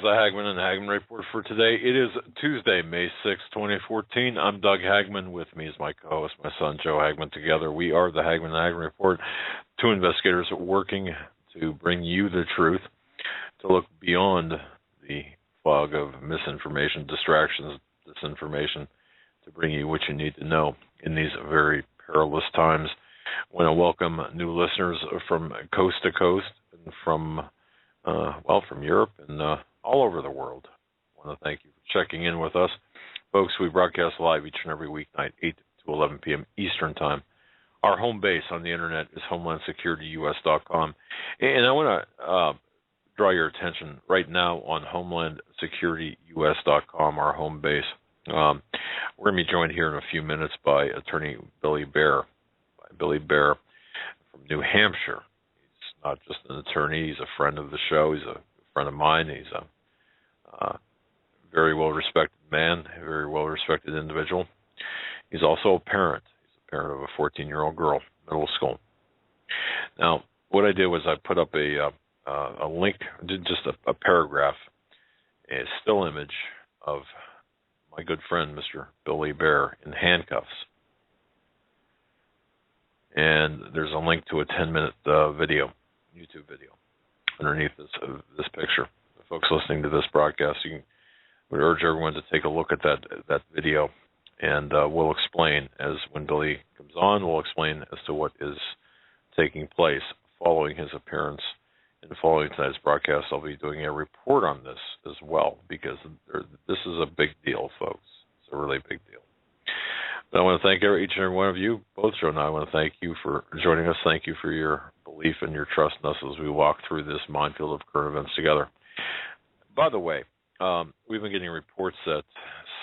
the Hagmann and Hagmann Report for today. It is Tuesday, May 6, 2014. I'm Doug Hagmann. With me is my co-host, my son, Joe Hagmann. Together, we are the Hagmann and Hagmann Report, two investigators working to bring you the truth, to look beyond the fog of misinformation, distractions, disinformation, to bring you what you need to know in these very perilous times. I want to welcome new listeners from coast to coast and from Europe and all over the world. I want to thank you for checking in with us. Folks, we broadcast live each and every weeknight, 8 to 11 p.m. Eastern Time. Our home base on the Internet is HomelandSecurityUS.com. And I want to draw your attention right now on HomelandSecurityUS.com, our home base. We're going to be joined here in a few minutes by attorney Billy Bear. Billy Bear from New Hampshire. He's not just an attorney, he's a friend of the show, he's a friend of mine, he's a very well-respected man, a very well-respected individual. He's also a parent. He's a parent of a 14-year-old girl, middle school. Now, what I did was I put up a link, just a paragraph, a still image of my good friend, Mr. Billy Bear, in handcuffs. And there's a link to a 10-minute video, YouTube video, underneath this picture. The folks listening to this broadcast, would urge everyone to take a look at that video, and we'll explain, as when Billy comes on, we'll explain as to what is taking place following his appearance. And following tonight's broadcast, I'll be doing a report on this as well, because this is a big deal, folks. It's a really big deal. But I want to thank each and every one of you, both Joe and I want to thank you for joining us. Thank you for your belief and your trust in us as we walk through this minefield of current events together. By the way, we've been getting reports that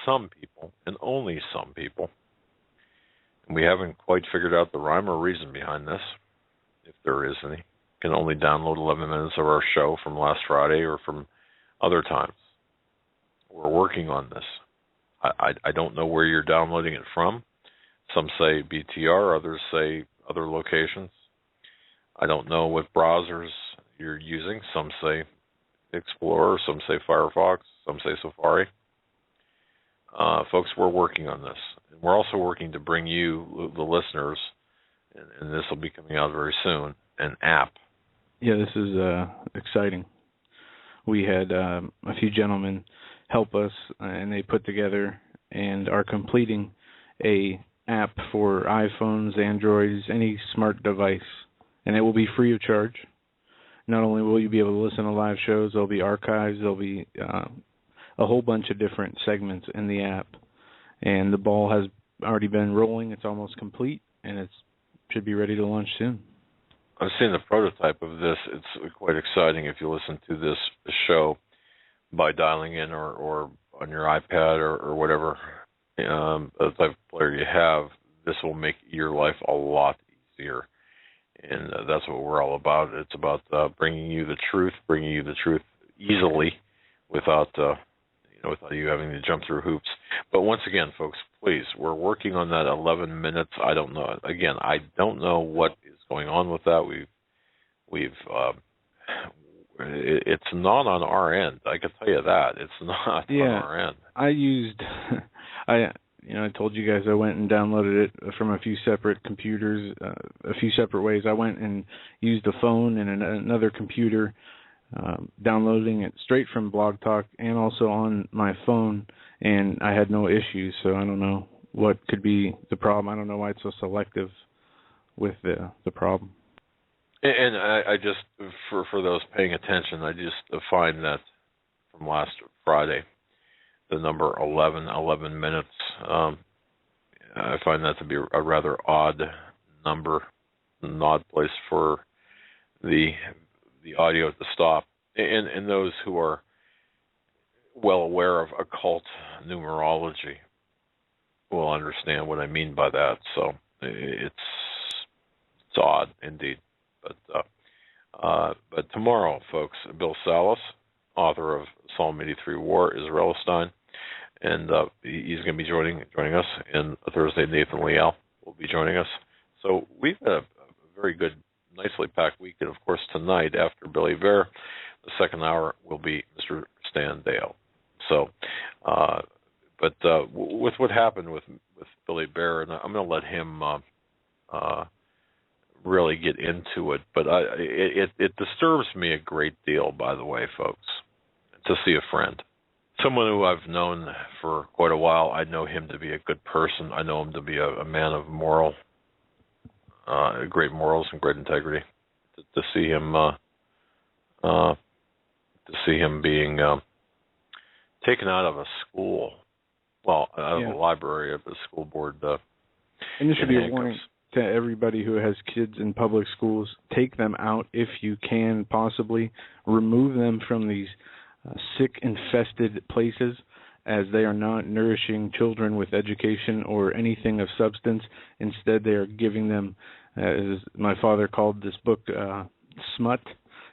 some people, and only some people, and we haven't quite figured out the rhyme or reason behind this, if there is any, can only download 11 minutes of our show from last Friday or from other times. We're working on this. I don't know where you're downloading it from. Some say BTR, others say other locations. I don't know what browsers you're using. Some say Explorer, some say Firefox, some say Safari. Folks, we're working on this. And we're also working to bring you, the listeners, and this will be coming out very soon, an app. Yeah, this is exciting. We had a few gentlemen help us, and they put together and are completing a app for iPhones, Androids, any smart device, and it will be free of charge. Not only will you be able to listen to live shows, there'll be archives, there'll be a whole bunch of different segments in the app, and the ball has already been rolling. It's almost complete, and it should be ready to launch soon. I've seen the prototype of this. It's quite exciting if you listen to this show by dialing in or on your iPad or whatever type of player you have. This will make your life a lot easier, and that's what we're all about. It's about bringing you the truth easily without you having to jump through hoops. But once again, folks, please, we're working on that 11 minutes. I don't know. Again, I don't know what is going on with that. It's not on our end. I can tell you that. It's not on our end. I told you guys I went and downloaded it from a few separate computers, a few separate ways. I went and used a phone and another computer, downloading it straight from Blog Talk and also on my phone, and I had no issues, so I don't know what could be the problem. I don't know why it's so selective with the problem. And I just, for those paying attention, I just find that from last Friday, the number 11 minutes, I find that to be a rather odd number, an odd place for the audio to stop. And those who are well aware of occult numerology will understand what I mean by that. So it's odd indeed. But tomorrow, folks, Bill Salas, author of Psalm 83 War, Israelstein, and he's going to be joining us. And Thursday, Nathan Leal will be joining us. So we've had a very good, nicely packed week. And, of course, tonight, after Billy Bear, the second hour will be Mr. stand day out. So, but with what happened with Billy Bear, and I'm going to let him really get into it, but it disturbs me a great deal, by the way, folks, to see a friend. Someone who I've known for quite a while. I know him to be a good person. I know him to be a man of great morals and great integrity. To see him being taken out of a school, out of the library of the school board. And this should be a warning to everybody who has kids in public schools. Take them out if you can possibly. Remove them from these sick, infested places, as they are not nourishing children with education or anything of substance. Instead, they are giving them, as my father called this book, smut.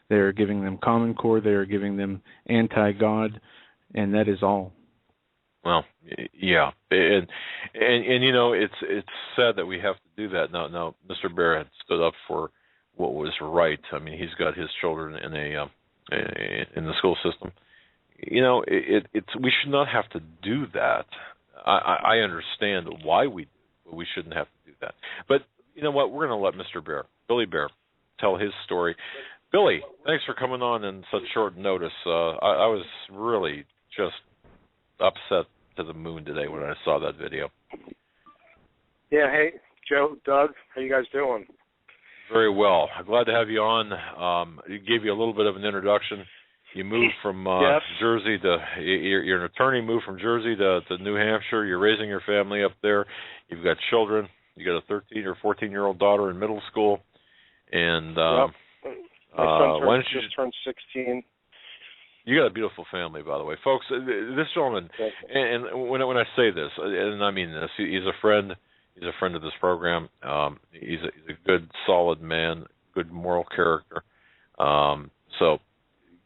They are giving them Common Core. They are giving them anti-God, and that is all. Well, yeah, and you know, it's sad that we have to do that. Now, Mr. Bear had stood up for what was right. I mean, he's got his children in the school system. You know, we should not have to do that. I understand why we do, but we shouldn't have to do that. But you know what? We're going to let Mr. Bear, Billy Bear, tell his story. Billy, thanks for coming on in such short notice. I was really just upset to the moon today when I saw that video. Yeah, hey, Joe, Doug, how you guys doing? Very well. Glad to have you on. It gave you a little bit of an introduction. You moved from Jersey to, you're an attorney, moved from Jersey to New Hampshire. You're raising your family up there. You've got children. You got a 13 or 14-year-old daughter in middle school. And my son just turned 16. You got a beautiful family, by the way, folks. This gentleman, and when I say this, and I mean this, he's a friend. He's a friend of this program. He's a good, solid man, good moral character. So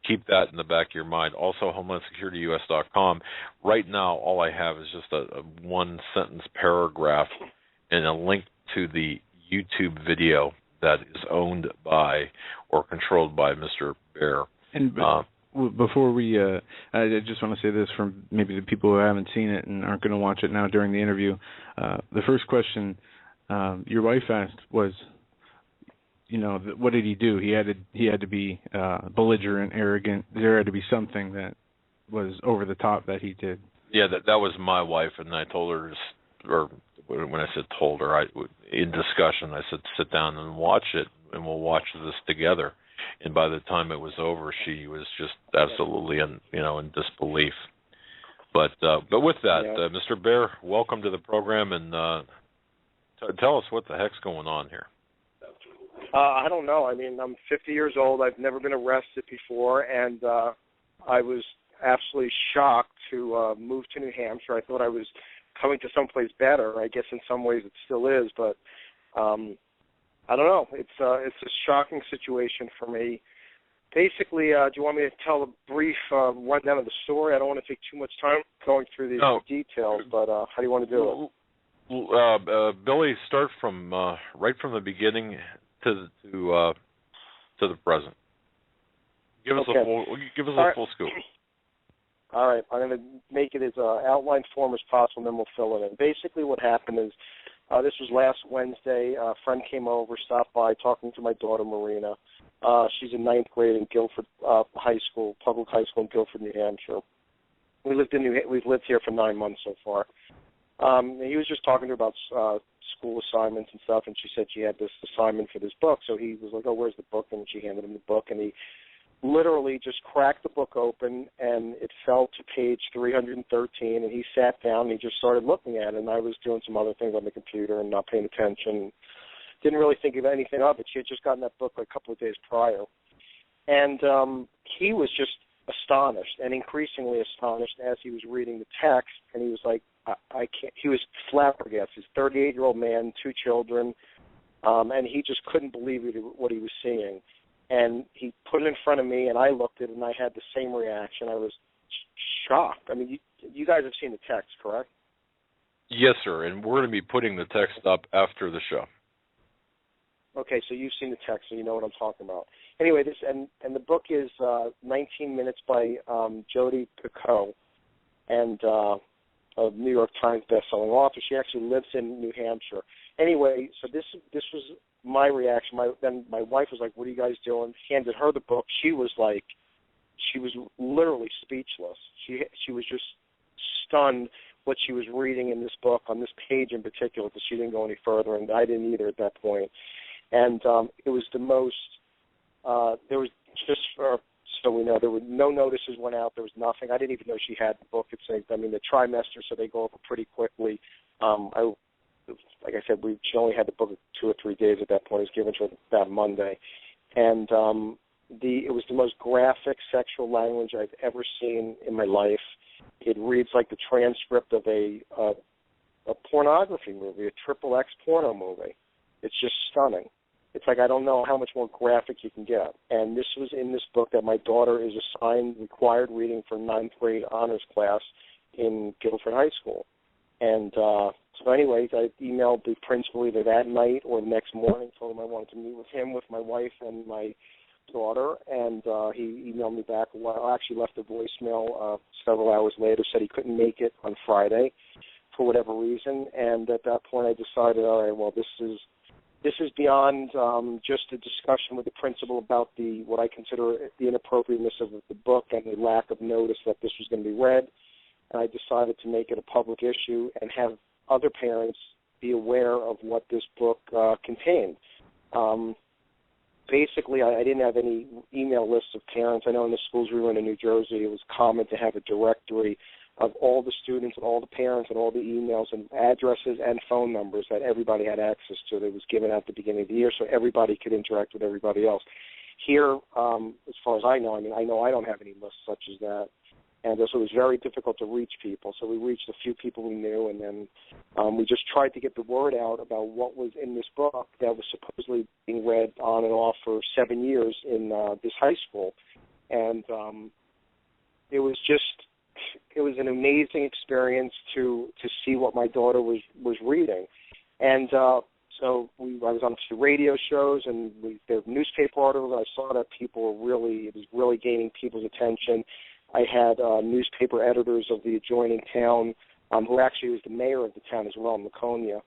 keep that in the back of your mind. Also, HomelandSecurityUS.com. Right now, all I have is just a one-sentence paragraph and a link to the YouTube video that is owned by or controlled by Mr. Bear. And before we, I just want to say this for maybe the people who haven't seen it and aren't going to watch it now during the interview. The first question your wife asked was, you know, what did he do? He had to be belligerent, arrogant. There had to be something that was over the top that he did. Yeah, that was my wife, and I told her, or when I said told her, in discussion, I said sit down and watch it, and we'll watch this together. And by the time it was over, she was just absolutely in disbelief. But with that, Mr. Bear, welcome to the program, and tell us what the heck's going on here. I don't know. I mean, I'm 50 years old. I've never been arrested before, and I was absolutely shocked to move to New Hampshire. I thought I was coming to someplace better. I guess in some ways it still is, but I don't know. It's a shocking situation for me. Basically, do you want me to tell a brief rundown of the story? I don't want to take too much time going through these details, but how do you want to do it? Billy, start from right from the beginning to the present. Give us a full scoop. All right, I'm going to make it as outline form as possible, and then we'll fill it in. Basically, what happened is this was last Wednesday. A friend came over, stopped by, talking to my daughter Marina. She's in 9th grade in Guilford High School, public high school in Guilford, New Hampshire. We've lived here for 9 months so far. He was just talking to her about school assignments and stuff, and she said she had this assignment for this book. So he was like, "Oh, where's the book?" And she handed him the book, and he literally just cracked the book open, and it fell to page 313, and he sat down and he just started looking at it, and I was doing some other things on the computer and not paying attention. Didn't really think of anything of it. She had just gotten that book like a couple of days prior. And he was just astonished and increasingly astonished as he was reading the text, and he was like, I can't. He was flabbergasted. He's a 38-year-old man, 2 children, and he just couldn't believe what he was seeing. And he put it in front of me, and I looked at it, and I had the same reaction. I was shocked. I mean, you guys have seen the text, correct? Yes, sir, and we're going to be putting the text up after the show. Okay, so you've seen the text, so you know what I'm talking about. Anyway, this and the book is 19 Minutes by Jodi Picoult, and a New York Times bestselling author. She actually lives in New Hampshire. Anyway, so this was my reaction. Then my wife was like, "What are you guys doing?" Handed her the book. She was literally speechless. She was just stunned what she was reading in this book, on this page in particular, because she didn't go any further, and I didn't either at that point. And it was the most, there was, just for, so we know, there were no notices went out, there was nothing. I didn't even know she had the book. It's, I mean, the trimester, so they go over pretty quickly. Like I said, she only had the book 2 or 3 days at that point. It was given to her that Monday. And it was the most graphic sexual language I've ever seen in my life. It reads like the transcript of a pornography movie, a XXX porno movie. It's just stunning. It's like I don't know how much more graphic you can get. And this was in this book that my daughter is assigned required reading for 9th grade honors class in Guilford High School. And so anyways, I emailed the principal either that night or the next morning, told him I wanted to meet with him, with my wife and my daughter, and he emailed me back. I actually left a voicemail several hours later, said he couldn't make it on Friday for whatever reason, and at that point I decided, all right, well, this is beyond just a discussion with the principal about what I consider the inappropriateness of the book and the lack of notice that this was going to be read, and I decided to make it a public issue and have other parents be aware of what this book contained. Basically, I didn't have any email lists of parents. I know in the schools we were in New Jersey, it was common to have a directory of all the students and all the parents and all the emails and addresses and phone numbers that everybody had access to. That was given at the beginning of the year so everybody could interact with everybody else. Here, as far as I know I don't have any lists such as that. And so it was very difficult to reach people. So we reached a few people we knew, and then we just tried to get the word out about what was in this book that was supposedly being read on and off for 7 years in this high school. And it was an amazing experience to see what my daughter was reading. And so I was on a few radio shows, and there were newspaper articles. I saw that it was really gaining people's attention. I had newspaper editors of the adjoining town, who actually was the mayor of the town as well, in Laconia.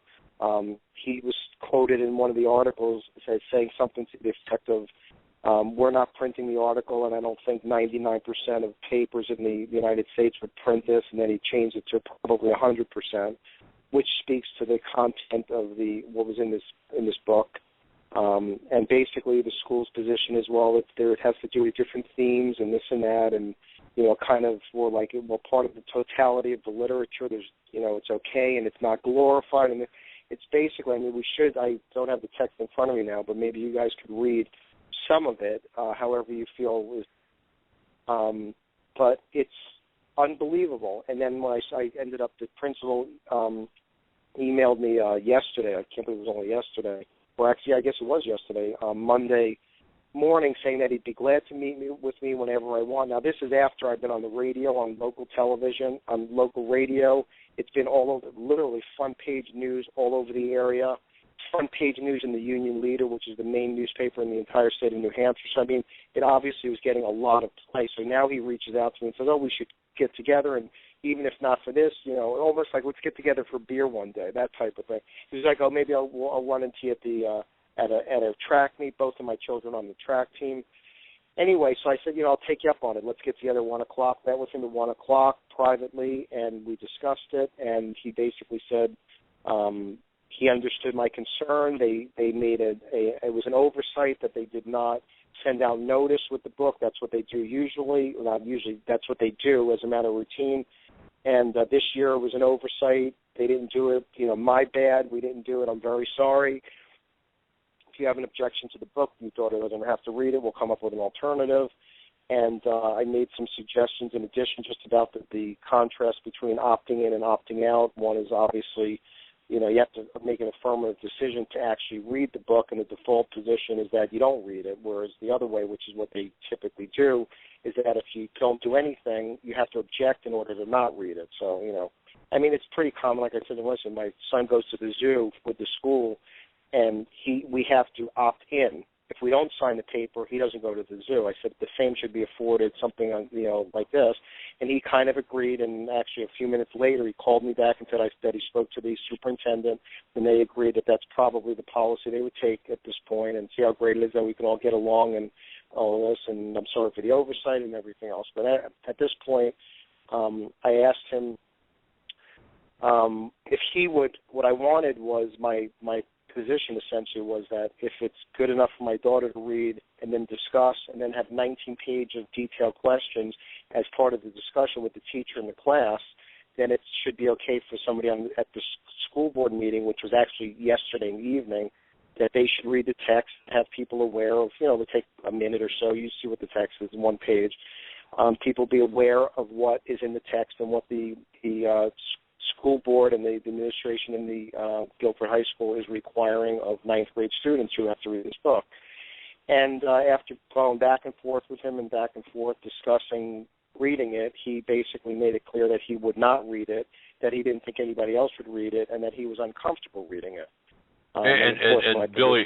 He was quoted in one of the articles saying something to the effect of, we're not printing the article, and I don't think 99% of papers in the United States would print this, and then he changed it to probably 100%, which speaks to the content of what was in this book. And basically the school's position as well, it has to do with different themes and this and that, and kind of more like, part of the totality of the literature. There's, it's okay and it's not glorified, and it's basically, I don't have the text in front of me now, but maybe you guys could read some of it, however you feel. But it's unbelievable. And then when I ended up, the principal emailed me yesterday. I can't believe it was only yesterday. Well, actually, I guess it was yesterday, Monday morning, saying that he'd be glad to meet with me whenever I want. Now, this is after I've been on the radio, on local television, on local radio. It's been all over, literally front page news all over the area, front page news in the Union Leader, which is the main newspaper in the entire state of New Hampshire. So, it obviously was getting a lot of play. So now he reaches out to me and says, we should get together, and even if not for this, almost like let's get together for beer one day, that type of thing. He's like, maybe I'll run into you at a track meet, both of my children on the track team. Anyway, so I said, I'll take you up on it. Let's get together 1 o'clock. Met with him at 1 o'clock privately, and we discussed it, and he basically said he understood my concern. They made it was an oversight that they did not send out notice with the book. That's what they do usually. Not usually, that's what they do as a matter of routine. And this year it was an oversight. They didn't do it. My bad. We didn't do it. I'm very sorry. If you have an objection to the book, your daughter doesn't have to read it. We'll come up with an alternative. And I made some suggestions in addition just about the contrast between opting in and opting out. One is obviously, you have to make an affirmative decision to actually read the book, and the default position is that you don't read it, whereas the other way, which is what they typically do, is that if you don't do anything, you have to object in order to not read it. So, it's pretty common. Like I said, listen, my son goes to the zoo with the school, and we have to opt in. If we don't sign the paper, he doesn't go to the zoo. I said the same should be afforded, something like this, and he kind of agreed. And actually, a few minutes later, he called me back and said that he spoke to the superintendent, and they agreed that that's probably the policy they would take at this point, and see how great it is that we can all get along and all this. And I'm sorry for the oversight and everything else, but at this point, I asked him if he would. What I wanted was my position essentially was that if it's good enough for my daughter to read and then discuss and then have 19 pages of detailed questions as part of the discussion with the teacher in the class, then it should be okay for somebody at the school board meeting, which was actually yesterday evening, that they should read the text, have people aware of, it'll take a minute or so. You see what the text is, one page. People be aware of what is in the text and what the school board and the administration in the Guilford High School is requiring of ninth grade students who have to read this book. And after going back and forth with him and back and forth discussing reading it, he basically made it clear that he would not read it, that he didn't think anybody else would read it, and that he was uncomfortable reading it. And Billy,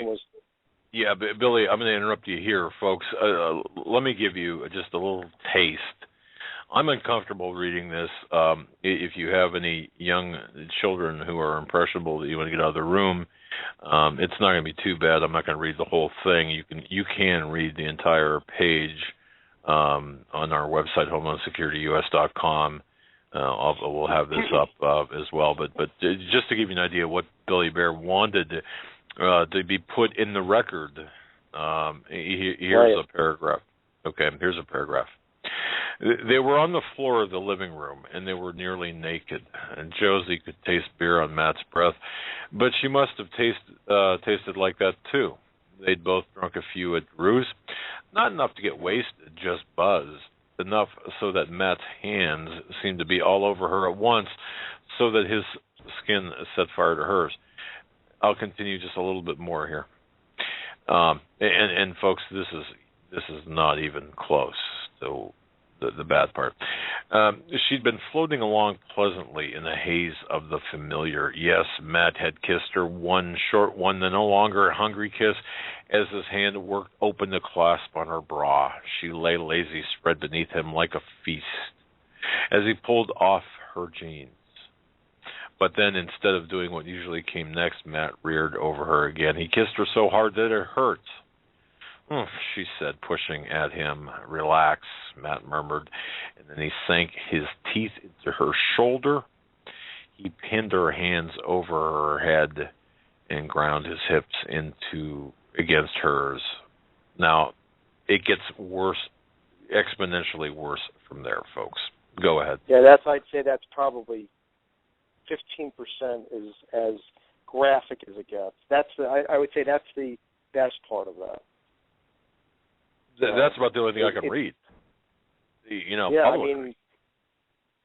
Billy, I'm going to interrupt you here, folks. Let me give you just a little taste. I'm uncomfortable reading this. If you have any young children who are impressionable that you want to get out of the room, it's not going to be too bad. I'm not going to read the whole thing. You can read the entire page on our website, HomelandSecurityUS.com. We'll have this up as well. But just to give you an idea of what Billy Bear wanted to be put in the record, here's a paragraph. Okay, here's a paragraph. They were on the floor of the living room, and they were nearly naked. And Josie could taste beer on Matt's breath, but she must have tasted like that too. They'd both drunk a few at Drew's, not enough to get wasted, just buzzed, enough so that Matt's hands seemed to be all over her at once, so that his skin set fire to hers. I'll continue just a little bit more here. And folks, this is not even close to the bad part. She'd been floating along pleasantly in the haze of the familiar. Yes, Matt had kissed her, one short one, the no longer a hungry kiss, as his hand worked open the clasp on her bra. She lay lazy, spread beneath him like a feast, as he pulled off her jeans. But then, instead of doing what usually came next, Matt reared over her again. He kissed her so hard that it hurt. She said, pushing at him. Relax, Matt murmured, and then he sank his teeth into her shoulder. He pinned her hands over her head and ground his hips against hers. Now, it gets worse, exponentially worse from there, folks. Go ahead. Yeah, I'd say that's probably 15% is as graphic as it gets. I would say that's the best part of that. That's about the only thing I can read. Yeah, publicly.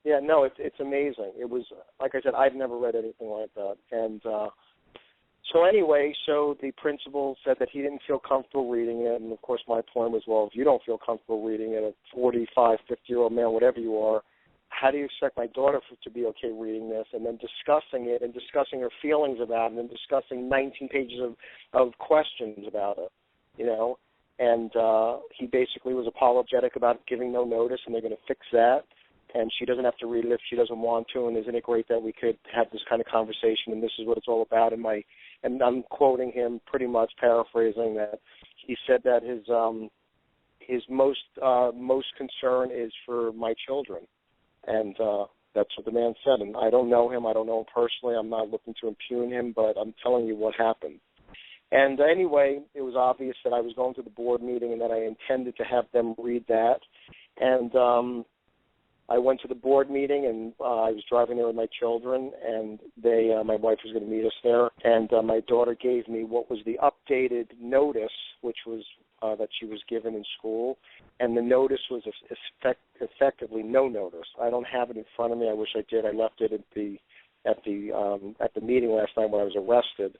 It's amazing. It was, like I said, I've never read anything like that. And so the principal said that he didn't feel comfortable reading it. And, of course, my point was, well, if you don't feel comfortable reading it, a 45, 50-year-old man, whatever you are, how do you expect my daughter to be okay reading this? And then discussing it and discussing her feelings about it and then discussing 19 pages of questions about it, And he basically was apologetic about giving no notice, and they're going to fix that. And she doesn't have to read it if she doesn't want to. And isn't it great that we could have this kind of conversation? And this is what it's all about. And I'm quoting him, pretty much paraphrasing that. He said that his most concern is for my children, and that's what the man said. And I don't know him. I don't know him personally. I'm not looking to impugn him, but I'm telling you what happened. And anyway, it was obvious that I was going to the board meeting and that I intended to have them read that. And I went to the board meeting, and I was driving there with my children, and my wife was going to meet us there. And my daughter gave me what was the updated notice, which was that she was given in school. And the notice was effectively no notice. I don't have it in front of me. I wish I did. I left it at the meeting last night when I was arrested.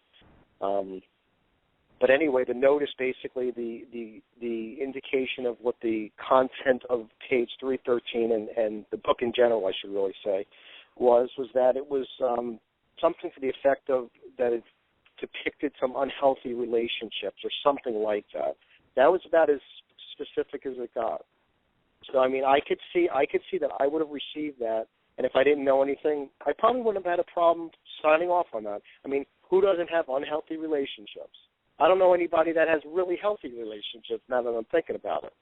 But anyway, the notice, basically the indication of what the content of page 313 and the book in general, I should really say, was that it was something to the effect of that depicted some unhealthy relationships or something like that. That was about as specific as it got. So, I mean, I could see that I would have received that, and if I didn't know anything, I probably wouldn't have had a problem signing off on that. I mean, who doesn't have unhealthy relationships? I don't know anybody that has really healthy relationships now that I'm thinking about it.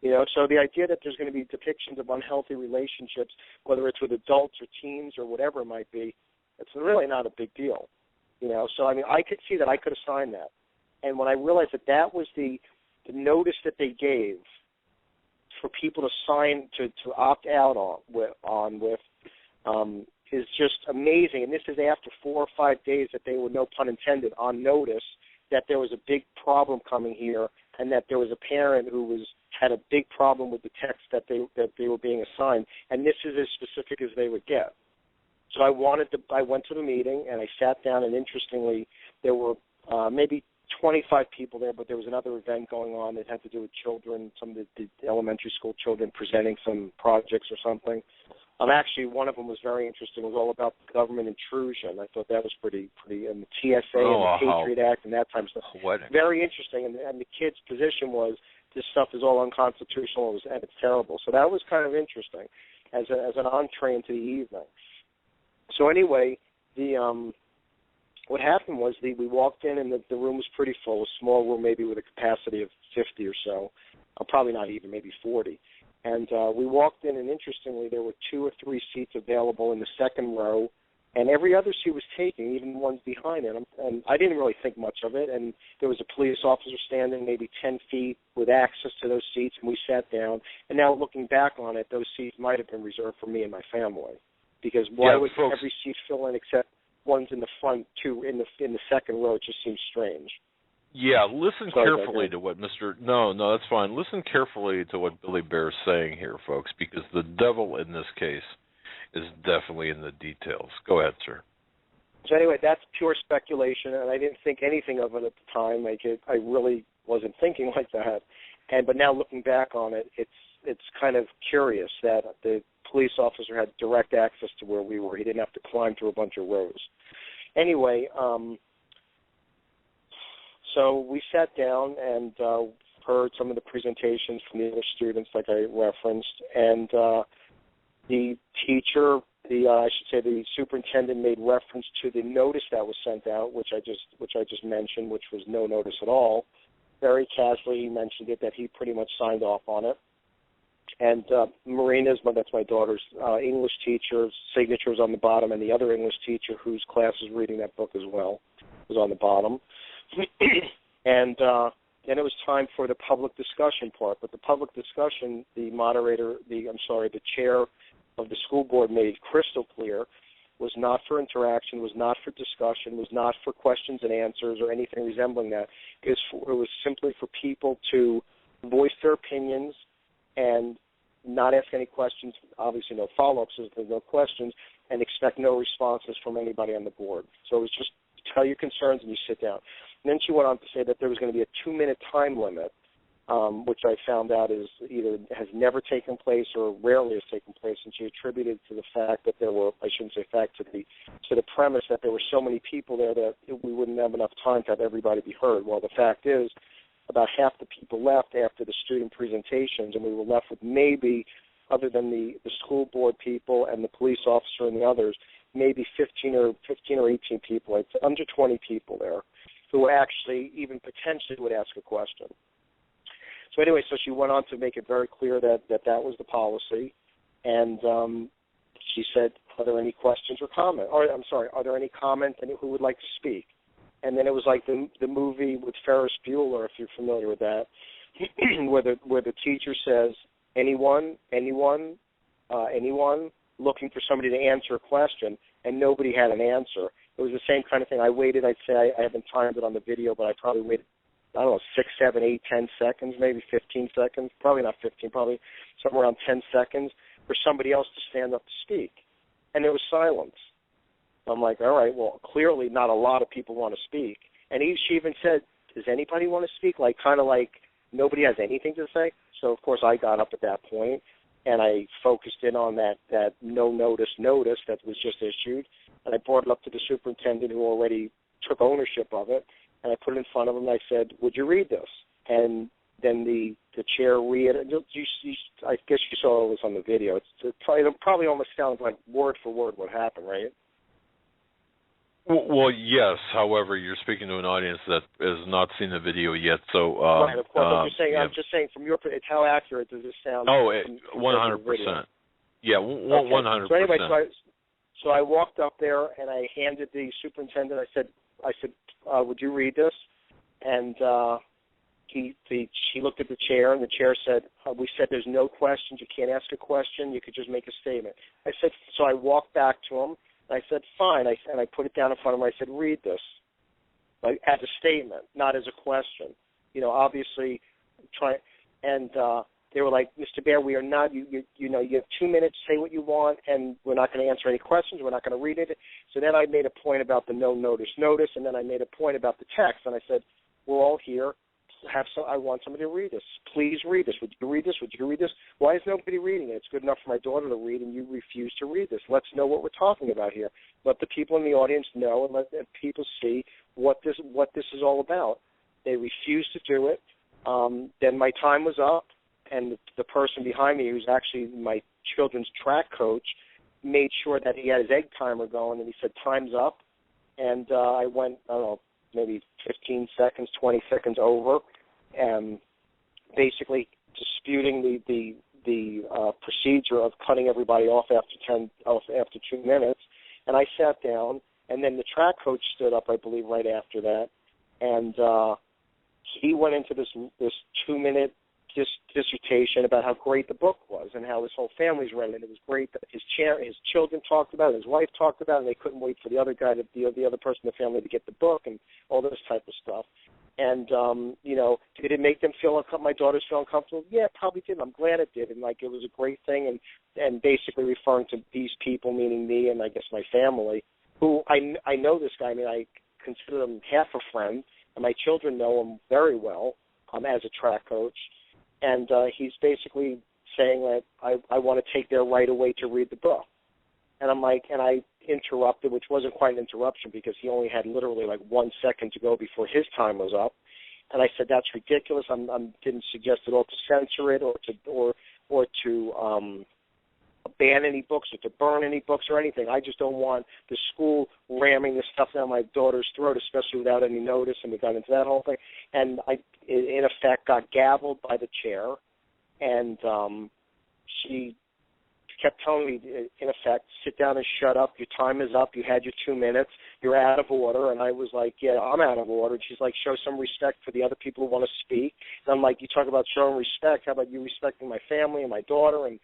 You know, so the idea that there's going to be depictions of unhealthy relationships, whether it's with adults or teens or whatever it might be, it's really not a big deal. You know, so, I mean, I could see that I could have signed that. And when I realized that that was the notice that they gave for people to sign, to opt out on with is just amazing. And this is after 4 or 5 days that they were, no pun intended, on notice that there was a big problem coming here, and that there was a parent who had a big problem with the text that they were being assigned. And this is as specific as they would get. So I went to the meeting, and I sat down, and interestingly, there were maybe 25 people there, but there was another event going on that had to do with children, some of the elementary school children presenting some projects or something. Actually, one of them was very interesting. It was all about government intrusion. I thought that was pretty, and the TSA and the Patriot Act and that type of stuff. Very interesting. And the kid's position was, this stuff is all unconstitutional and it's terrible. So that was kind of interesting as an entree into the evening. So anyway, what happened was we walked in, and the room was pretty full, a small room maybe with a capacity of 50 or so, probably not even, maybe 40. And we walked in, and interestingly, there were 2 or 3 seats available in the second row, and every other seat was taken, even the ones behind it. And I didn't really think much of it, and there was a police officer standing maybe 10 feet with access to those seats, and we sat down. And now looking back on it, those seats might have been reserved for me and my family, because why would every seat fill in except ones in the front, 2 in the second row? It just seems strange. Yeah, listen carefully to what No, that's fine. Listen carefully to what Billy Bear is saying here, folks, because the devil in this case is definitely in the details. Go ahead, sir. So anyway, that's pure speculation, and I didn't think anything of it at the time. I really wasn't thinking like that. But now looking back on it, it's kind of curious that the police officer had direct access to where we were. He didn't have to climb through a bunch of rows. Anyway, so we sat down and heard some of the presentations from the other students, like I referenced, and the teacher, the superintendent, made reference to the notice that was sent out, which I just mentioned, which was no notice at all. Very casually, he mentioned it, that he pretty much signed off on it. And Marina's, that's my daughter's English teacher's signature was on the bottom, and the other English teacher whose class is reading that book as well was on the bottom. And then it was time for the public discussion part. But the public discussion, the chair of the school board made crystal clear, was not for interaction, was not for discussion, was not for questions and answers or anything resembling that. It was simply for people to voice their opinions and not ask any questions, obviously no follow-ups, so there's no questions, and expect no responses from anybody on the board. So it was just tell your concerns and you sit down. And then she went on to say that there was going to be a 2-minute time limit, which I found out has never taken place or rarely has taken place, and she attributed to the fact that there were, I shouldn't say fact, to the premise that there were so many people there that we wouldn't have enough time to have everybody be heard. Well, the fact is, about half the people left after the student presentations, and we were left with maybe, other than the school board people and the police officer and the others, maybe 15 or 18 people, it's under 20 people there, who actually even potentially would ask a question. So anyway, so she went on to make it very clear that was the policy, and she said, are there any questions or comments? Are there any comments, and who would like to speak? And then it was like the movie with Ferris Bueller, if you're familiar with that, where the teacher says, anyone, looking for somebody to answer a question, and nobody had an answer. It was the same kind of thing. I waited, I'd say, I haven't timed it on the video, but I probably waited, 6, 7, 8, 10 seconds, maybe 15 seconds, probably not 15, probably somewhere around 10 seconds for somebody else to stand up to speak. And there was silence. I'm like, all right, well, clearly not a lot of people want to speak. And she even said, does anybody want to speak? Kind of like nobody has anything to say. So, of course, I got up at that point, and I focused in on that no notice that was just issued. And I brought it up to the superintendent, who already took ownership of it, and I put it in front of him, and I said, would you read this? And then the chair read it. I guess you saw this on the video. It probably almost sounds like word for word what happened, right? Well, yes. However, you're speaking to an audience that has not seen the video yet, so right, of course. I'm just saying from your, it's how accurate does this sound? 100%. Yeah, 100%. So anyway, so I walked up there and I handed the superintendent. I said, would you read this? And she looked at the chair, and the chair said, we said there's no questions. You can't ask a question. You could just make a statement. I said, so I walked back to him. I said, fine. And I put it down in front of him. I said, read this, like as a statement, not as a question. Obviously, and they were like, Mr. Baer, we are not, you have 2 minutes to say what you want, and we're not going to answer any questions. We're not going to read it. So then I made a point about the no notice, and then I made a point about the text, and I said, we're all here. I want somebody to read this. Please read this. Would you read this? Would you read this? Why is nobody reading it? It's good enough for my daughter to read, and you refuse to read this. Let's know what we're talking about here. Let the people in the audience know, and let the people see what this is all about. They refused to do it. Then my time was up, and the person behind me, who's actually my children's track coach, made sure that he had his egg timer going, and he said, time's up. And I went, I don't know, maybe 15 seconds, 20 seconds over, and basically disputing the procedure of cutting everybody off after 2 minutes. And I sat down, and then the track coach stood up, I believe, right after that, and he went into this 2-minute dissertation about how great the book was and how his whole family's read it. It was great that his children talked about it, his wife talked about it, and they couldn't wait for the other guy, the other person in the family to get the book and all this type of stuff. And, did it make them feel uncomfortable? My daughters feel uncomfortable? Yeah, it probably did. I'm glad it did. And, it was a great thing. And basically referring to these people, meaning me and I guess my family, who I know this guy. I mean, I consider him half a friend, and my children know him very well as a track coach. And he's basically saying that I want to take their right away to read the book. And I'm like, and I interrupted, which wasn't quite an interruption because he only had literally 1 second to go before his time was up. And I said, that's ridiculous. I didn't suggest at all to censor it or to ban any books or to burn any books or anything. I just don't want the school ramming this stuff down my daughter's throat, especially without any notice, and we got into that whole thing. And I, in effect, got gavelled by the chair, and she kept telling me, in effect, sit down and shut up. Your time is up. You had your 2 minutes. You're out of order. And I was like, yeah, I'm out of order. And she's like, show some respect for the other people who want to speak. And I'm like, you talk about showing respect. How about you respecting my family and my daughter and,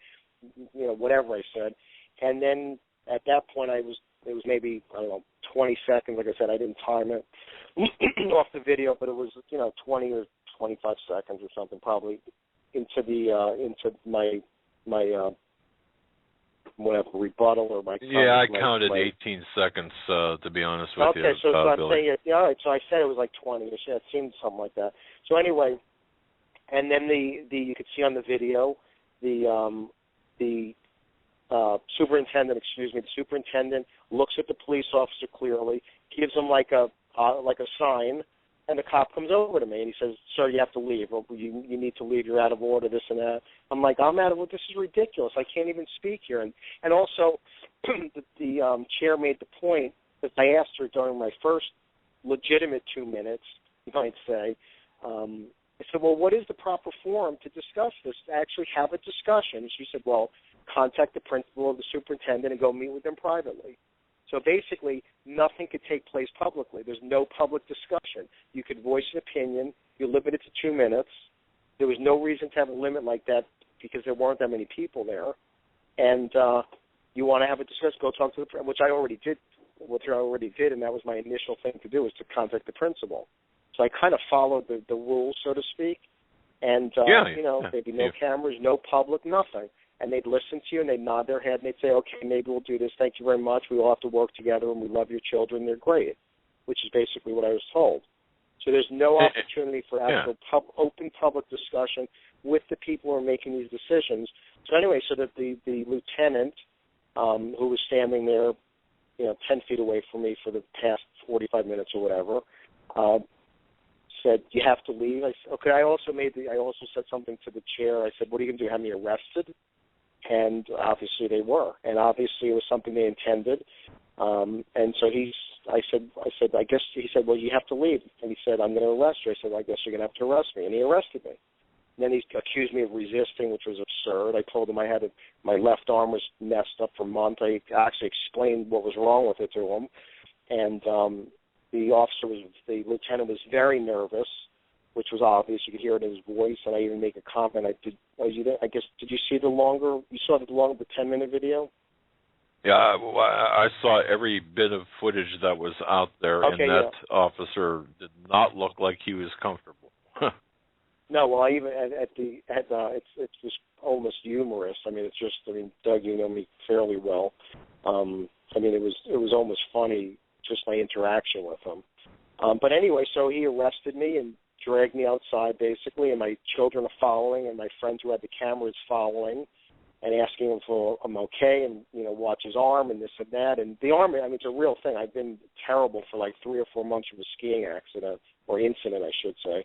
whatever I said. And then at that point, it was maybe, 20 seconds. Like I said, I didn't time it off the video, but it was, 20 or 25 seconds or something probably into my whatever, rebuttal or my comment. Yeah, I counted 18 seconds, to be honest with you. Okay, so I'm Billy. saying, all right, so I said it was 20 or so. It seemed something like that. So anyway, and then you could see on the video, the superintendent looks at the police officer clearly, gives him like a sign, and the cop comes over to me and he says, sir, you have to leave. Or you need to leave. You're out of order, this and that. I'm like, I'm out of order. This is ridiculous. I can't even speak here. And also the chair made the point that I asked her during my first legitimate 2 minutes, you might say, I said, well, what is the proper forum to discuss this, to actually have a discussion? And she said, well, contact the principal or the superintendent and go meet with them privately. So basically, nothing could take place publicly. There's no public discussion. You could voice an opinion. You're limited to 2 minutes. There was no reason to have a limit like that because there weren't that many people there. And you want to have a discussion, go talk to the, which I already did, and that was my initial thing to do, was to contact the principal. So I kind of followed the rules, so to speak. And, there'd be no cameras, no public, nothing. And they'd listen to you, and they'd nod their head, and they'd say, okay, maybe we'll do this. Thank you very much. We all have to work together, and we love your children. They're great, which is basically what I was told. So there's no opportunity for actual open public discussion with the people who are making these decisions. So anyway, so that the lieutenant who was standing there, 10 feet away from me for the past 45 minutes or whatever. Said, you have to leave. I said, okay. I also said something to the chair. I said, what are you going to do, have me arrested? And obviously they were. And obviously it was something they intended. And so I said, I guess, he said, well, you have to leave. And he said, I'm going to arrest you. I said, well, I guess you're going to have to arrest me. And he arrested me. And then he accused me of resisting, which was absurd. I told him my left arm was messed up for months. I actually explained what was wrong with it to him. And the lieutenant was very nervous, which was obvious. You could hear it in his voice, and I even make a comment. Did you see you saw the 10-minute video? Yeah, I saw every bit of footage that was out there, okay, and that officer did not look like he was comfortable. No, well, I even it's just almost humorous. Doug, you know me fairly well. It was almost funny, just my interaction with him. But anyway, so he arrested me and dragged me outside, basically, and my children are following, and my friends who had the cameras following, and asking him if I'm okay, and watch his arm and this and that. And the arm, it's a real thing. I've been terrible for like 3 or 4 months from a skiing accident, or incident, I should say.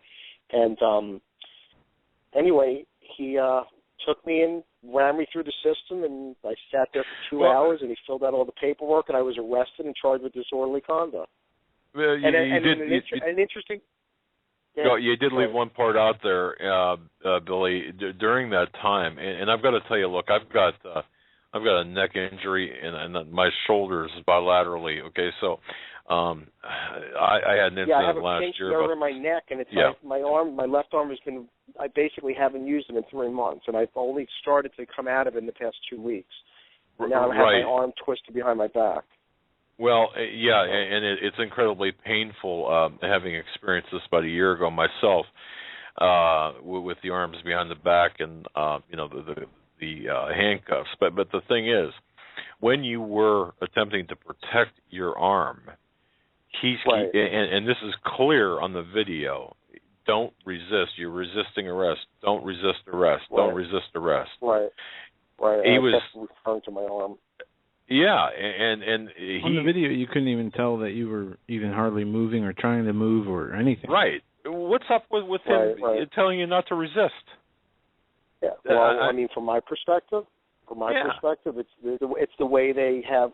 And anyway, he took me and ran me through the system, and I sat there for 2 hours, and he filled out all the paperwork, and I was arrested and charged with disorderly conduct. Well, interesting. Yeah, you did leave one part out there, Billy. During that time, and I've got to tell you, look, I've got a neck injury and my shoulders bilaterally. Okay, so I had an incident last year. Yeah, I have a pinched nerve in my neck, and it's like my left arm has been. I basically haven't used it in 3 months, and I've only started to come out of it in the past 2 weeks. And now I have my arm twisted behind my back. Well, yeah, and it's incredibly painful having experienced this about a year ago myself with the arms behind the back and the handcuffs. But the thing is, when you were attempting to protect your arm, and this is clear on the video. Don't resist. You're resisting arrest. Don't resist arrest. Right. Don't resist arrest. Right. He was referring to my arm. Yeah, and he, on the video you couldn't even tell that you were even hardly moving or trying to move or anything. Right. What's up with him telling you not to resist? Yeah. Well, from my perspective, it's the way they have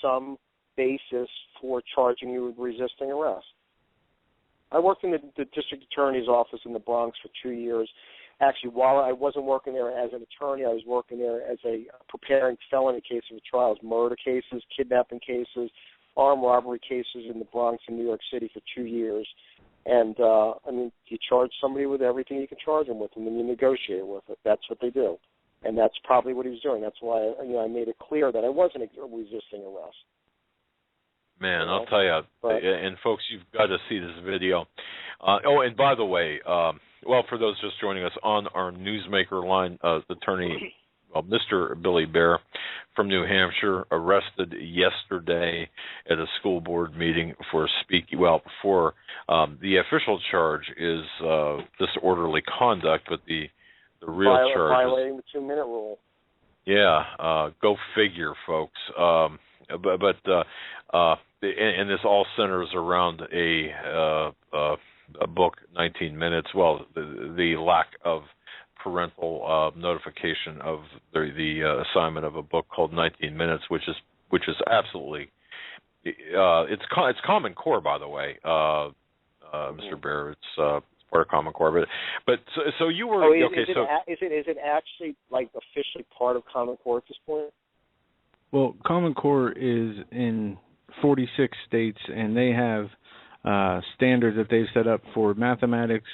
some basis for charging you with resisting arrest. I worked in the district attorney's office in the Bronx for 2 years. Actually, while I wasn't working there as an attorney, I was working there as preparing felony cases for trials, murder cases, kidnapping cases, armed robbery cases in the Bronx and New York City for 2 years. And, you charge somebody with everything you can charge them with, and then you negotiate with it. That's what they do. And that's probably what he was doing. That's why I made it clear that I wasn't resisting arrest. Man, I'll tell you, and folks, you've got to see this video. And by the way, for those just joining us on our Newsmaker line, attorney, Mr. Billy Bear from New Hampshire, arrested yesterday at a school board meeting for speaking. Well, the official charge is disorderly conduct, but the real charge violating the 2-minute rule. Yeah, go figure, folks. And this all centers around a book, 19 Minutes. Well, the lack of parental notification of the assignment of a book called 19 Minutes, which is absolutely it's Common Core, by the way, Mr. Bear. It's part of Common Core, but so you were is it actually like officially part of Common Core at this point? Well, Common Core is in 46 states, and they have standards that they've set up for mathematics,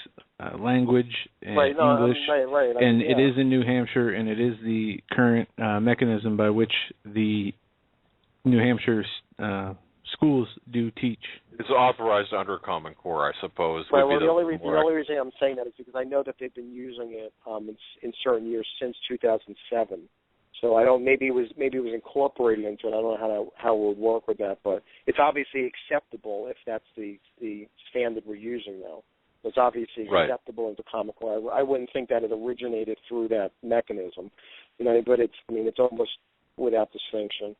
language, and English. It is in New Hampshire, and it is the current mechanism by which the New Hampshire schools do teach. It's authorized under Common Core, I suppose. Right. Well, the only reason I'm saying that is because I know that they've been using it in certain years since 2007. So I don't. Maybe it was incorporated into it. I don't know how it would work with that, but it's obviously acceptable if that's the standard we're using now. It's obviously acceptable into Common Core. I wouldn't think that it originated through that mechanism, but it's almost without distinction.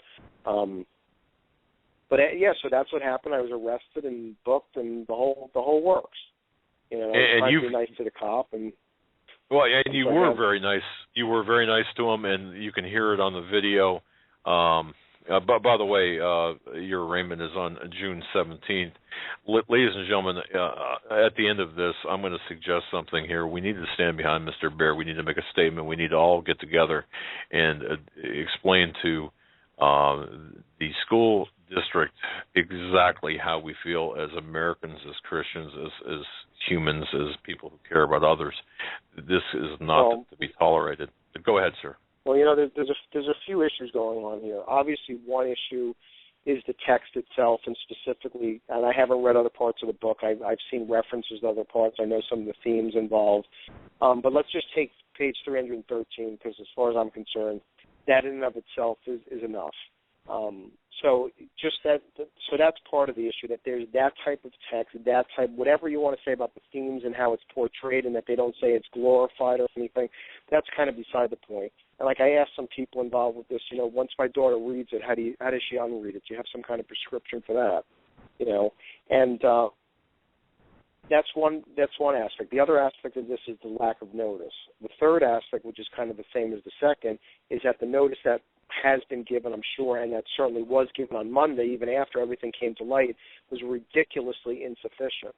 But so that's what happened. I was arrested and booked, and the whole works. You know, I was trying to be nice to the cop, and you were very nice. You were very nice to him, and you can hear it on the video. But by the way, your arraignment is on June 17th. Ladies and gentlemen, at the end of this, I'm going to suggest something here. We need to stand behind Mr. Bear. We need to make a statement. We need to all get together and explain to the school district exactly how we feel as Americans, as Christians, as humans, as people who care about others. This is not to be tolerated. Go ahead, sir. Well, you know, there's a few issues going on here. Obviously, one issue is the text itself, and specifically, and I haven't read other parts of the book. I've seen references to other parts. I know some of the themes involved. But let's just take page 313, because as far as I'm concerned, that in and of itself is enough. So that's part of the issue, that there's that type of text, whatever you want to say about the themes and how it's portrayed, and that they don't say it's glorified or anything, that's kind of beside the point. And like I asked some people involved with this, you know, once my daughter reads it, how does she unread it? Do you have some kind of prescription for that? You know, and that's one aspect. The other aspect of this is the lack of notice. The third aspect, which is kind of the same as the second, is that the notice that has been given, I'm sure, and that certainly was given on Monday, even after everything came to light, was ridiculously insufficient.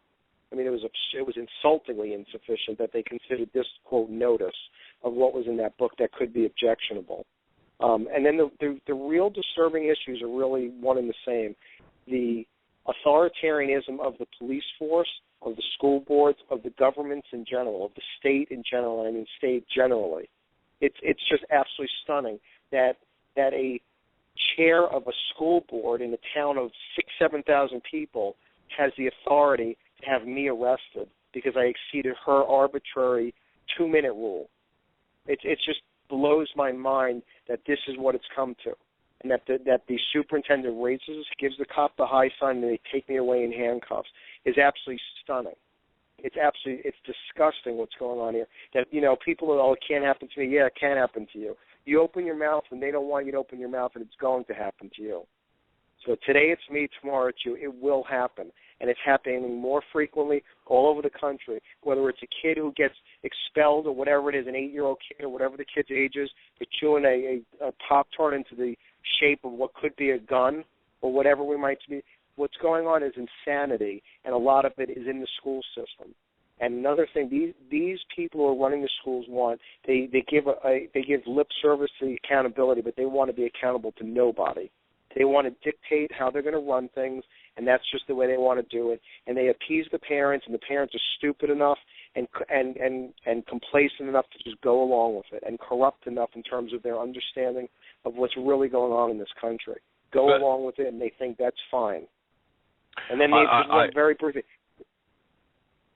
I mean, it was insultingly insufficient that they considered this, quote, notice of what was in that book that could be objectionable. And then the real disturbing issues are really one and the same. The authoritarianism of the police force, of the school boards, of the governments in general, of the state in general, I mean state generally. It's just absolutely stunning that a chair of a school board in a town of 7,000 people has the authority to have me arrested because I exceeded her arbitrary 2-minute rule. It just blows my mind that this is what it's come to, and that the superintendent raises, gives the cop the high sign, and they take me away in handcuffs is absolutely stunning. It's disgusting what's going on here. That, you know, people are, it can't happen to me. Yeah, it can happen to you. You open your mouth, and they don't want you to open your mouth, and it's going to happen to you. So today it's me, tomorrow it's you. It will happen, and it's happening more frequently all over the country, whether it's a kid who gets expelled or whatever it is, an 8-year-old kid or whatever the kid's age is, for chewing a Pop-Tart into the shape of what could be a gun or whatever we might be. What's going on is insanity, and a lot of it is in the school system. And another thing, these people who are running the schools they give lip service to the accountability, but they want to be accountable to nobody. They want to dictate how they're going to run things, and that's just the way they want to do it. And they appease the parents, and the parents are stupid enough and complacent enough to just go along with it, and corrupt enough in terms of their understanding of what's really going on in this country. Go along with it, and they think that's fine. And then very briefly.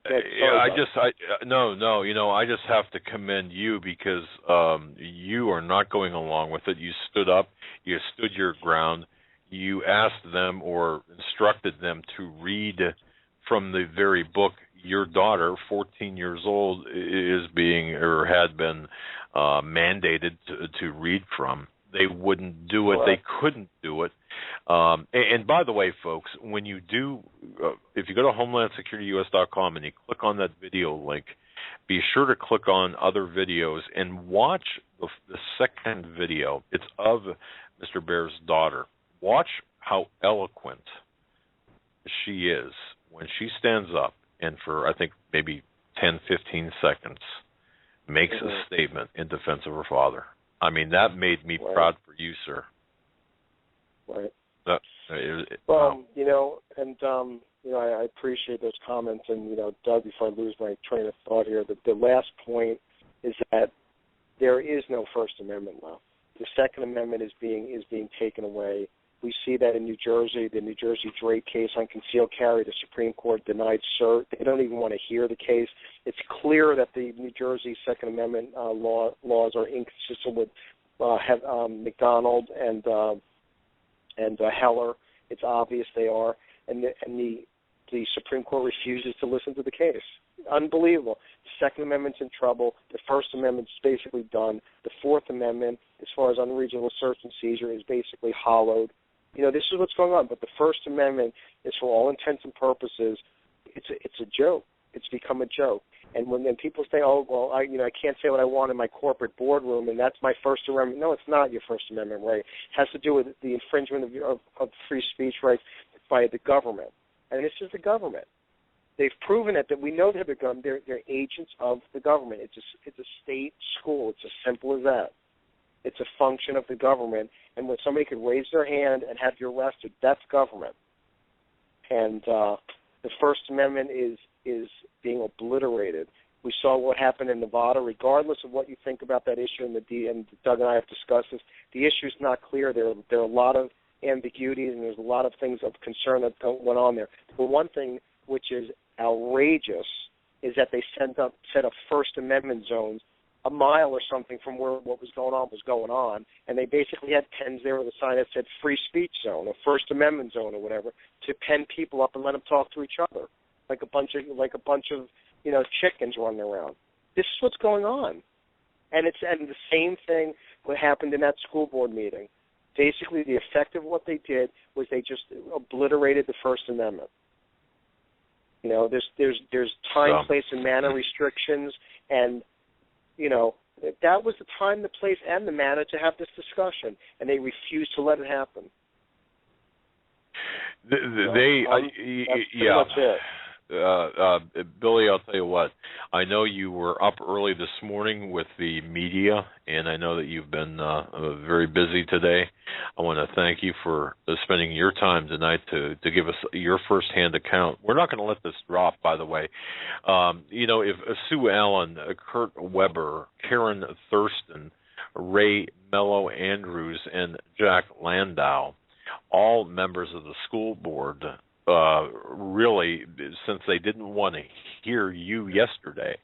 I just have to commend you because you are not going along with it. You stood up, you stood your ground, you asked them or instructed them to read from the very book your daughter, 14 years old, is being or had been mandated to read from. They wouldn't do it. They couldn't do it. And by the way, folks, when you do, if you go to HomelandSecurityUS.com and you click on that video link, be sure to click on other videos and watch the second video. It's of Mr. Bear's daughter. Watch how eloquent she is when she stands up and for, I think, maybe 10, 15 seconds makes a statement in defense of her father. I mean, that made me proud for you, sir. Right. Wow. I appreciate those comments. And, Doug, before I lose my train of thought here, the last point is that there is no First Amendment left. The Second Amendment is being taken away. We see that in New Jersey, the New Jersey Drake case on concealed carry. The Supreme Court denied cert. They don't even want to hear the case. It's clear that the New Jersey Second Amendment laws are inconsistent with McDonald and Heller. It's obvious they are, and the Supreme Court refuses to listen to the case. Unbelievable. The Second Amendment's in trouble. The First Amendment's basically done. The Fourth Amendment, as far as unreasonable search and seizure, is basically hollowed. This is what's going on. But the First Amendment is, for all intents and purposes, it's a joke. It's become a joke. And when people say, "Oh, well, I can't say what I want in my corporate boardroom, and that's my First Amendment," no, it's not your First Amendment right. It has to do with the infringement of free speech rights by the government, and this is the government. They've proven it, that we know they're agents of the government. It's a state school. It's as simple as that. It's a function of the government, and when somebody could raise their hand and have you arrested, that's government. And the First Amendment is being obliterated. We saw what happened in Nevada. Regardless of what you think about that issue, and Doug and I have discussed this, the issue is not clear. There are a lot of ambiguities, and there's a lot of things of concern that went on there. But one thing which is outrageous is that they set up First Amendment zones a mile or something from where what was going on, and they basically had pens there with a sign that said free speech zone or First Amendment zone or whatever, to pen people up and let them talk to each other like a bunch of chickens running around. This is what's going on, and the same thing what happened in that school board meeting. Basically, the effect of what they did was they just obliterated the First Amendment. There's time, place, and manner restrictions, and that was the time, the place, and the manner to have this discussion, and they refused to let it happen. That's pretty much it. Billy, I'll tell you what. I know you were up early this morning with the media, and I know that you've been very busy today. I want to thank you for spending your time tonight to give us your firsthand account. We're not going to let this drop, by the way. If Sue Allen, Kurt Weber, Karen Thurston, Ray Mello Andrews, and Jack Landau, all members of the school board, really, since they didn't want to hear you yesterday,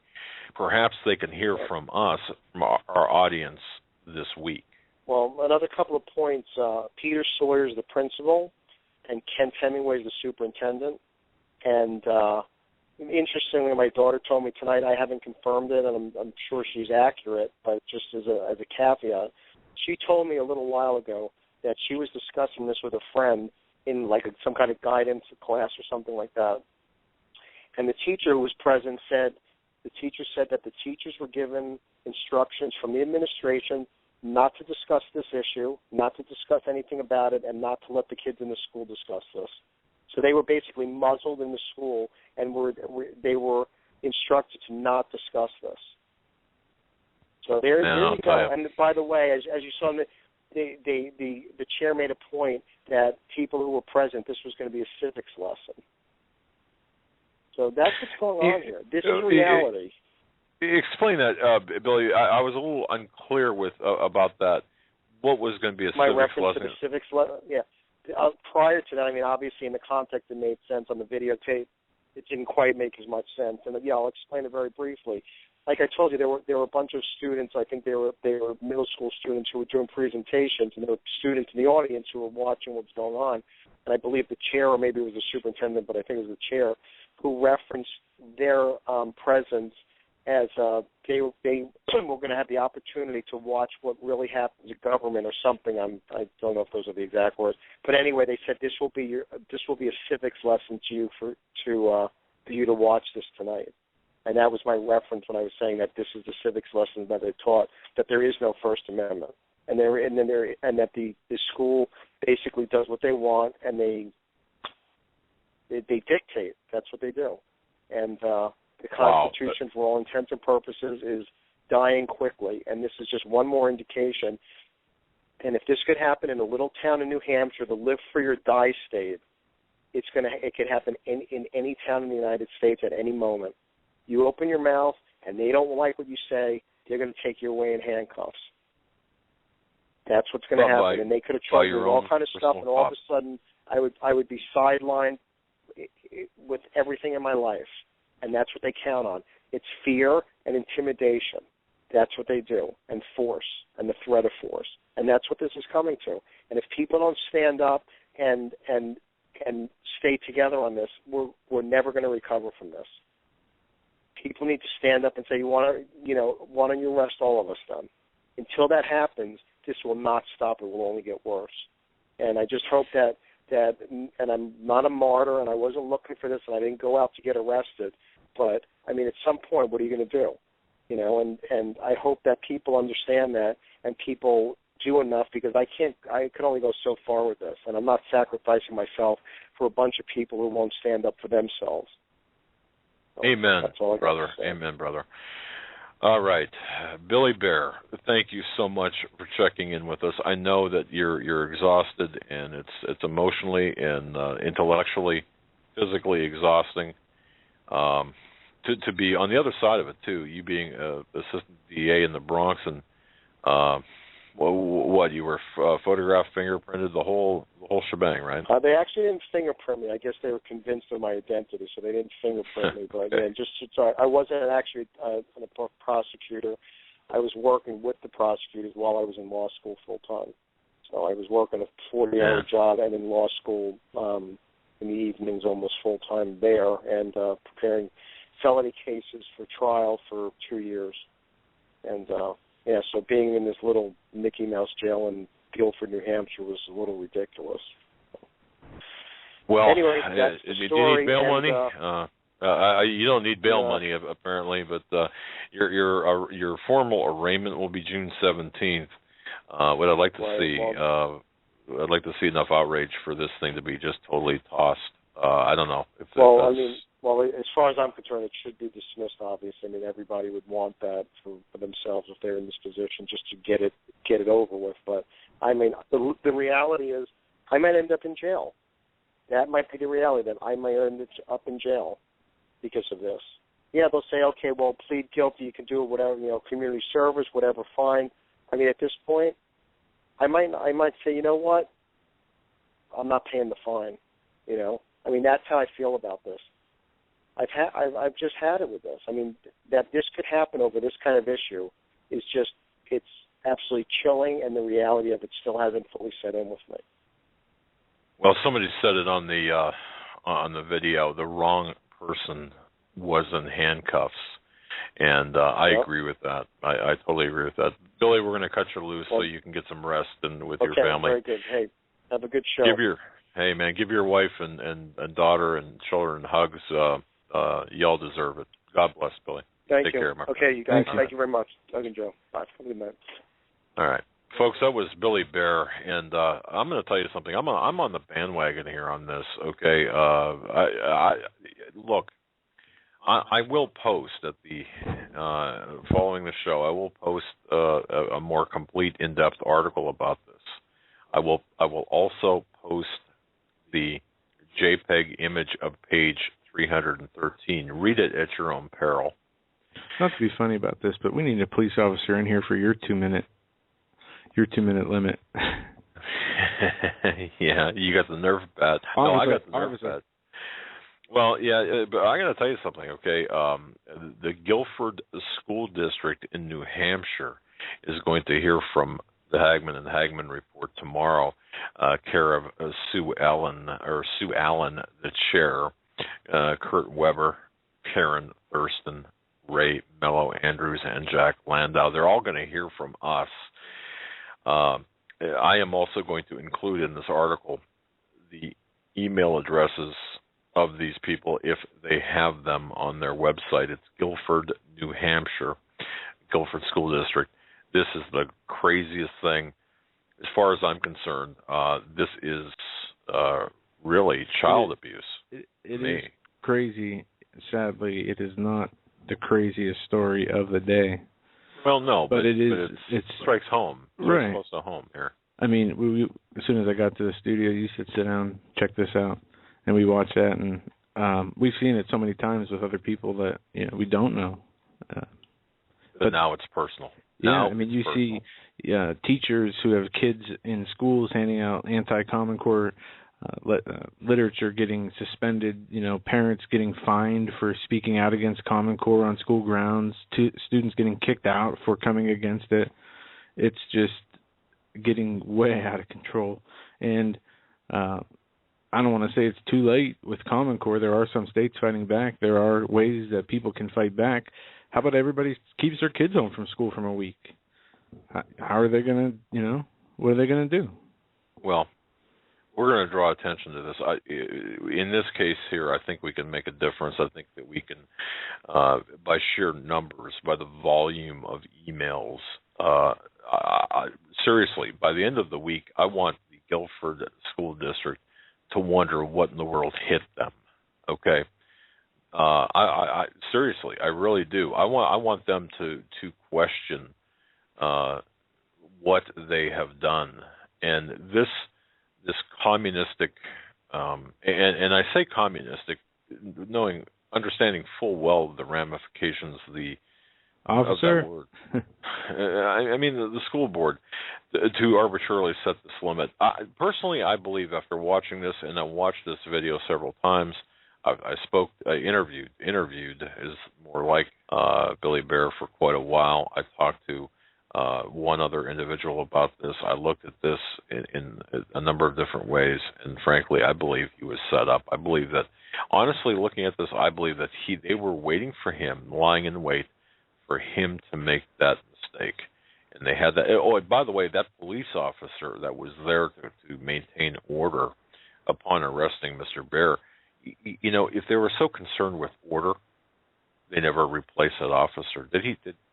perhaps they can hear from us, from our audience this week. Well, another couple of points. Peter Sawyer is the principal, and Kent Hemingway is the superintendent. And interestingly, my daughter told me tonight, I haven't confirmed it, and I'm sure she's accurate, but just as a caveat, she told me a little while ago that she was discussing this with a friend in some kind of guidance class or something like that. And the teacher who was present said that the teachers were given instructions from the administration not to discuss this issue, not to discuss anything about it, and not to let the kids in the school discuss this. So they were basically muzzled in the school, and they were instructed to not discuss this. So there you go. And by the way, as you saw in the chair made a point that people who were present, this was going to be a civics lesson. So that's what's going on here. This is reality. Explain that, Billy. I was a little unclear about that. What was going to be a my civics reference lesson? to the civics lesson? Yeah. Prior to that, obviously in the context it made sense on the videotape. It didn't quite make as much sense. And I'll explain it very briefly. Like I told you, there were a bunch of students. I think they were middle school students who were doing presentations, and there were students in the audience who were watching what was going on. And I believe the chair, or maybe it was the superintendent, but I think it was the chair, who referenced their presence as they were going to have the opportunity to watch what really happens in government or something. I don't know if those are the exact words, but anyway, they said this will be a civics lesson to you for you to watch this tonight. And that was my reference when I was saying that this is the civics lesson that they taught, that there is no First Amendment, and that the school basically does what they want, and they dictate. That's what they do. And the Constitution, for all intents and purposes, is dying quickly, and this is just one more indication. And if this could happen in a little town in New Hampshire, the live free or die state, it could happen in any town in the United States at any moment. You open your mouth, and they don't like what you say, they're going to take you away in handcuffs. That's what's going to happen. And they could have charged me with all kind of stuff, and all of a sudden I would be sidelined with everything in my life. And that's what they count on. It's fear and intimidation. That's what they do, and force, and the threat of force. And that's what this is coming to. And if people don't stand up and stay together on this, we're never going to recover from this. People need to stand up and say, why don't you arrest all of us then? Until that happens, this will not stop. It will only get worse. And I just hope that and I'm not a martyr, and I wasn't looking for this, and I didn't go out to get arrested. But I mean, at some point, what are you going to do? You know, and I hope that people understand that, and people do enough, because I can only go so far with this, and I'm not sacrificing myself for a bunch of people who won't stand up for themselves. So amen, that's all I brother. Amen, brother. All right, Billy Bear, thank you so much for checking in with us. I know that you're exhausted, and it's emotionally and intellectually, physically exhausting. To be on the other side of it too, you being assistant DA in the Bronx, and what you were photographed, fingerprinted, the whole shebang, right? They actually didn't fingerprint me. I guess they were convinced of my identity, so they didn't fingerprint me. But yeah, sorry, I wasn't actually a prosecutor. I was working with the prosecutors while I was in law school full time. So I was working a 40-hour job and in law school in the evenings almost full time there, and preparing felony cases for trial for 2 years. And so being in this little Mickey Mouse jail in Guilford, New Hampshire was a little ridiculous. Well, anyway, that's the story. Do you need bail money? You don't need bail money apparently, but your formal arraignment will be June 17th. What I'd like to see, I'd like to see enough outrage for this thing to be just totally tossed. I don't know if as far as I'm concerned, it should be dismissed. Obviously, I mean, everybody would want that for themselves if they're in this position, just to get it over with. But I mean, the reality is, I might end up in jail. That might be the reality, that I might end up in jail because of this. Yeah, they'll say, okay, well, plead guilty, you can do whatever, community service, whatever, fine. I mean, at this point, I might say, you know what, I'm not paying the fine. I mean, that's how I feel about this. I've just had it with this. I mean, that this could happen over this kind of issue is just, it's absolutely chilling, and the reality of it still hasn't fully set in with me. Well, somebody said it on the video. The wrong person was in handcuffs, and I agree with that. I totally agree with that. Billy, we're going to cut you loose so you can get some rest and with your family. Okay, very good. Hey, have a good show. Give your wife and daughter and children hugs. Y'all deserve it. God bless, Billy. Thank you. Take care, my friend. Okay, you guys. Thank you very much. Doug and Joe. Bye. Have a good night. All right. Folks, that was Billy Bear, and I'm going to tell you something. I'm on the bandwagon here on this, okay? I will post at the following the show. I will post a more complete, in-depth article about this. I will also post the JPEG image of page 313. Read it at your own peril. Not to be funny about this, but we need a police officer in here for your 2-minute limit. Yeah, you got the nerve bad. No, I got the nerve bad. Well, yeah, but I got to tell you something, okay? The Guilford School District in New Hampshire is going to hear from the Hagmann and Hagmann report tomorrow, care of Sue Allen, the chair, Kurt Weber, Karen Thurston, Ray Mello Andrews, and Jack Landau. They're all going to hear from us. I am also going to include in this article the email addresses of these people if they have them on their website. It's Guilford, New Hampshire, Guilford School District. This is the craziest thing. As far as I'm concerned, this is really child abuse. It is crazy. Sadly, it is not the craziest story of the day. Well, no, but it strikes home. Right. It's close to home here. I mean, we as soon as I got to the studio, you said, sit down, check this out. And we watched that, and we've seen it so many times with other people that we don't know. But now it's personal. Yeah, I mean, you see teachers who have kids in schools handing out anti-Common Core literature getting suspended, parents getting fined for speaking out against Common Core on school grounds, students getting kicked out for coming against it. It's just getting way out of control. And I don't want to say it's too late with Common Core. There are some states fighting back. There are ways that people can fight back. How about everybody keeps their kids home from school for a week? How are they going to, what are they going to do? Well, we're going to draw attention to this. In this case here, I think we can make a difference. I think that we can, by sheer numbers, by the volume of emails. Seriously, by the end of the week, I want the Guilford School District to wonder what in the world hit them. Okay, I seriously, I really do. I want them to question what they have done, and this communistic, and I say communistic, understanding full well the ramifications, officer. of that word. I mean, the school board to arbitrarily set this limit. Personally, I believe after watching this, and I watched this video several times, I interviewed is more like Billy Bear for quite a while. I talked to one other individual about this. I looked at this in a number of different ways, and frankly, I believe he was set up. I believe that, honestly, looking at this, I believe that they were waiting for him, lying in wait for him to make that mistake. And they had that. Oh, and by the way, that police officer that was there to maintain order upon arresting Mr. Bear, if they were so concerned with order, they never replaced that officer. Did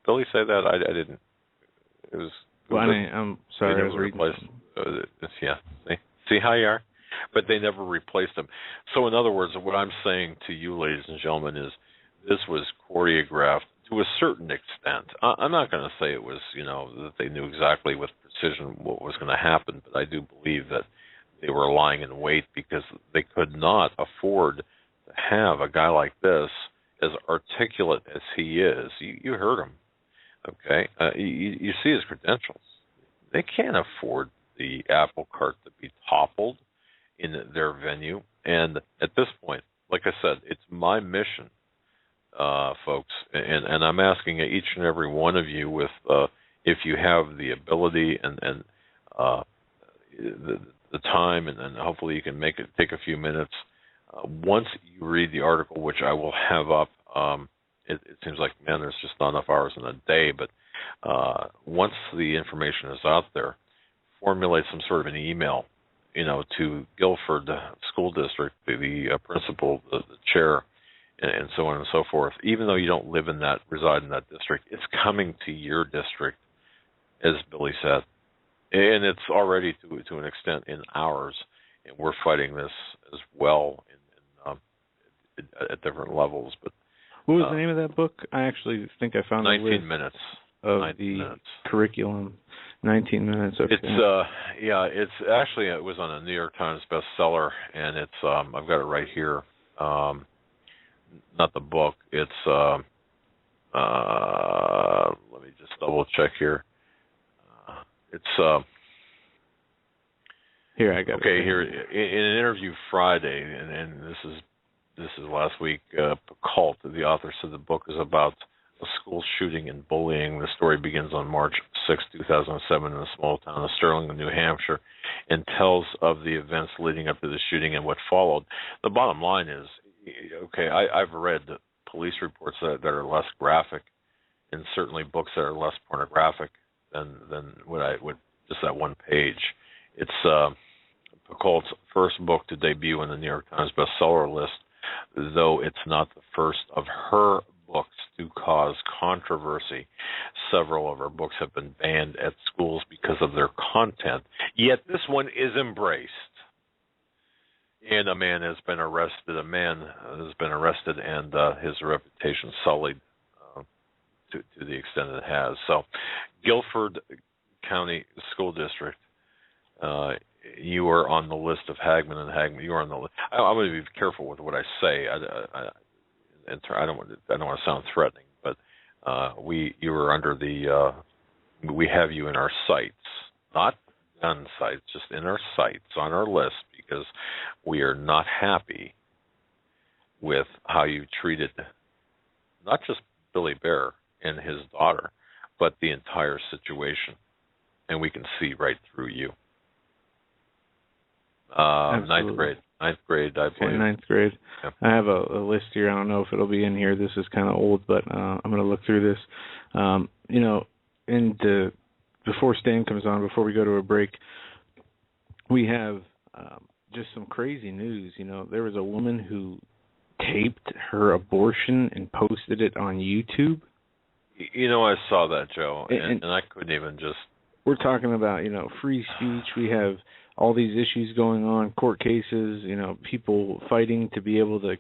Billy say that? I didn't. It was. Well, I'm sorry. I was replaced. Yeah. See how you are? But they never replaced him. So in other words, what I'm saying to you, ladies and gentlemen, is this was choreographed to a certain extent. I'm not going to say it was, that they knew exactly with precision what was going to happen, but I do believe that they were lying in wait because they could not afford to have a guy like this, as articulate as he is. You heard him, okay? You see his credentials. They can't afford the apple cart to be toppled in their venue. And at this point, like I said, it's my mission, folks, and I'm asking each and every one of you, with if you have the ability and the time, and then hopefully you can take a few minutes. Once you read the article, which I will have up, it seems like, man, there's just not enough hours in a day, but once the information is out there, formulate some sort of an email, to Guilford School District, the principal, the chair, and so on and so forth. Even though you don't reside in that district, it's coming to your district, as Billy said. And it's already, to an extent, in ours, and we're fighting this as well at different levels. But what was the name of that book? I actually think I found 19 minutes of 19 the minutes. Curriculum. 19 minutes. Okay. It's actually, it was on a New York Times bestseller, and it's I've got it right here. Not the book. It's let me just double check here. It's here, I got it. Okay, here in an interview Friday, and this is last week. Picault, the author, said the book is about a school shooting and bullying. The story begins on March 6, 2007, in the small town of Sterling, New Hampshire, and tells of the events leading up to the shooting and what followed. The bottom line is, okay, I've read police reports that are less graphic, and certainly books that are less pornographic than what just that one page. It's Picault's first book to debut in the New York Times bestseller list, though it's not the first of her books to cause controversy. Several of her books have been banned at schools because of their content, yet this one is embraced. And a man has been arrested, and his reputation sullied to the extent it has. So, Guilford County School District, you are on the list of Hagmann and Hagmann. You are on the list. I'm going to be careful with what I say. I don't want to sound threatening, but you are under the. We have you in our sights, not gun sights, just in our sights, on our list, because we are not happy with how you treated not just Billy Bear and his daughter, but the entire situation, and we can see right through you. Ninth grade, I believe. Ninth grade. Yep. I have a list here. I don't know if it'll be in here. This is kind of old, but I'm going to look through this. Before Stan comes on, before we go to a break, we have just some crazy news. There was a woman who taped her abortion and posted it on YouTube. I saw that, Joe, and I couldn't even just... We're talking about, free speech. We have all these issues going on, court cases, people fighting to be able to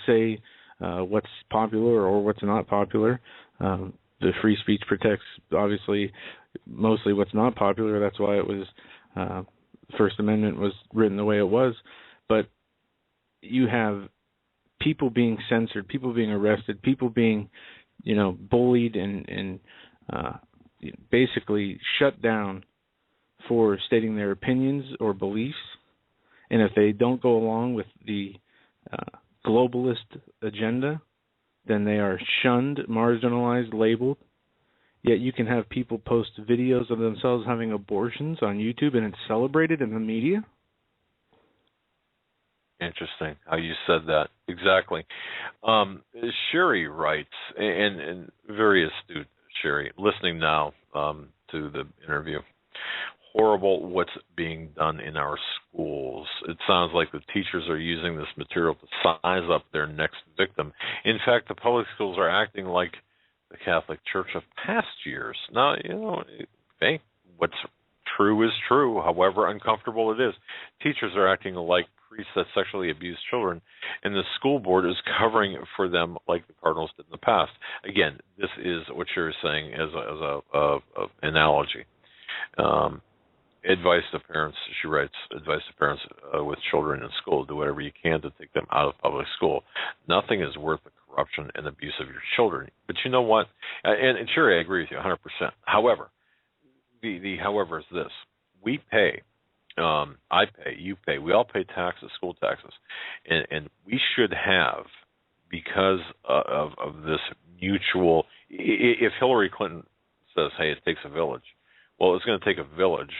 say what's popular or what's not popular. The free speech protects, obviously, mostly what's not popular. That's why it was, the First Amendment was written the way it was. But you have people being censored, people being arrested, people being, bullied and basically shut down for stating their opinions or beliefs. And if they don't go along with the globalist agenda, then they are shunned, marginalized, labeled. Yet you can have people post videos of themselves having abortions on YouTube and it's celebrated in the media. Interesting how you said that. Exactly. Sherry writes, and very astute Sherry, listening now to the interview. Horrible what's being done in our schools. It sounds like the teachers are using this material to size up their next victim. In fact, the public schools are acting like the Catholic Church of past years. Now, what's true is true, however uncomfortable it is. Teachers are acting like priests that sexually abuse children, and the school board is covering for them like the Cardinals did in the past. Again, this is what you're saying as a analogy. Advice to parents, she writes, advice to parents with children in school, do whatever you can to take them out of public school. Nothing is worth the corruption and abuse of your children. But you know what? And sure, I agree with you 100%. However, the however is this. We pay, I pay, you pay, we all pay taxes, school taxes. And we should have, because of this mutual, if Hillary Clinton says, hey, it takes a village, well, it's going to take a village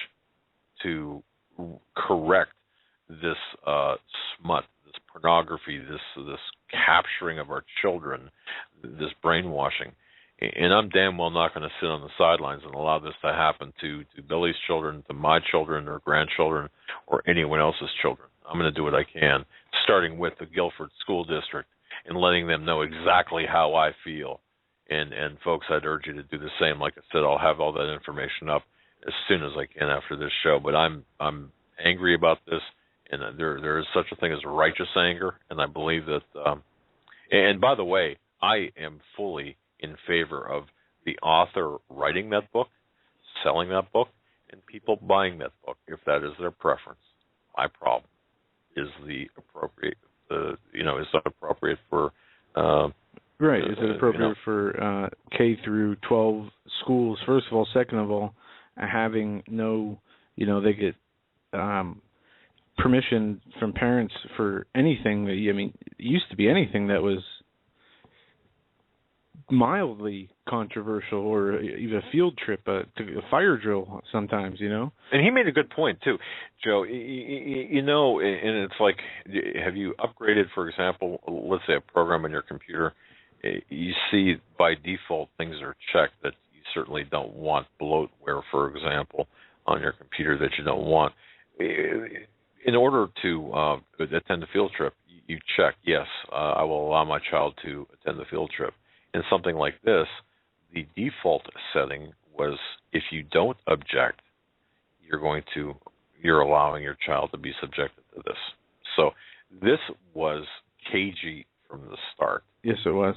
to correct this smut, this pornography, this capturing of our children, this brainwashing. And I'm damn well not going to sit on the sidelines and allow this to happen to Billy's children, to my children or grandchildren, or anyone else's children. I'm going to do what I can, starting with the Guilford School District and letting them know exactly how I feel. And folks, I'd urge you to do the same. Like I said, I'll have all that information up as soon as I can after this show. But I'm angry about this, and there is such a thing as righteous anger, and I believe that. And by the way, I am fully in favor of the author writing that book, selling that book, and people buying that book if that is their preference. My problem is is it appropriate for. Right. Is it appropriate for K through 12 schools, first of all? Second of all, having no, they get permission from parents for anything. It used to be anything that was mildly controversial, or even a field trip, to a fire drill sometimes, And he made a good point, too, Joe. And it's like, have you upgraded, for example, let's say a program on your computer? You see by default things are checked that you certainly don't want, bloatware, for example, on your computer that you don't want. In order to attend a field trip, you check, yes, I will allow my child to attend the field trip. In something like this, the default setting was if you don't object, you're allowing your child to be subjected to this. So this was cagey from the start. Yes, it was.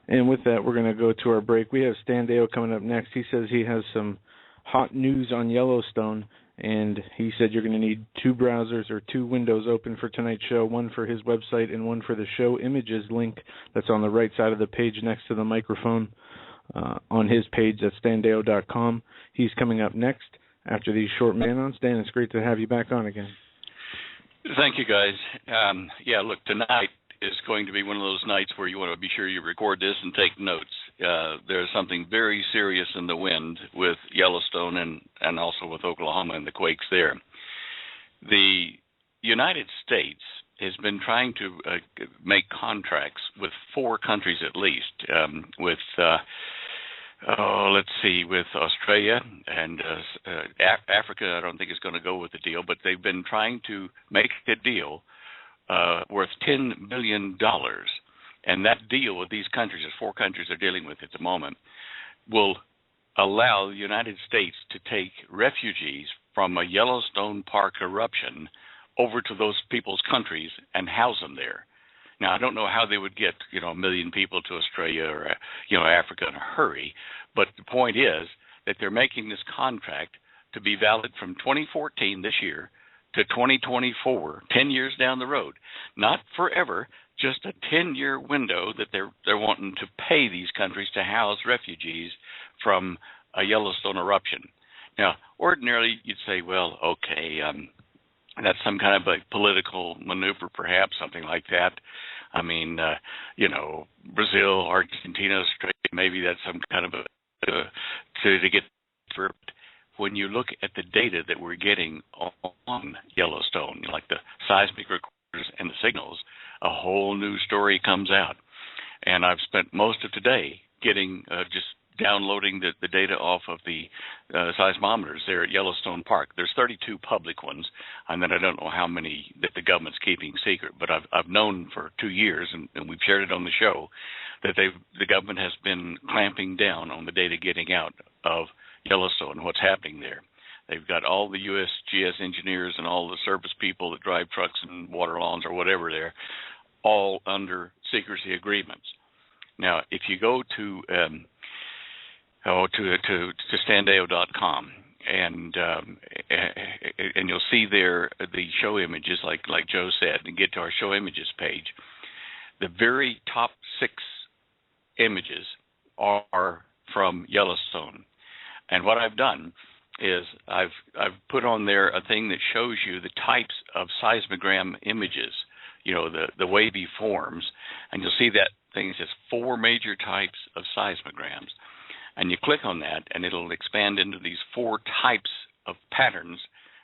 And with that, we're going to go to our break. We have Stan Deo coming up next. He says he has some hot news on Yellowstone, and he said you're going to need 2 browsers or 2 windows open for tonight's show, one for his website and one for the show images link that's on the right side of the page next to the microphone on his page. That's standeo.com. He's coming up next after these short man-ons. Stan, it's great to have you back on again. Thank you, guys. Look, tonight is going to be one of those nights where you want to be sure you record this and take notes. There's something very serious in the wind with Yellowstone and also with Oklahoma and the quakes there. The United States has been trying to make contracts with 4 countries at least, with let's see, with Australia and Africa, I don't think is going to go with the deal, but they've been trying to make a deal worth $10 billion. And that deal with these countries, there's 4 countries they're dealing with at the moment, will allow the United States to take refugees from a Yellowstone Park eruption over to those people's countries and house them there. Now, I don't know how they would get, 1 million people to Australia or, Africa in a hurry, but the point is that they're making this contract to be valid from 2014, this year, to 2024, 10 years down the road. Not forever, just a 10-year window that they're wanting to pay these countries to house refugees from a Yellowstone eruption. Now, ordinarily, you'd say, well, okay, that's some kind of a political maneuver, perhaps, something like that. I mean, Brazil, Argentina, Australia, maybe that's some kind of to get for. When you look at the data that we're getting on Yellowstone, like the seismic recorders and the signals, a whole new story comes out. And I've spent most of today getting just downloading the data off of the seismometers there at Yellowstone Park. There's 32 public ones, and then I don't know how many that the government's keeping secret, but I've known for 2 years, and we've shared it on the show, that the government has been clamping down on the data getting out of Yellowstone, what's happening there. They've got all the USGS engineers and all the service people that drive trucks and water lawns or whatever there, all under secrecy agreements. Now, if you go to standeo.com and you'll see there the show images, like Joe said, and get to our show images page. The very top 6 images are from Yellowstone. And what I've done is I've put on there a thing that shows you the types of seismogram images, the wavy forms, and you'll see that thing says 4 major types of seismograms. And you click on that, and it'll expand into these 4 types of patterns.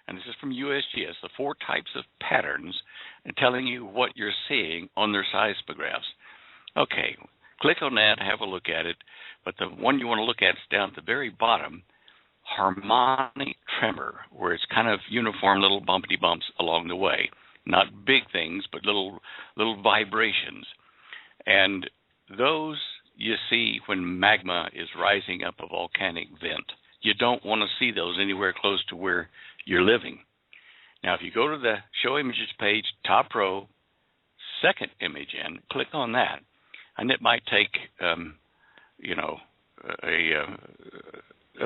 And this is from USGS, the 4 types of patterns, and telling you what you're seeing on their seismographs. Okay, click on that, have a look at it. But the one you want to look at is down at the very bottom, harmonic tremor, where it's kind of uniform little bumpity bumps along the way. Not big things, but little vibrations. And those you see when magma is rising up a volcanic vent. You don't want to see those anywhere close to where you're living. Now, if you go to the show images page, top row, second image in, click on that, and it might take a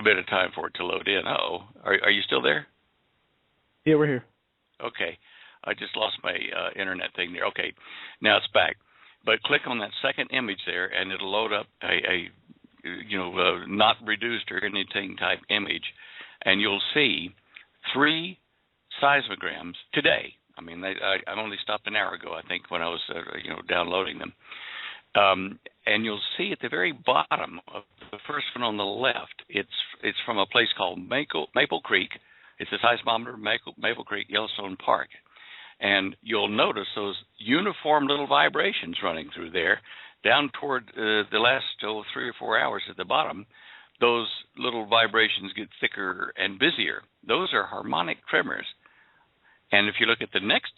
bit of time for it to load in. Are you still there? Yeah, we're here. Okay. I just lost my internet thing there. Okay. Now it's back. But click on that second image there, and it'll load up a not reduced or anything type image, and you'll see 3 seismograms today. I mean, I only stopped an hour ago, I think, when I was downloading them. And you'll see at the very bottom of the first one on the left, it's from a place called Maple Creek. It's a seismometer, Maple Creek, Yellowstone Park. And you'll notice those uniform little vibrations running through there. Down toward the last 3 or 4 hours at the bottom, those little vibrations get thicker and busier. Those are harmonic tremors. And if you look at the next,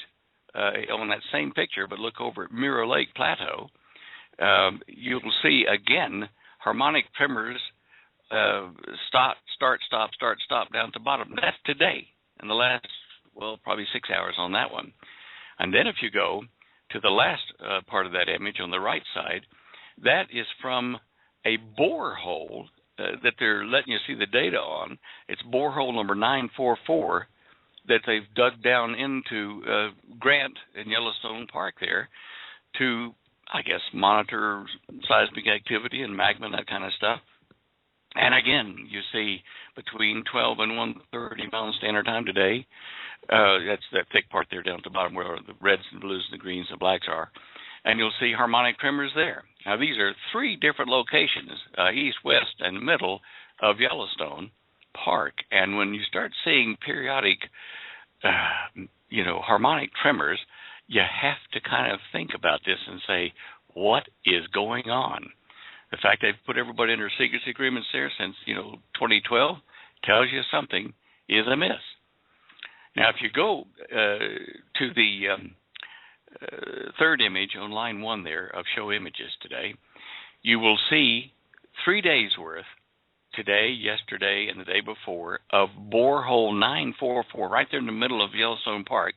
on that same picture, but look over at Mirror Lake Plateau, you'll see again harmonic tremors start, stop down at the bottom. That's today, in the last, probably 6 hours on that one. And then if you go to the last part of that image on the right side, that is from a borehole that they're letting you see the data on. It's borehole number 944 that they've dug down into Grant in Yellowstone Park there to, I guess, monitor seismic activity and magma and that kind of stuff. And again, you see between 12 and 1:30 Mountain Standard Time today. That's that thick part there down at the bottom where the reds and blues and the greens and blacks are. And you'll see harmonic tremors there. Now, these are 3 different locations, east, west, and middle of Yellowstone Park. And when you start seeing periodic, harmonic tremors, you have to kind of think about this and say, what is going on? The fact they've put everybody under secrecy agreements there since 2012 tells you something is amiss. Now, if you go to the third image on line 1 there of show images today, you will see 3 days worth, today, yesterday, and the day before, of borehole 944 right there in the middle of Yellowstone Park,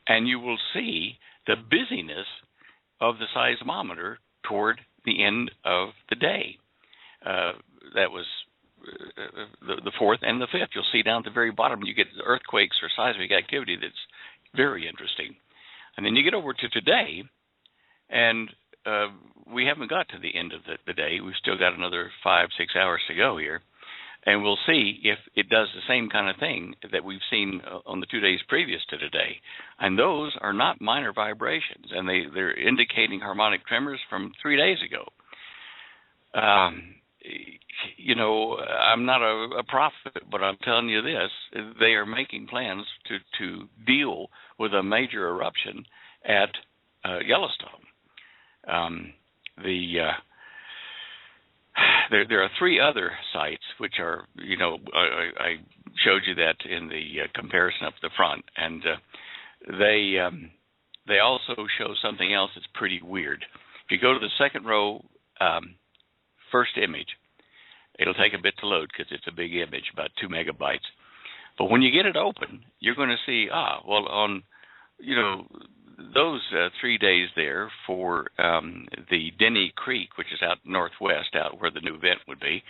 and you will see the busyness of the seismometer toward the end of the day. That was the 4th and the 5th. You'll see down at the very bottom, you get earthquakes or seismic activity that's very interesting. And then you get over to today, and we haven't got to the end of the day. We've still got another 5-6 hours to go here. And we'll see if it does the same kind of thing that we've seen on the 2 days previous to today. And those are not minor vibrations, and they're indicating harmonic tremors from 3 days ago. I'm not a prophet, but I'm telling you this: they are making plans to deal with a major eruption at Yellowstone. There are 3 other sites which are, I showed you that in the comparison up the front, and they also show something else that's pretty weird. If you go to the second row, first image, it'll take a bit to load because it's a big image, about 2 megabytes. But when you get it open, you're going to see, on, those 3 days there for the Denny Creek, which is out northwest, out where the new vent would be,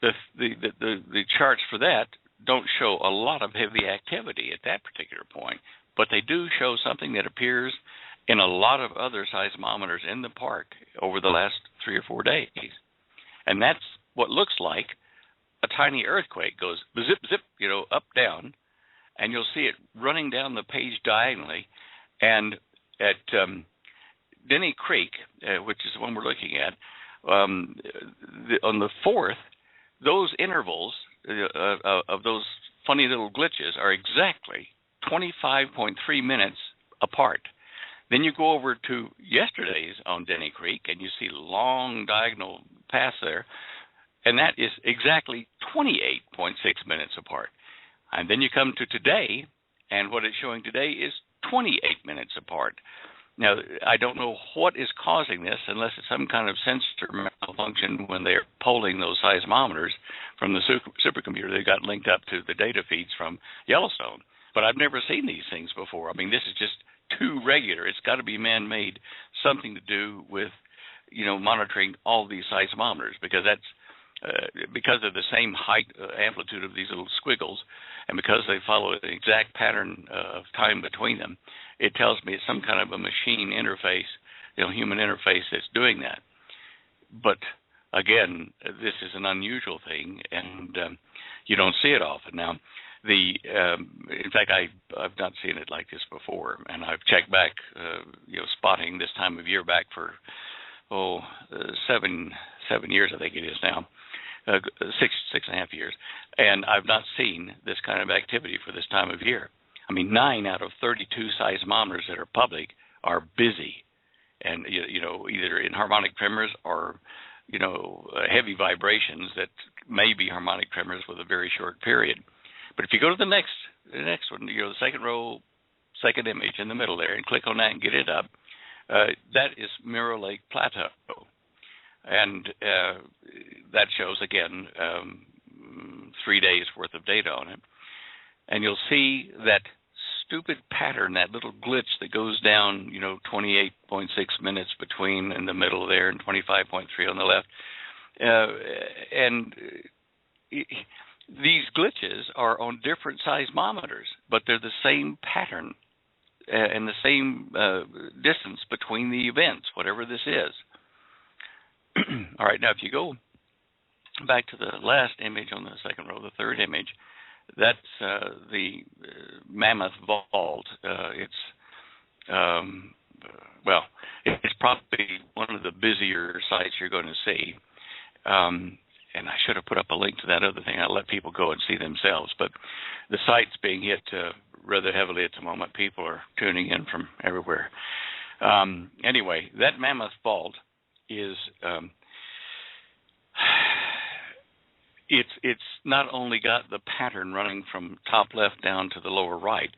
the charts for that don't show a lot of heavy activity at that particular point, but they do show something that appears in a lot of other seismometers in the park over the last 3 or 4 days. And that's what looks like a tiny earthquake goes zip, zip, up, down, and you'll see it running down the page diagonally. And at Denny Creek, which is the one we're looking at, on the 4th, those intervals of those funny little glitches are exactly 25.3 minutes apart. Then you go over to yesterday's on Denny Creek, and you see long diagonal paths there, and that is exactly 28.6 minutes apart. And then you come to today, and what it's showing today is 28 minutes apart. Now, I don't know what is causing this, unless it's some kind of sensor malfunction when they're polling those seismometers from the supercomputer they got linked up to the data feeds from Yellowstone. But I've never seen these things before. I mean, this is just too regular. It's got to be man-made, something to do with, monitoring all these seismometers, because that's because of the same height amplitude of these little squiggles, and because they follow an exact pattern of time between them, it tells me it's some kind of a machine interface, human interface that's doing that. But again, this is an unusual thing, and you don't see it often. Now, in fact, I've not seen it like this before, and I've checked back, spotting this time of year back for 7 years, I think it is now. 6.5 years, and I've not seen this kind of activity for this time of year. I mean, 9 out of 32 seismometers that are public are busy, and either in harmonic tremors or heavy vibrations that may be harmonic tremors with a very short period. But if you go to the next one, the second row, second image in the middle there, and click on that and get it up, that is Mirror Lake Plateau. And that shows, again, 3 days worth of data on it. And you'll see that stupid pattern, that little glitch that goes down, 28.6 minutes between in the middle there and 25.3 on the left. These glitches are on different seismometers, but they're the same pattern and the same distance between the events, whatever this is. All right, now if you go back to the last image on the second row, the third image, that's the Mammoth Vault. It's probably one of the busier sites you're going to see. And I should have put up a link to that other thing. I'll let people go and see themselves. But the site's being hit rather heavily at the moment. People are tuning in from everywhere. Anyway, that Mammoth Vault is it's not only got the pattern running from top left down to the lower right,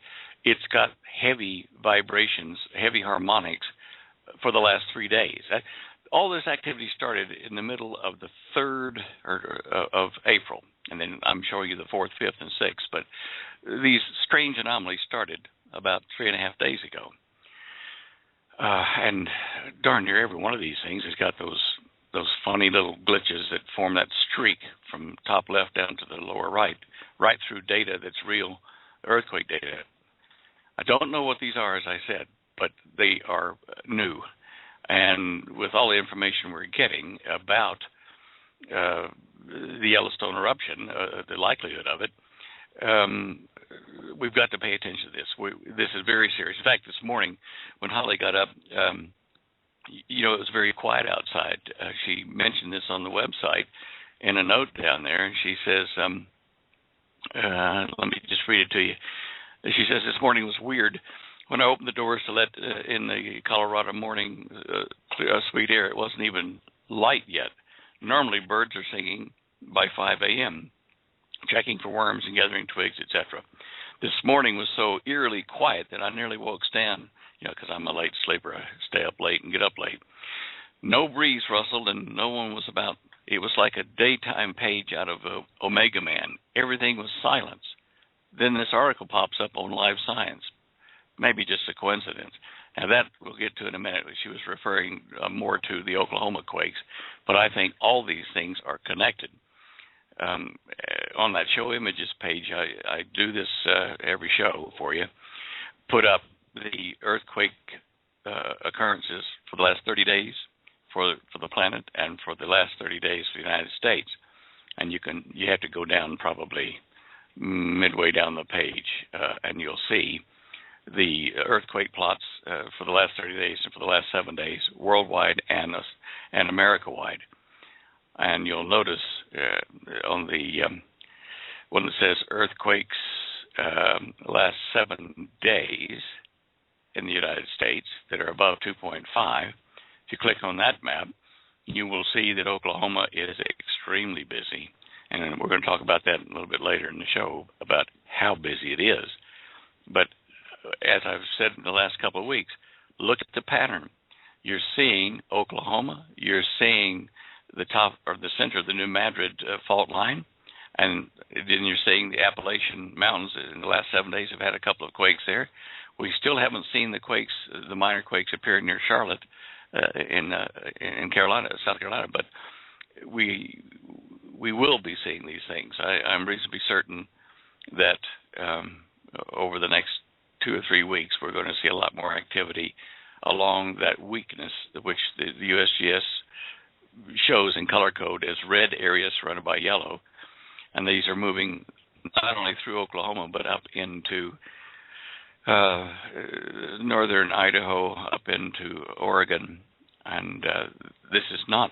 it's got heavy vibrations, heavy harmonics for the last 3 days. All this activity started in the middle of the 3rd of April, and then I'm showing you the 4th, 5th, and 6th. But these strange anomalies started about 3.5 days ago. And darn near every one of these things has got those funny little glitches that form that streak from top left down to the lower right through data that's real earthquake data. I don't know what these are, as I said, but they are new. And with all the information we're getting about the Yellowstone eruption, the likelihood of it, we've got to pay attention to this. This is very serious. In fact, this morning when Holly got up, it was very quiet outside. She mentioned this on the website in a note down there, and she says, let me just read it to you. She says, this morning was weird. When I opened the doors to let in the Colorado morning sweet air, it wasn't even light yet. Normally, birds are singing by 5 a.m., checking for worms and gathering twigs, etc. This morning was so eerily quiet that I nearly woke Stan, because I'm a late sleeper. I stay up late and get up late. No breeze rustled and no one was about. It was like a daytime page out of Omega Man. Everything was silence. Then this article pops up on Live Science. Maybe just a coincidence. Now that we'll get to in a minute. She was referring more to the Oklahoma quakes, but I think all these things are connected. On that show images page, I do this every show for you, put up the earthquake occurrences for the last 30 days for the planet and for the last 30 days for the United States. And you have to go down probably midway down the page, and you'll see the earthquake plots for the last 30 days and for the last 7 days, worldwide and America-wide. And you'll notice on the one that says earthquakes last 7 days in the United States that are above 2.5, if you click on that map, you will see that Oklahoma is extremely busy. And we're going to talk about that a little bit later in the show, about how busy it is. But as I've said in the last couple of weeks, look at the pattern. You're seeing Oklahoma, you're seeing the top or the center of the New Madrid fault line, and then you're seeing the Appalachian Mountains. In the last 7 days have had a couple of quakes there. We still haven't seen the quakes, the minor quakes appear near Charlotte in Carolina, South Carolina, but we will be seeing these things. I'm reasonably certain that over the next 2 or 3 weeks, we're going to see a lot more activity along that weakness, which the USGS shows in color code as red areas surrounded by yellow. And these are moving not only through Oklahoma, but up into northern Idaho, up into Oregon. And this is not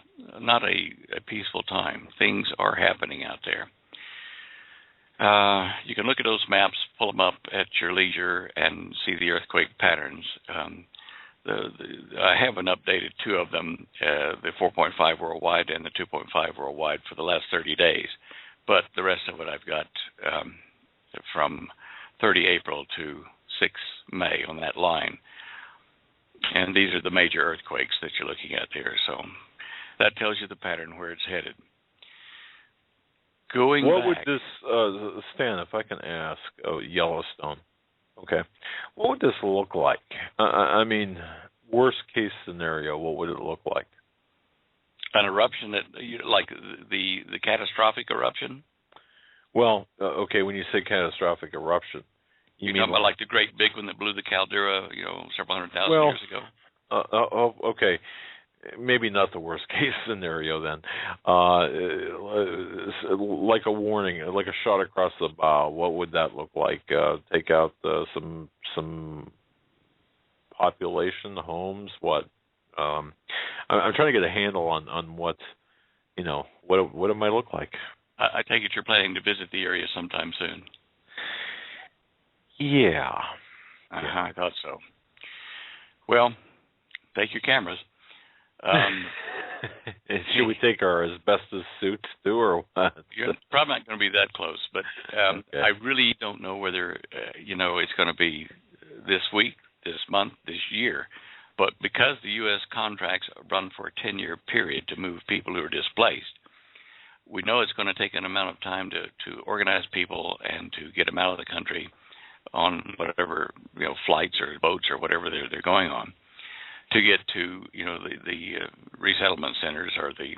a peaceful time. Things are happening out there. You can look at those maps, pull them up at your leisure, and see the earthquake patterns. I haven't updated 2 of them, the 4.5 worldwide and the 2.5 worldwide for the last 30 days. But the rest of it I've got from 30 April to 6 May on that line. And these are the major earthquakes that you're looking at there. So that tells you the pattern where it's headed. What would this, Stan, if I can ask, Yellowstone, okay, what would this look like? I mean, worst case scenario, what would it look like? An eruption like the catastrophic eruption? Well, okay, when you say catastrophic eruption, you mean about like the great big one that blew the caldera, several 100,000 years ago? Okay. Maybe not the worst case scenario then. Like a warning, like a shot across the bow. What would that look like? Take out some population, homes. What? I'm trying to get a handle on what what it might look like. I take it you're planning to visit the area sometime soon. Yeah. I thought so. Well, take your cameras. Should we take our asbestos suits too, or what? You're probably not going to be that close, but Okay. I really don't know whether it's going to be this week, this month, this year. But because the U.S. contracts run for a 10-year period to move people who are displaced, we know it's going to take an amount of time to organize people and to get them out of the country on whatever flights or boats or whatever they're going on, to get to the resettlement centers or the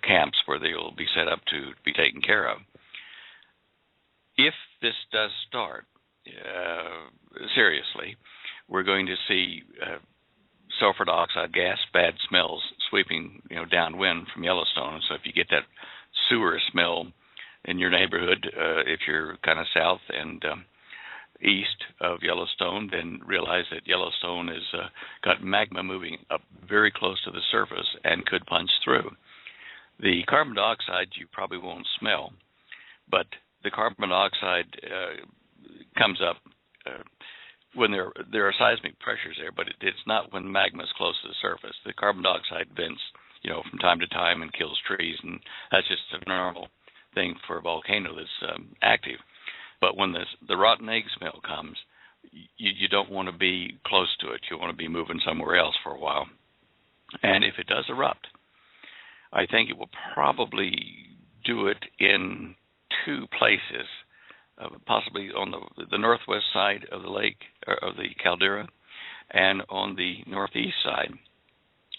camps where they will be set up to be taken care of. If this does start seriously, we're going to see sulfur dioxide gas, bad smells sweeping downwind from Yellowstone. So if you get that sewer smell in your neighborhood, if you're kind of south and east of Yellowstone, then realize that Yellowstone has got magma moving up very close to the surface and could punch through. The carbon dioxide you probably won't smell, but the carbon dioxide comes up when there are seismic pressures there, but it's not when magma is close to the surface. The carbon dioxide vents, from time to time and kills trees, and that's just a normal thing for a volcano that's active. But when the rotten egg smell comes, you don't want to be close to it. You want to be moving somewhere else for a while. And if it does erupt, I think it will probably do it in two places. Possibly on the northwest side of the lake, or of the caldera, and on the northeast side.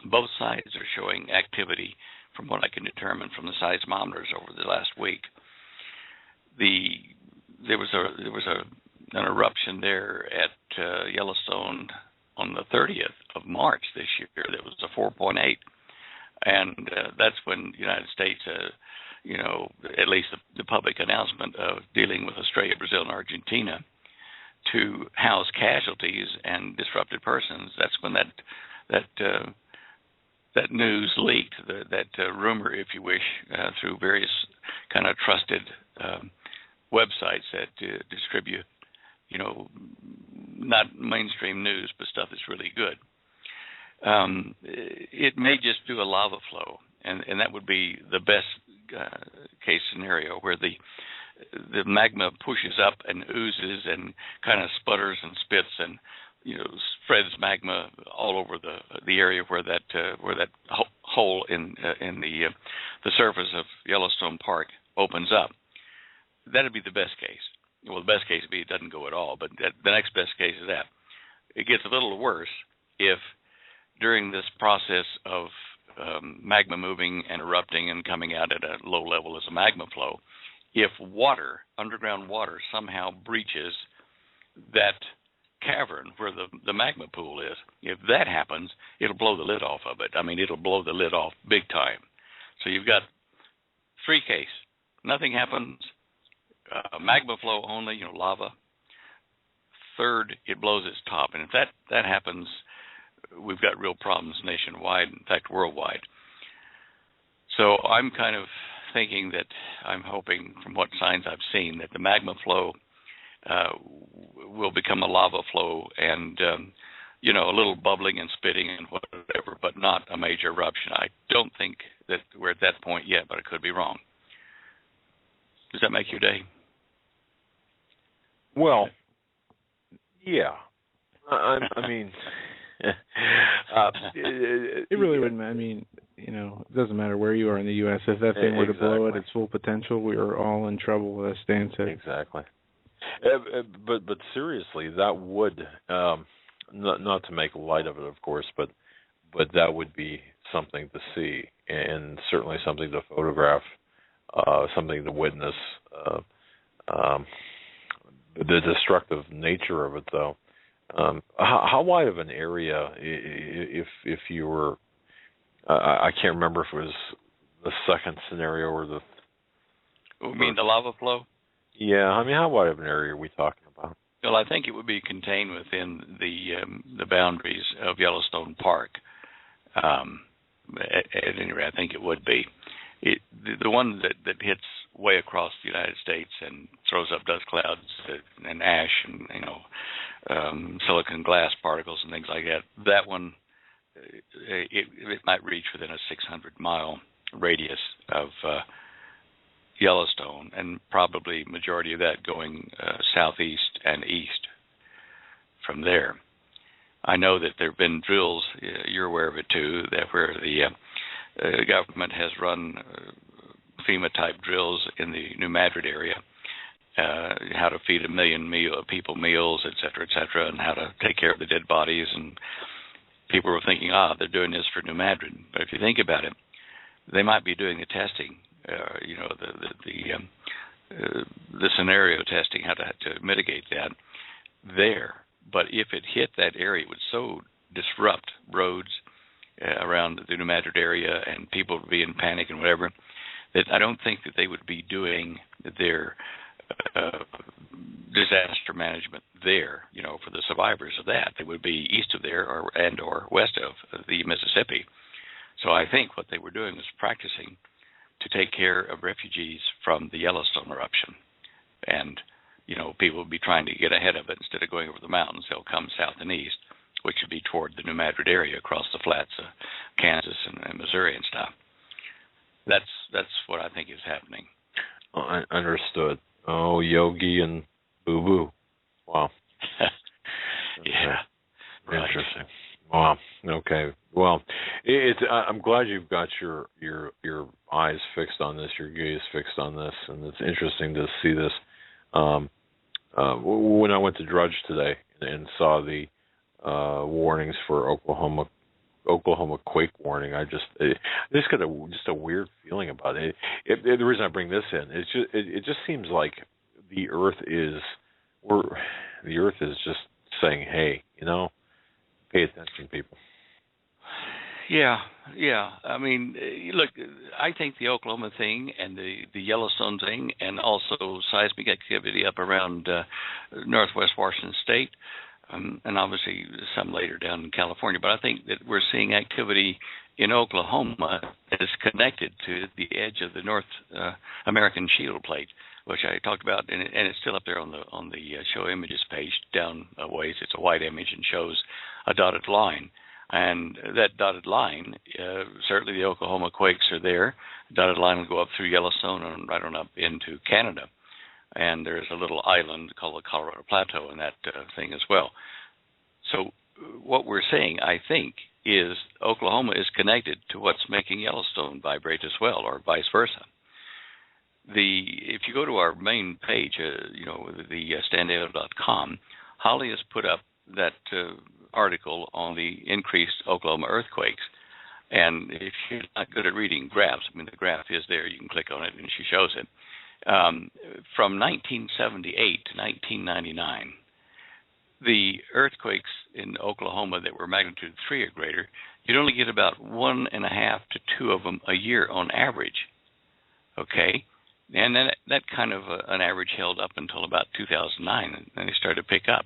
Both sides are showing activity from what I can determine from the seismometers over the last week. There was an eruption there at Yellowstone on the 30th of March this year. That was a 4.8, and that's when the United States at least the public announcement of dealing with Australia, Brazil, and Argentina to house casualties and disrupted persons. That's when that news leaked, that rumor, if you wish, through various kind of trusted websites that distribute, not mainstream news, but stuff that's really good. It may just do a lava flow, and that would be the best case scenario, where the magma pushes up and oozes and kind of sputters and spits and spreads magma all over the area where that hole in the surface of Yellowstone Park opens up. That'd be the best case. Well, the best case would be it doesn't go at all, but the next best case is that. It gets a little worse if during this process of magma moving and erupting and coming out at a low level as a magma flow, if water, underground water, somehow breaches that cavern where the magma pool is, if that happens, it'll blow the lid off of it. I mean, it'll blow the lid off big time. So you've got three cases. Nothing happens, magma flow only, lava. Third, it blows its top. And if that happens, we've got real problems nationwide, in fact, worldwide. So I'm kind of thinking that I'm hoping, from what signs I've seen, that the magma flow will become a lava flow and, a little bubbling and spitting and whatever, but not a major eruption. I don't think that we're at that point yet, but I could be wrong. Does that make your day? Well, yeah. I mean... it really wouldn't. I mean, it doesn't matter where you are in the U.S. If that thing were to blow at its full potential, we are all in trouble, as Stan said. Exactly. But seriously, that would not to make light of it, of course, but that would be something to see, and certainly something to photograph, something to witness. The destructive nature of it, though. How wide of an area, if you were, I can't remember if it was the second scenario or the... You mean the lava flow? Yeah, I mean, how wide of an area are we talking about? Well, I think it would be contained within the boundaries of Yellowstone Park. At any rate, I think it would be. The one that hits way across the United States and throws up dust clouds and ash and silicon glass particles and things like that. That one it might reach within a 600-mile radius of Yellowstone, and probably majority of that going southeast and east from there. I know that there have been drills, you're aware of it too, that where the government has run FEMA-type drills in the New Madrid area, how to feed 1 million people meals, et cetera, and how to take care of the dead bodies. And people were thinking, they're doing this for New Madrid. But if you think about it, they might be doing the testing, the scenario testing, how to mitigate that there. But if it hit that area, it would so disrupt roads around the New Madrid area, and people would be in panic and whatever, that I don't think that they would be doing their disaster management there, for the survivors of that. They would be east of there or west of the Mississippi. So I think what they were doing was practicing to take care of refugees from the Yellowstone eruption. And, people would be trying to get ahead of it. Instead of going over the mountains, they'll come south and east, which would be toward the New Madrid area across the flats of Kansas and Missouri and stuff. That's what I think is happening. Oh, understood. Oh, Yogi and Boo Boo. Wow. Yeah. Right. Interesting. Wow. Okay. Well, I'm glad you've got your eyes fixed on this, your gaze fixed on this, and it's interesting to see this. When I went to Drudge today and saw the warnings for Oklahoma quake warning, I just got a weird feeling about it. The reason I bring this in is it just seems like the Earth is just saying, hey, pay attention, people. Yeah. I mean, look, I think the Oklahoma thing and the Yellowstone thing, and also seismic activity up around northwest Washington State, and obviously some later down in California. But I think that we're seeing activity in Oklahoma that is connected to the edge of the North American Shield Plate, which I talked about, and it's still up there on the show images page down a ways. It's a white image and shows a dotted line. And that dotted line, certainly the Oklahoma quakes are there. The dotted line will go up through Yellowstone and right on up into Canada. And there's a little island called the Colorado Plateau in that thing as well. So what we're saying, I think, is Oklahoma is connected to what's making Yellowstone vibrate as well, or vice versa. If you go to our main page, the standale.com, Holly has put up that article on the increased Oklahoma earthquakes. And if you're not good at reading graphs, I mean, the graph is there. You can click on it, and she shows it. From 1978 to 1999, the earthquakes in Oklahoma that were magnitude 3 or greater, you'd only get about 1.5 to 2 of them a year on average. Okay? And then that kind of an average held up until about 2009, and then they started to pick up.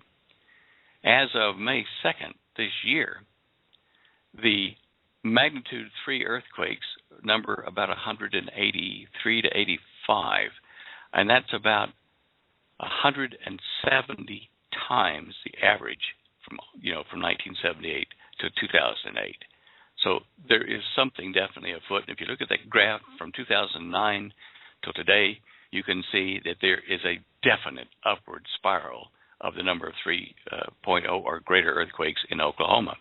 As of May 2nd this year, the magnitude 3 earthquakes number about 183 to 85, and that's about 170 times the average from 1978 to 2008. So there is something definitely afoot. And if you look at that graph from 2009 till today, you can see that there is a definite upward spiral of the number of 3.0 or greater earthquakes in Oklahoma.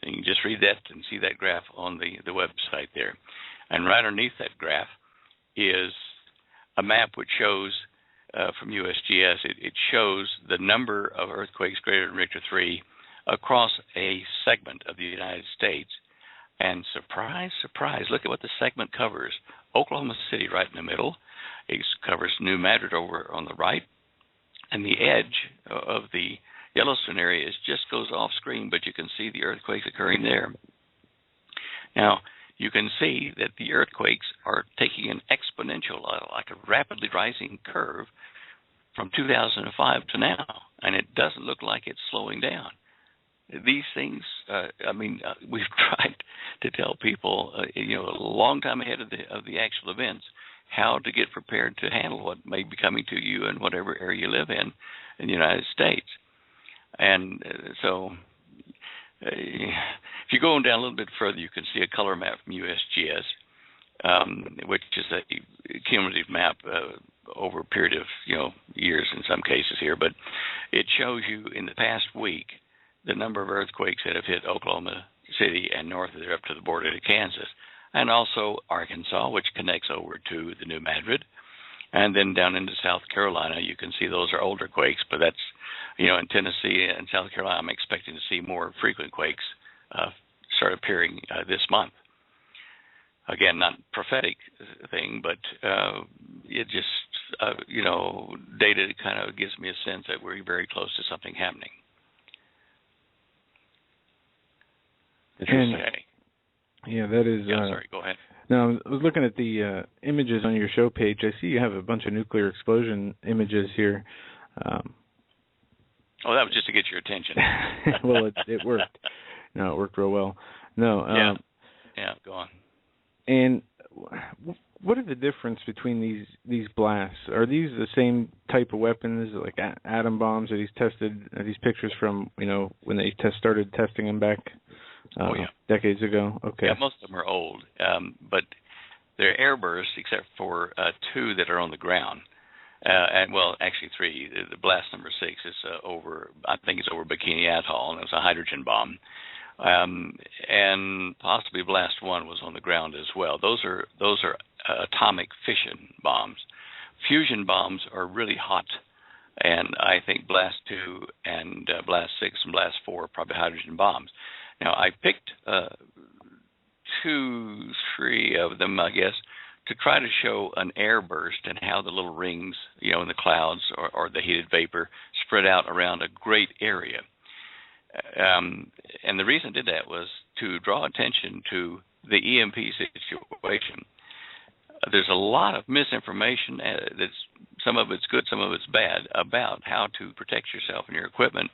And you can just read that and see that graph on the website there. And right underneath that graph is a map which shows, from USGS, it shows the number of earthquakes greater than Richter 3 across a segment of the United States. And surprise, surprise, look at what the segment covers. Oklahoma City right in the middle. It covers New Madrid over on the right. And the edge of the Yellowstone area just goes off screen, but you can see the earthquakes occurring there. Now, you can see that the earthquakes are taking an exponential, like a rapidly rising curve from 2005 to now, and it doesn't look like it's slowing down. These things, we've tried to tell people, a long time ahead of the actual events, how to get prepared to handle what may be coming to you in whatever area you live in the United States. And so if you go down a little bit further, you can see a color map from USGS, which is a cumulative map over a period of years in some cases here, but it shows you in the past week the number of earthquakes that have hit Oklahoma City and north of there up to the border to Kansas, and also Arkansas, which connects over to the New Madrid, and then down into South Carolina. You can see those are older quakes, but that's in Tennessee and South Carolina, I'm expecting to see more frequent quakes start appearing this month. Again, not prophetic thing, but it just, data kind of gives me a sense that we're very close to something happening. Interesting. Yeah, that is. Yeah, sorry, go ahead. Now, I was looking at the images on your show page. I see you have a bunch of nuclear explosion images here. Oh, that was just to get your attention. Well, it worked. No, it worked real well. No. Yeah, go on. And what are the difference between these blasts? Are these the same type of weapons, like atom bombs? Are these tested? Are these pictures from when they started testing them back decades ago? Okay. Yeah, most of them are old, but they're airbursts except for two that are on the ground. And actually three. The blast number 6 is over. I think it's over Bikini Atoll, and it was a hydrogen bomb. And possibly blast 1 was on the ground as well. Those are atomic fission bombs. Fusion bombs are really hot, and I think blast 2 and blast 6 and blast 4 are probably hydrogen bombs. Now I picked 2, 3 of them, I guess, to try to show an air burst and how the little rings, in the clouds or the heated vapor spread out around a great area. And the reason I did that was to draw attention to the EMP situation. There's a lot of misinformation some of it's good, some of it's bad, about how to protect yourself and your equipment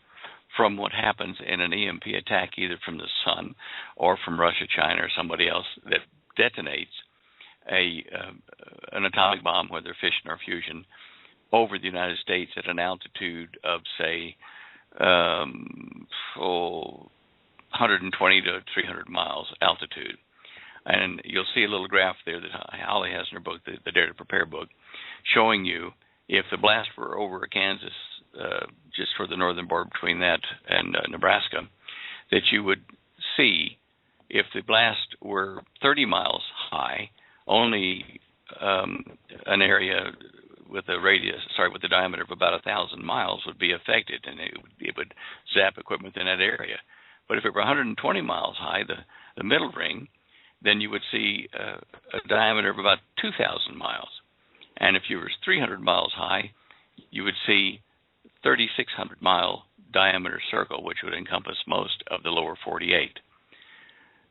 from what happens in an EMP attack, either from the sun or from Russia, China, or somebody else that detonates an atomic bomb, whether fission or fusion, over the United States at an altitude of, say, 120 to 300 miles altitude. And you'll see a little graph there that Holly has in her book, the Dare to Prepare book, showing you if the blast were over Kansas, just for the northern border between that and Nebraska, that you would see if the blast were 30 miles high, only an area with a diameter of about 1,000 miles would be affected, and it would zap equipment in that area. But if it were 120 miles high, the middle ring, then you would see a diameter of about 2,000 miles. And if you were 300 miles high, you would see 3,600 mile diameter circle, which would encompass most of the lower 48.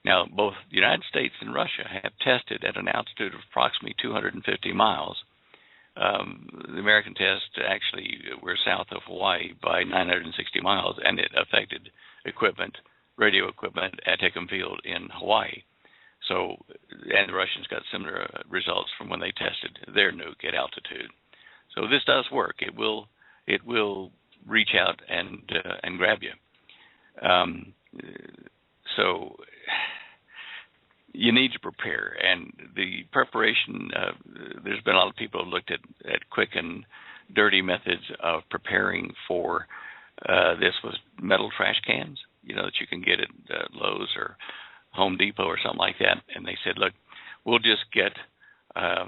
Now, both the United States and Russia have tested at an altitude of approximately 250 miles. The American test, actually, we're south of Hawaii by 960 miles, and it affected radio equipment at Hickam Field in Hawaii. So, and the Russians got similar results from when they tested their nuke at altitude. So this does work. It will reach out and grab you. So you need to prepare, and the preparation. There's been a lot of people who looked at quick and dirty methods of preparing for this with metal trash cans, that you can get at Lowe's or Home Depot or something like that. And they said, look, we'll just get a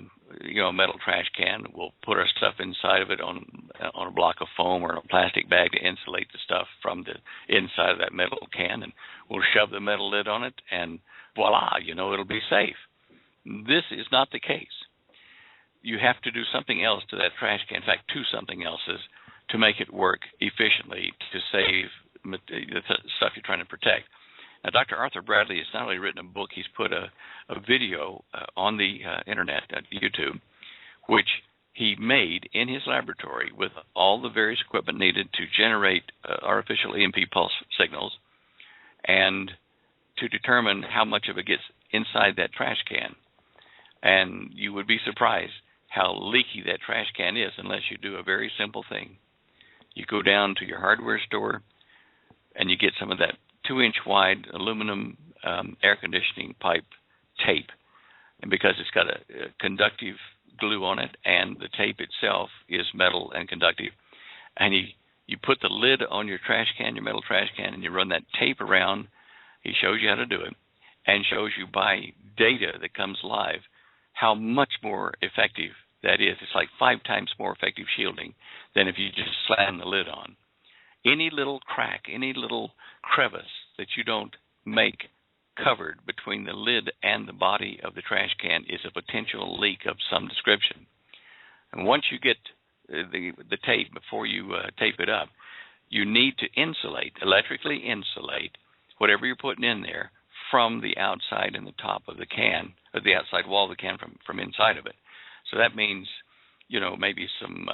metal trash can. We'll put our stuff inside of it on a block of foam or a plastic bag to insulate the stuff from the inside of that metal can, and we'll shove the metal lid on it, and voila, it'll be safe. This is not the case. You have to do something else to that trash can, in fact, 2 something else's, to make it work efficiently to save the stuff you're trying to protect. Now, Dr. Arthur Bradley has not only written a book, he's put a video on the internet, YouTube, which he made in his laboratory with all the various equipment needed to generate artificial EMP pulse signals and to determine how much of it gets inside that trash can. And you would be surprised how leaky that trash can is unless you do a very simple thing. You go down to your hardware store and you get some of that 2-inch wide aluminum air conditioning pipe tape. And because it's got a conductive glue on it, and the tape itself is metal and conductive, and you put the lid on your trash can, your metal trash can, and you run that tape around. He shows you how to do it and shows you by data that comes live how much more effective that is. It's like 5 times more effective shielding than if you just slam the lid on. Any little crack, any little crevice that you don't make covered between the lid and the body of the trash can is a potential leak of some description. And once you get the tape, before you tape it up, you need to electrically insulate whatever you're putting in there from the outside and the top of the can, or the outside wall of the can from inside of it. So that means, maybe some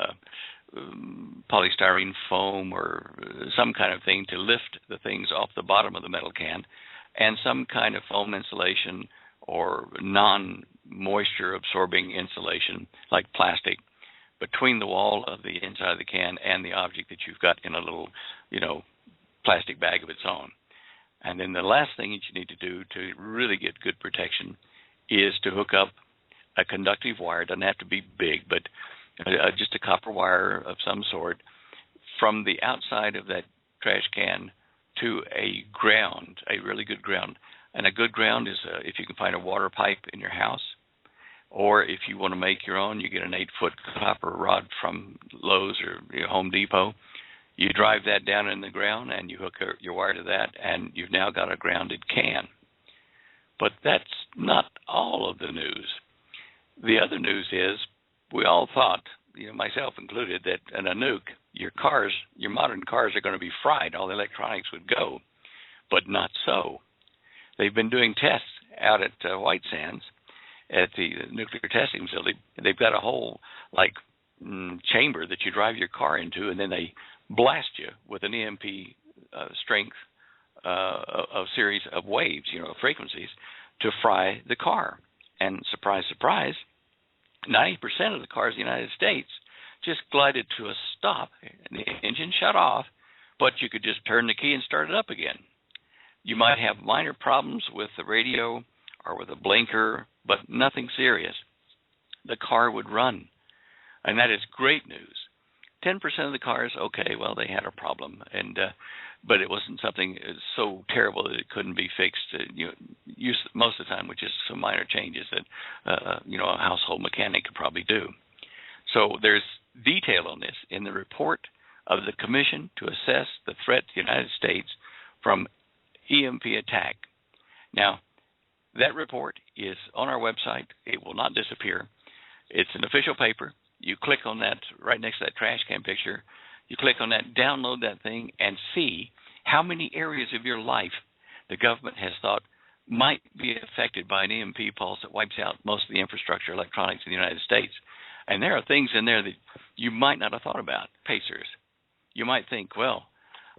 polystyrene foam or some kind of thing to lift the things off the bottom of the metal can, and some kind of foam insulation or non-moisture absorbing insulation like plastic between the wall of the inside of the can and the object that you've got in a little, plastic bag of its own. And then the last thing that you need to do to really get good protection is to hook up a conductive wire. It doesn't have to be big, but just a copper wire of some sort from the outside of that trash can to a ground, a really good ground. And a good ground is if you can find a water pipe in your house, or if you want to make your own, you get an 8-foot copper rod from Lowe's or Home Depot. You drive that down in the ground and you hook your wire to that, and you've now got a grounded can. But that's not all of the news. The other news is we all thought, myself included, that in a nuke, your modern cars are going to be fried. All the electronics would go, but not so. They've been doing tests out at White Sands at the nuclear testing facility. They've got a whole chamber that you drive your car into, and then they blast you with an EMP strength of series of waves, frequencies, to fry the car. And surprise, surprise, 90% of the cars in the United States just glided to a stop, and the engine shut off, but you could just turn the key and start it up again. You might have minor problems with the radio or with a blinker, but nothing serious. The car would run, and that is great news. 10% of the cars, okay, well, they had a problem, but it wasn't something so terrible that it couldn't be fixed. Most of the time with just some minor changes that a household mechanic could probably do. So there's detail on this in the report of the Commission to Assess the Threat to the United States from EMP Attack. Now, that report is on our website. It will not disappear. It's an official paper. You click on that right next to that trash can picture. You click on that, download that thing, and see how many areas of your life the government has thought might be affected by an EMP pulse that wipes out most of the infrastructure, electronics in the United States. And there are things in there that you might not have thought about. Pacers. You might think, well,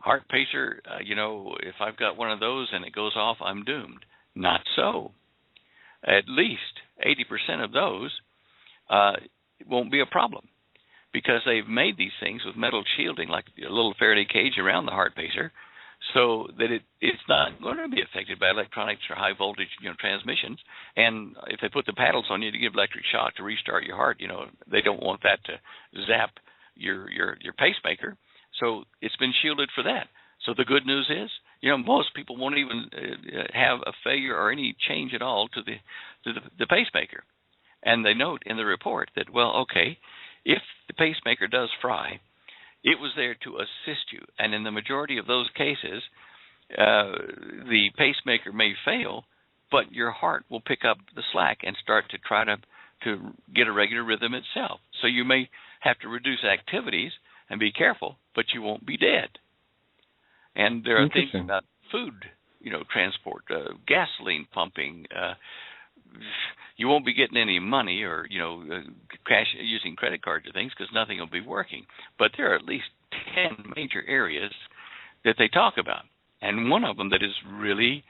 heart pacer, if I've got one of those and it goes off, I'm doomed. Not so. At least 80% of those it won't be a problem, because they've made these things with metal shielding, like a little Faraday cage around the heart pacer, so that it's not going to be affected by electronics or high voltage transmissions. And if they put the paddles on you to give electric shock to restart your heart, they don't want that to zap your pacemaker. So it's been shielded for that. So the good news is, most people won't even have a failure or any change at all to the pacemaker. And they note in the report that, well, okay, if the pacemaker does fry, it was there to assist you. And in the majority of those cases, the pacemaker may fail, but your heart will pick up the slack and start to try to get a regular rhythm itself. So you may have to reduce activities and be careful, but you won't be dead. And there are things about food, transport, gasoline pumping. You won't be getting any money or, cash using credit cards or things, because nothing will be working. But there are at least 10 major areas that they talk about. And one of them that has really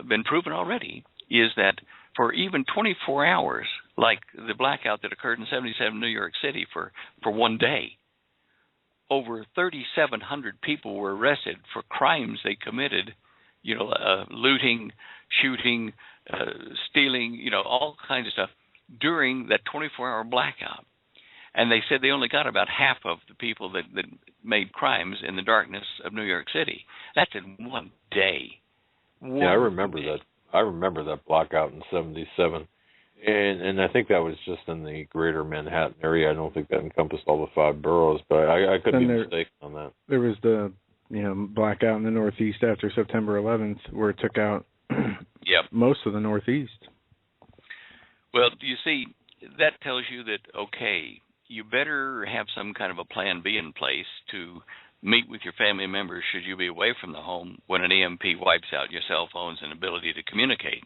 been proven already is that for even 24 hours, like the blackout that occurred in 77 New York City for one day, over 3,700 people were arrested for crimes they committed looting, shooting, stealing, all kinds of stuff during that 24-hour blackout. And they said they only got about half of the people that made crimes in the darkness of New York City. That's in one day. Yeah, I remember that. I remember that blackout in '77, and I think that was just in the greater Manhattan area. I don't think that encompassed all the 5 boroughs, but I could be mistaken on that. There was the blackout in the Northeast after September 11th, where it took out most of the Northeast. Well, you see, that tells you that, okay, you better have some kind of a plan B in place to meet with your family members should you be away from the home when an EMP wipes out your cell phones and ability to communicate.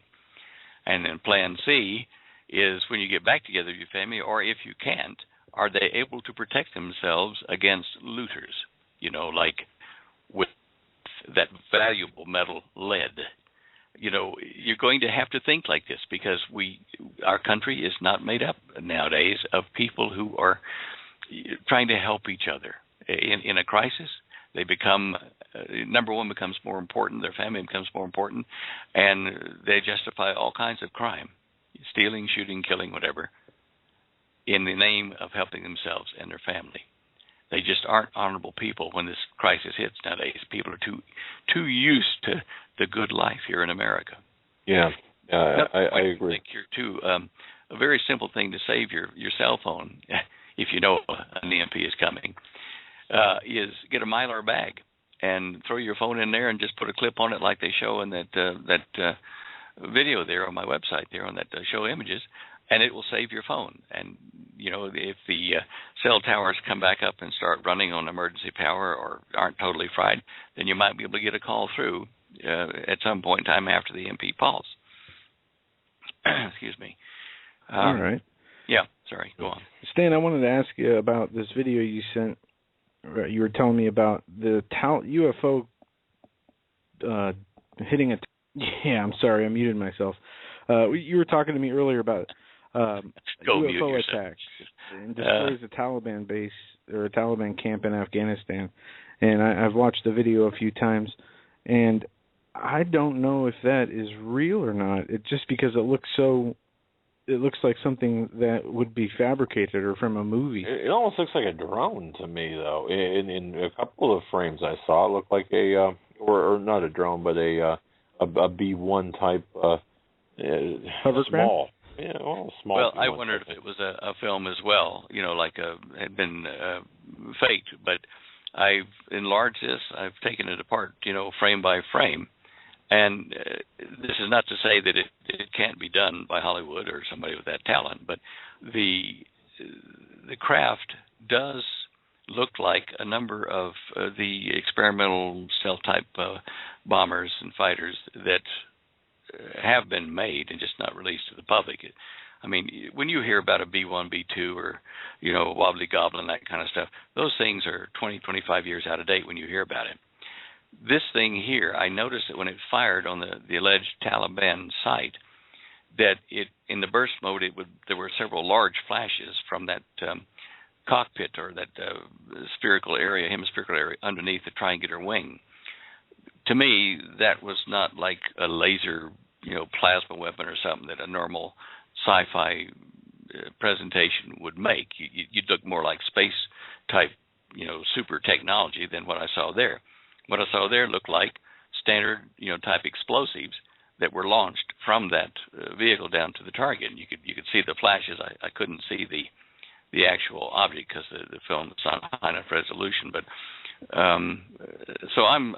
And then plan C is when you get back together with your family, or if you can't, are they able to protect themselves against looters, like with that valuable metal lead. You're going to have to think like this because our country is not made up nowadays of people who are trying to help each other. In a crisis, they become, number one becomes more important, their family becomes more important, and they justify all kinds of crime, stealing, shooting, killing, whatever, in the name of helping themselves and their family. They just aren't honorable people when this crisis hits nowadays. People are too used to the good life here in America. Yeah, I agree. I think here too. A very simple thing to save your cell phone, if you know an EMP is coming, is get a Mylar bag and throw your phone in there and just put a clip on it like they show in that video there on my website there on that show images, and it will save your phone. And if the cell towers come back up and start running on emergency power or aren't totally fried, then you might be able to get a call through at some point in time after the EMP pulse. Excuse me. All right. Yeah, sorry. Go on. Stan, I wanted to ask you about this video you sent. You were telling me about the UFO hitting a... Yeah, I'm sorry. I muted myself. You were talking to me earlier about UFO attacks and destroys a Taliban base or a Taliban camp in Afghanistan. And I've watched the video a few times, and I don't know if that is real or not. It just because it looks like something that would be fabricated or from a movie. It almost looks like a drone to me, though. In a couple of frames I saw, it looked like a or not a drone, but a B-1 type hovercraft. Small. Yeah, well, small. Well, I wondered if it was a film as well, like had been faked. But I've enlarged this. I've taken it apart, frame by frame. And this is not to say that it can't be done by Hollywood or somebody with that talent, but the craft does look like a number of the experimental stealth-type bombers and fighters that have been made and just not released to the public. I mean, when you hear about a B-1, B-2, or, Wobbly Goblin, that kind of stuff, those things are 20, 25 years out of date when you hear about it. This thing here, I noticed that when it fired on the alleged Taliban site, that in the burst mode, there were several large flashes from that cockpit or that hemispherical area underneath the triangular wing. To me, that was not like a laser, plasma weapon or something that a normal sci-fi presentation would make. You'd look more like space type, super technology than what I saw there. What I saw there looked like standard, type explosives that were launched from that vehicle down to the target. And you could see the flashes. I couldn't see the actual object because the film was not high enough resolution. But so I'm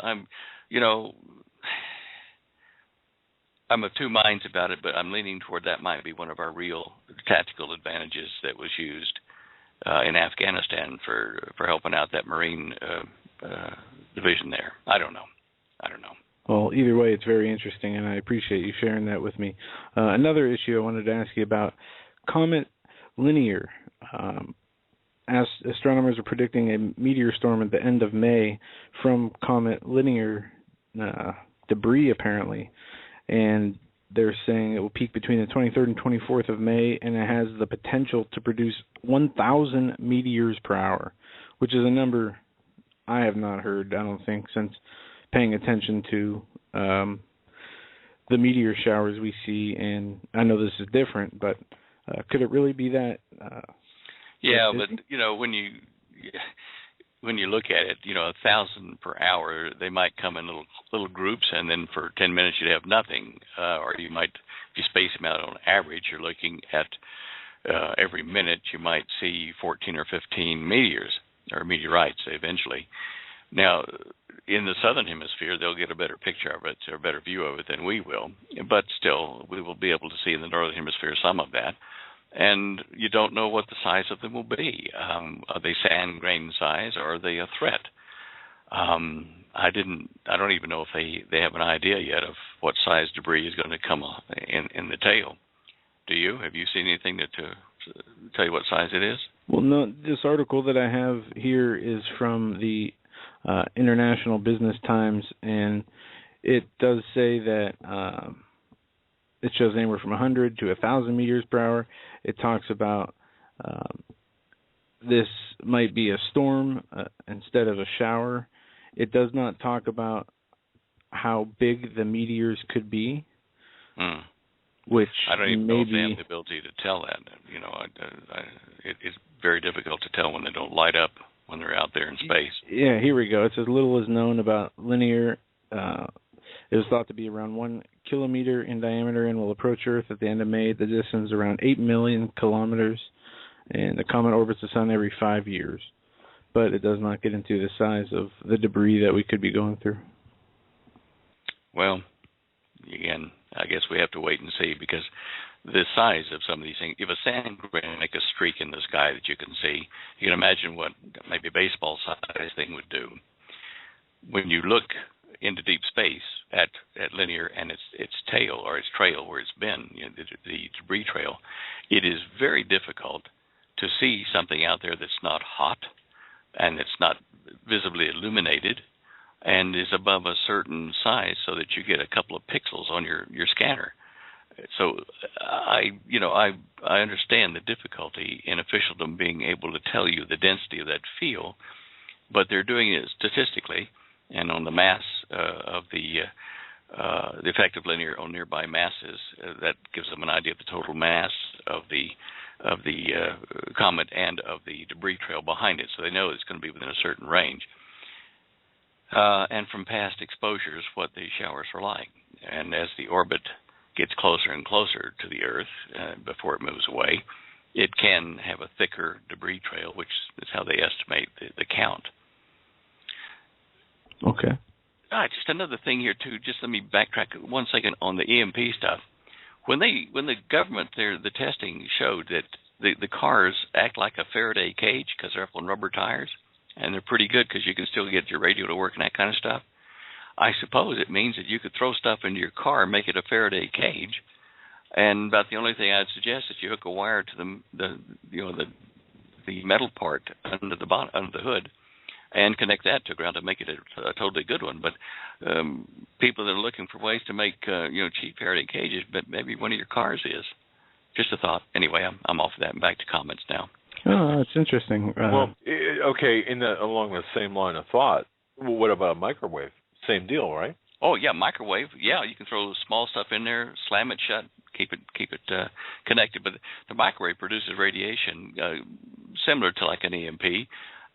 of two minds about it, but I'm leaning toward that might be one of our real tactical advantages that was used in Afghanistan for helping out that Marine division there. I don't know. Well, either way, it's very interesting, and I appreciate you sharing that with me. Another issue I wanted to ask you about, Comet Linear. Astronomers are predicting a meteor storm at the end of May from Comet Linear debris, apparently. And they're saying it will peak between the 23rd and 24th of May, and it has the potential to produce 1,000 meteors per hour, which is a number I have not heard, I don't think, since paying attention to the meteor showers we see, and I know this is different, but could it really be that? Yeah, but when you look at it, 1,000 per hour, they might come in little groups, and then for 10 minutes you'd have nothing, or you might, if you space them out on average, you're looking at every minute you might see 14 or 15 meteors or meteorites eventually. Now, in the southern hemisphere, they'll get a better picture of it, or a better view of it than we will. But still, we will be able to see in the northern hemisphere some of that. And you don't know what the size of them will be. Are they sand grain size, or are they a threat? I don't even know if they have an idea yet of what size debris is going to come in the tail. Do you? Have you seen anything to tell you what size it is? Well, no. This article that I have here is from the International Business Times, and it does say that it shows anywhere from 100 to 1,000 meters per hour. It talks about this might be a storm instead of a shower. It does not talk about how big the meteors could be, which I don't even know if they have the ability to tell that. It's very difficult to tell when they don't light up when they're out there in space. Yeah, here we go. It says little is known about linear. It is thought to be around 1 kilometer in diameter and will approach Earth at the end of May. The distance is around 8 million kilometers, and the comet orbits the sun every 5 years. But it does not get into the size of the debris that we could be going through. Well, again, I guess we have to wait and see, because the size of some of these things, if a sand grain make a streak in the sky that you can see, you can imagine what maybe a baseball size thing would do. When you look into deep space at linear and its tail or its trail where it's been, the debris trail, it is very difficult to see something out there that's not hot and it's not visibly illuminated and is above a certain size, so that you get a couple of pixels on your scanner. So I understand the difficulty in officialdom being able to tell you the density of that field, but they're doing it statistically and on the mass of the effective linear on nearby masses. That gives them an idea of the total mass of the comet and of the debris trail behind it, so they know it's going to be within a certain range. And from past exposures, what the showers are like. And as the orbit gets closer and closer to the Earth before it moves away, it can have a thicker debris trail, which is how they estimate the count. Okay. Just another thing here, too. Just let me backtrack 1 second on the EMP stuff. When the government there, the testing showed that the cars act like a Faraday cage because they're up on rubber tires, and they're pretty good because you can still get your radio to work and that kind of stuff. I suppose it means that you could throw stuff into your car and make it a Faraday cage, and about the only thing I'd suggest is you hook a wire to the metal part under the hood, and connect that to ground to make it a totally good one. But people that are looking for ways to make cheap Faraday cages, but maybe one of your cars is. Just a thought. Anyway, I'm off of that and back to comments now. Oh, that's interesting. Okay, along the same line of thought, what about a microwave? Same deal, right? Oh yeah, microwave. Yeah, you can throw small stuff in there, slam it shut, keep it connected. But the microwave produces radiation similar to like an EMP,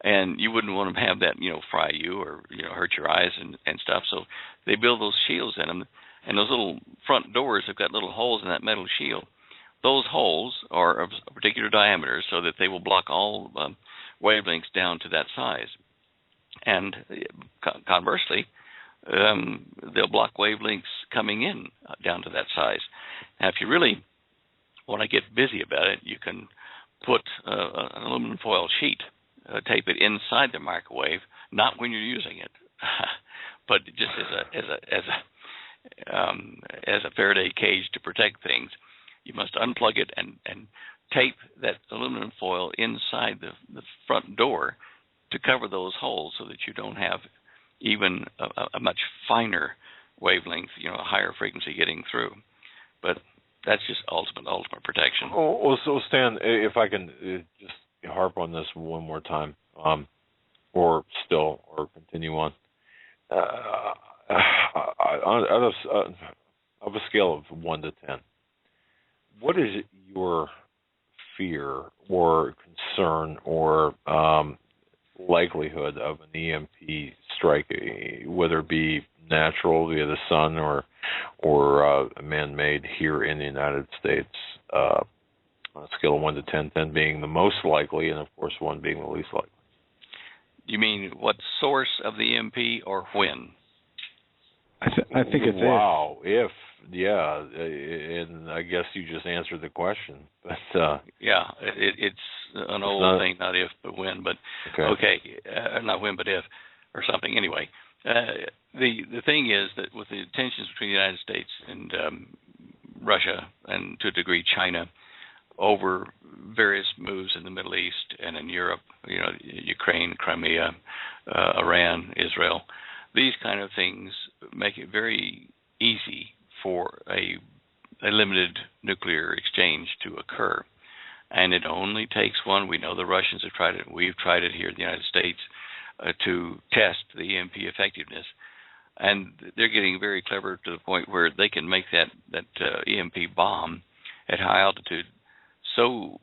and you wouldn't want to have that fry you or hurt your eyes and stuff. So they build those shields in them, and those little front doors have got little holes in that metal shield. Those holes are of a particular diameter so that they will block all wavelengths down to that size. And conversely, they'll block wavelengths coming in down to that size. Now, if you really want to get busy about it, you can put an aluminum foil sheet, tape it inside the microwave, not when you're using it, but just as a Faraday cage to protect things. You must unplug it and tape that aluminum foil inside the front door to cover those holes so that you don't have even a much finer wavelength, a higher frequency getting through. But that's just ultimate protection. Oh, so Stan, if I can just harp on this one more time, or continue on. of a scale of 1 to 10, what is your fear or concern or likelihood of an EMP strike, whether it be natural via the sun or man-made here in the United States? On a scale of 1 to 10, 10 being the most likely, and of course 1 being the least likely. You mean what source of the EMP or when? I think it's wow. If yeah, and I guess you just answered the question. But yeah, it's an old thing, not if but when. But okay, not when but if, or something. Anyway, the thing is that with the tensions between the United States and Russia, and to a degree China, over various moves in the Middle East and in Europe, Ukraine, Crimea, Iran, Israel, these kind of things make it very easy for a limited nuclear exchange to occur. And it only takes one. We know the Russians have tried it. We've tried it here in the United States to test the EMP effectiveness. And they're getting very clever to the point where they can make that EMP bomb at high altitude so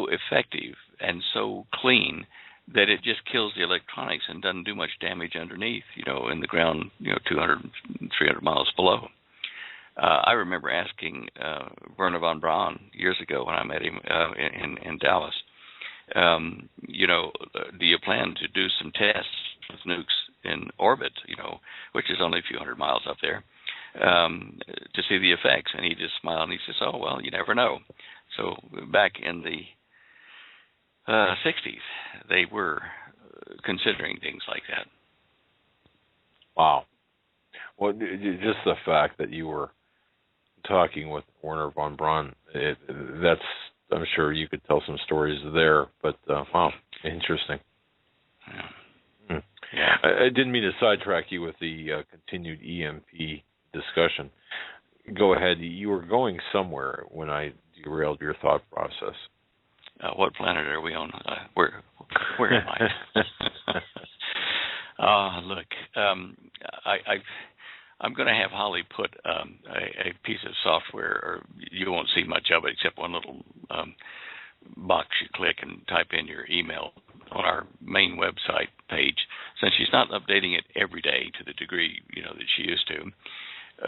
effective and so clean that it just kills the electronics and doesn't do much damage underneath, in the ground, 200, 300 miles below. I remember asking Werner von Braun years ago when I met him in Dallas, do you plan to do some tests with nukes in orbit, which is only a few hundred miles up there, to see the effects? And he just smiled and he says, oh, well, you never know. So back in the 60s, they were considering things like that. Wow. Well, just the fact that you were talking with Werner von Braun, that's, I'm sure you could tell some stories there, but wow, interesting. Yeah. Yeah. I didn't mean to sidetrack you with the continued EMP discussion. Go ahead. You were going somewhere when I derailed your thought process. What planet are we on? Where am I? Look, I'm going to have Holly put a piece of software, or you won't see much of it except one little box you click and type in your email on our main website page. Since she's not updating it every day to the degree that she used to,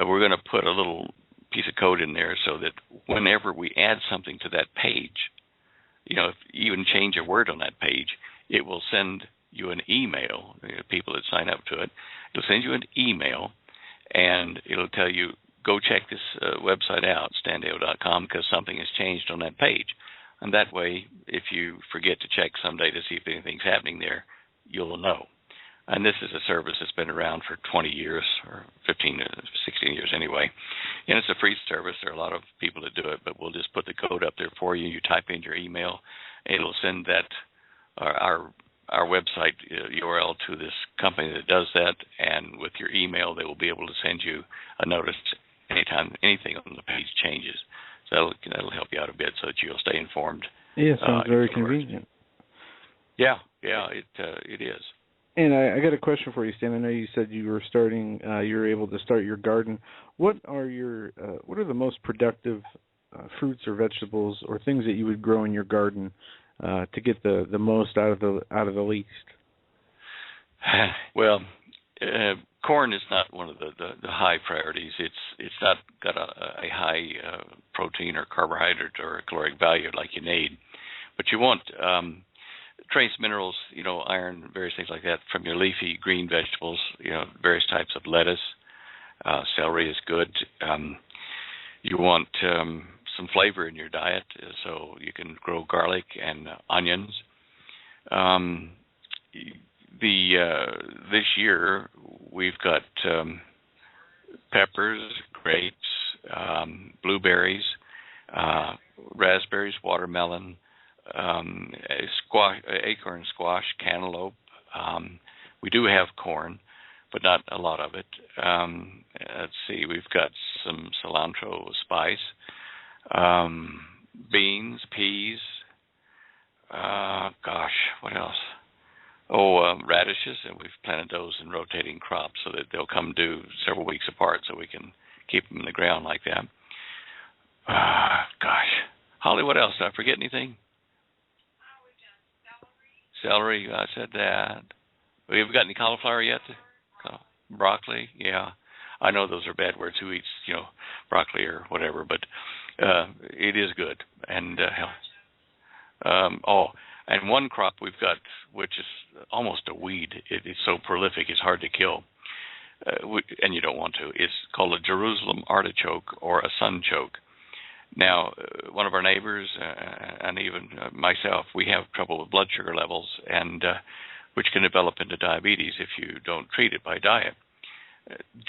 we're going to put a little piece of code in there so that whenever we add something to that page, if you even change a word on that page, it will send you an email. People that sign up to it, it'll send you an email, and it'll tell you, go check this website out, standeo.com, because something has changed on that page. And that way, if you forget to check someday to see if anything's happening there, you'll know. And this is a service that's been around for 20 years, or 15, 16 years anyway. And it's a free service. There are a lot of people that do it, but we'll just put the code up there for you. You type in your email, and it'll send that, our website URL to this company that does that. And with your email, they will be able to send you a notice anytime anything on the page changes. So that'll help you out a bit so that you'll stay informed. Yeah, sounds very convenient. Yeah, it is. And I got a question for you, Stan. I know you said you were able to start your garden. What are the most productive fruits or vegetables or things that you would grow in your garden to get the most out of the least? Well, corn is not one of the high priorities. It's not got a high protein or carbohydrate or caloric value like you need, but you want trace minerals, iron, various things like that from your leafy green vegetables, various types of lettuce. Celery is good. You want some flavor in your diet, so you can grow garlic and onions. This year we've got peppers, grapes, blueberries, raspberries, watermelon, acorn squash, cantaloupe. We do have corn, but not a lot of it. Let's see, we've got some cilantro spice, beans, peas. What else? Radishes, and we've planted those in rotating crops so that they'll come due several weeks apart, so we can keep them in the ground like that. Gosh, Holly, what else? Did I forget anything? Celery, I said that. We haven't got any cauliflower yet? Broccoli, yeah. I know those are bad words. Who eats, broccoli or whatever, but it is good. And and one crop we've got, which is almost a weed. It's so prolific, it's hard to kill, and you don't want to. It's called a Jerusalem artichoke or a sunchoke. Now, one of our neighbors and even myself, we have trouble with blood sugar levels, and which can develop into diabetes if you don't treat it by diet.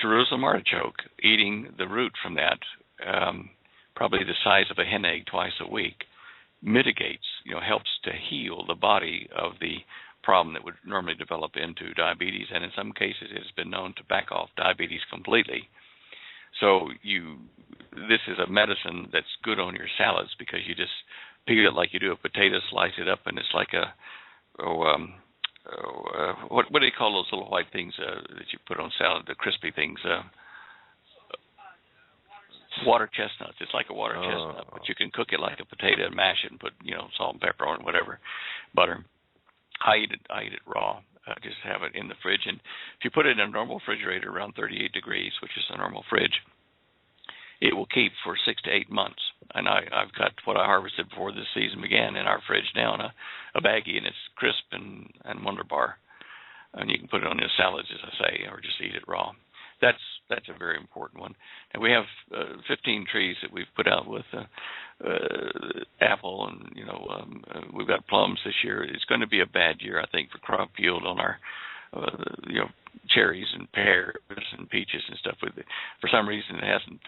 Jerusalem artichoke, eating the root from that, probably the size of a hen egg twice a week, mitigates, helps to heal the body of the problem that would normally develop into diabetes, and in some cases it has been known to back off diabetes completely. So this is a medicine that's good on your salads because you just peel it like you do a potato, slice it up, and it's like what do you call those little white things that you put on salad, the crispy things? Water chestnuts. It's like a water chestnut, but you can cook it like a potato and mash it and put, salt and pepper on it, whatever, butter. I eat it raw. Just have it in the fridge, and if you put it in a normal refrigerator around 38 degrees, which is a normal fridge, it will keep for 6 to 8 months. And I've got what I harvested before this season began in our fridge now in a baggie, and it's crisp and wonderbar. And you can put it on your salads, as I say, or just eat it raw. That's a very important one. And we have 15 trees that we've put out with apple, and we've got plums this year. It's going to be a bad year, I think, for crop yield on our cherries and pears and peaches and stuff. For some reason, it hasn't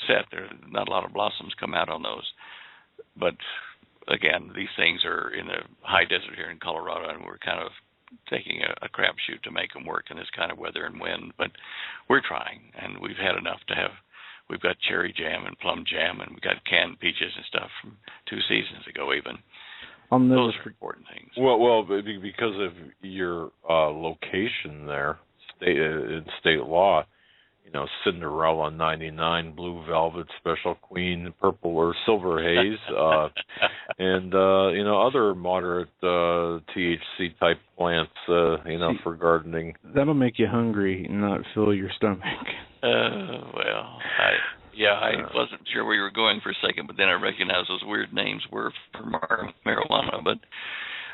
set. There's not a lot of blossoms come out on those. But again, these things are in the high desert here in Colorado, and we're kind of taking a crapshoot to make them work in this kind of weather and wind, but we're trying, and we've had enough to have. We've got cherry jam and plum jam, and we've got canned peaches and stuff from 2 seasons ago even. Those are important things. Well, because of your location there, state law, Cinderella 99, Blue Velvet, Special Queen, Purple or Silver Haze, and other moderate THC type plants, for gardening. That'll make you hungry and not fill your stomach. I wasn't sure where you were going for a second, but then I recognized those weird names were for marijuana. But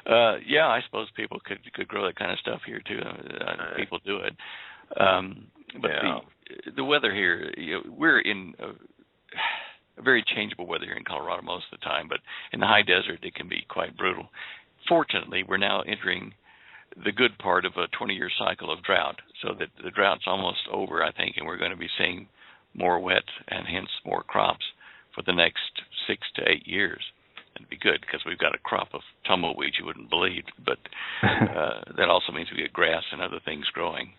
I suppose people could grow that kind of stuff here too. People do it. But the weather here, we're in a very changeable weather here in Colorado most of the time, but in the high desert it can be quite brutal. Fortunately, we're now entering the good part of a 20-year cycle of drought, so that the drought's almost over, I think, and we're going to be seeing more wet and hence more crops for the next 6 to 8 years. It'd be good because we've got a crop of tumbleweeds you wouldn't believe, but that also means we get grass and other things growing.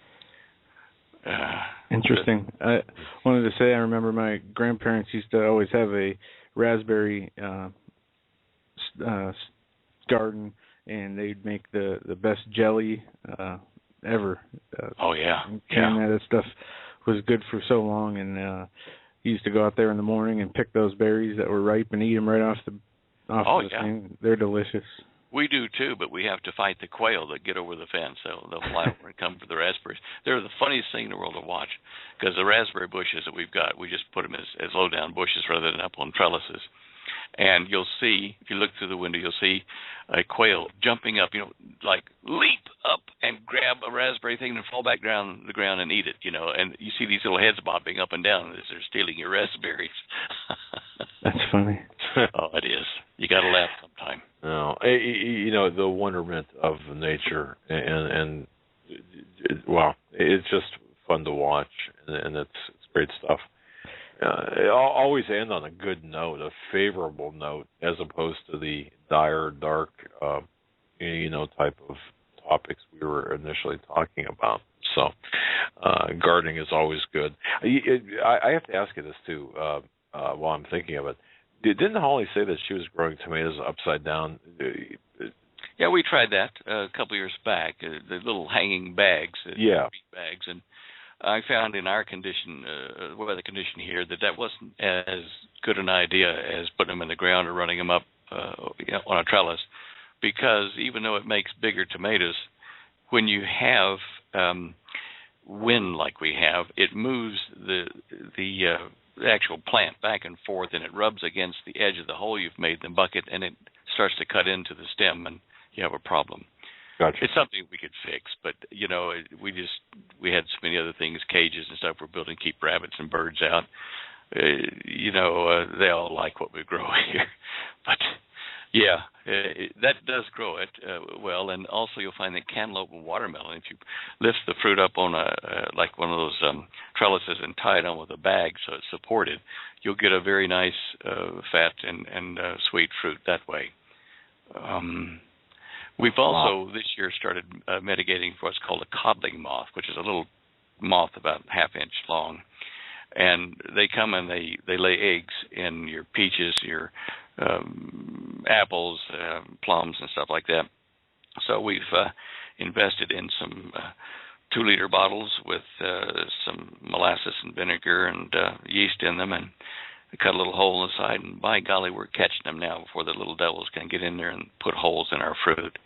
Interesting. I wanted to say I remember my grandparents used to always have a raspberry garden, and they'd make the best jelly ever. That stuff was good for so long, and used to go out there in the morning and pick those berries that were ripe and eat them right off the thing. They're delicious. We do too, but we have to fight the quail that get over the fence. They'll fly over and come for the raspberries. They're the funniest thing in the world to watch, because the raspberry bushes that we've got, we just put them as low down bushes rather than up on trellises. And you'll see, if you look through the window, you'll see a quail jumping up, like leap up and grab a raspberry thing and fall back down the ground and eat it, and you see these little heads bobbing up and down as they're stealing your raspberries. That's funny. Oh, it is. You got to laugh sometime. No, the wonderment of nature, and it's just fun to watch, and it's great stuff. I'll always end on a good note, a favorable note, as opposed to the dire, dark, type of topics we were initially talking about. So, gardening is always good. I have to ask you this too, while I'm thinking of it. Didn't Holly say that she was growing tomatoes upside down? Yeah, we tried that a couple of years back, the little hanging bags, Yeah. meat bags, and I found in our condition, weather condition here, that wasn't as good an idea as putting them in the ground or running them up on a trellis, because even though it makes bigger tomatoes, when you have wind like we have, it moves the actual plant back and forth, and it rubs against the edge of the hole you've made in the bucket, and it starts to cut into the stem, and you have a problem. Gotcha. It's something we could fix, but we had so many other things, cages and stuff we're building, keep rabbits and birds out. They all like what we grow here, but yeah, that does grow it well. And also you'll find that cantaloupe and watermelon, if you lift the fruit up on like one of those trellises and tie it on with a bag so it's supported, you'll get a very nice fat and sweet fruit that way. We've also this year started mitigating for what's called a codling moth, which is a little moth about ½ inch long, and they come and they lay eggs in your peaches, your apples, plums, and stuff like that. So we've invested in some 2-liter bottles with some molasses and vinegar and yeast in them, and cut a little hole in the side, and by golly, we're catching them now before the little devils can get in there and put holes in our fruit.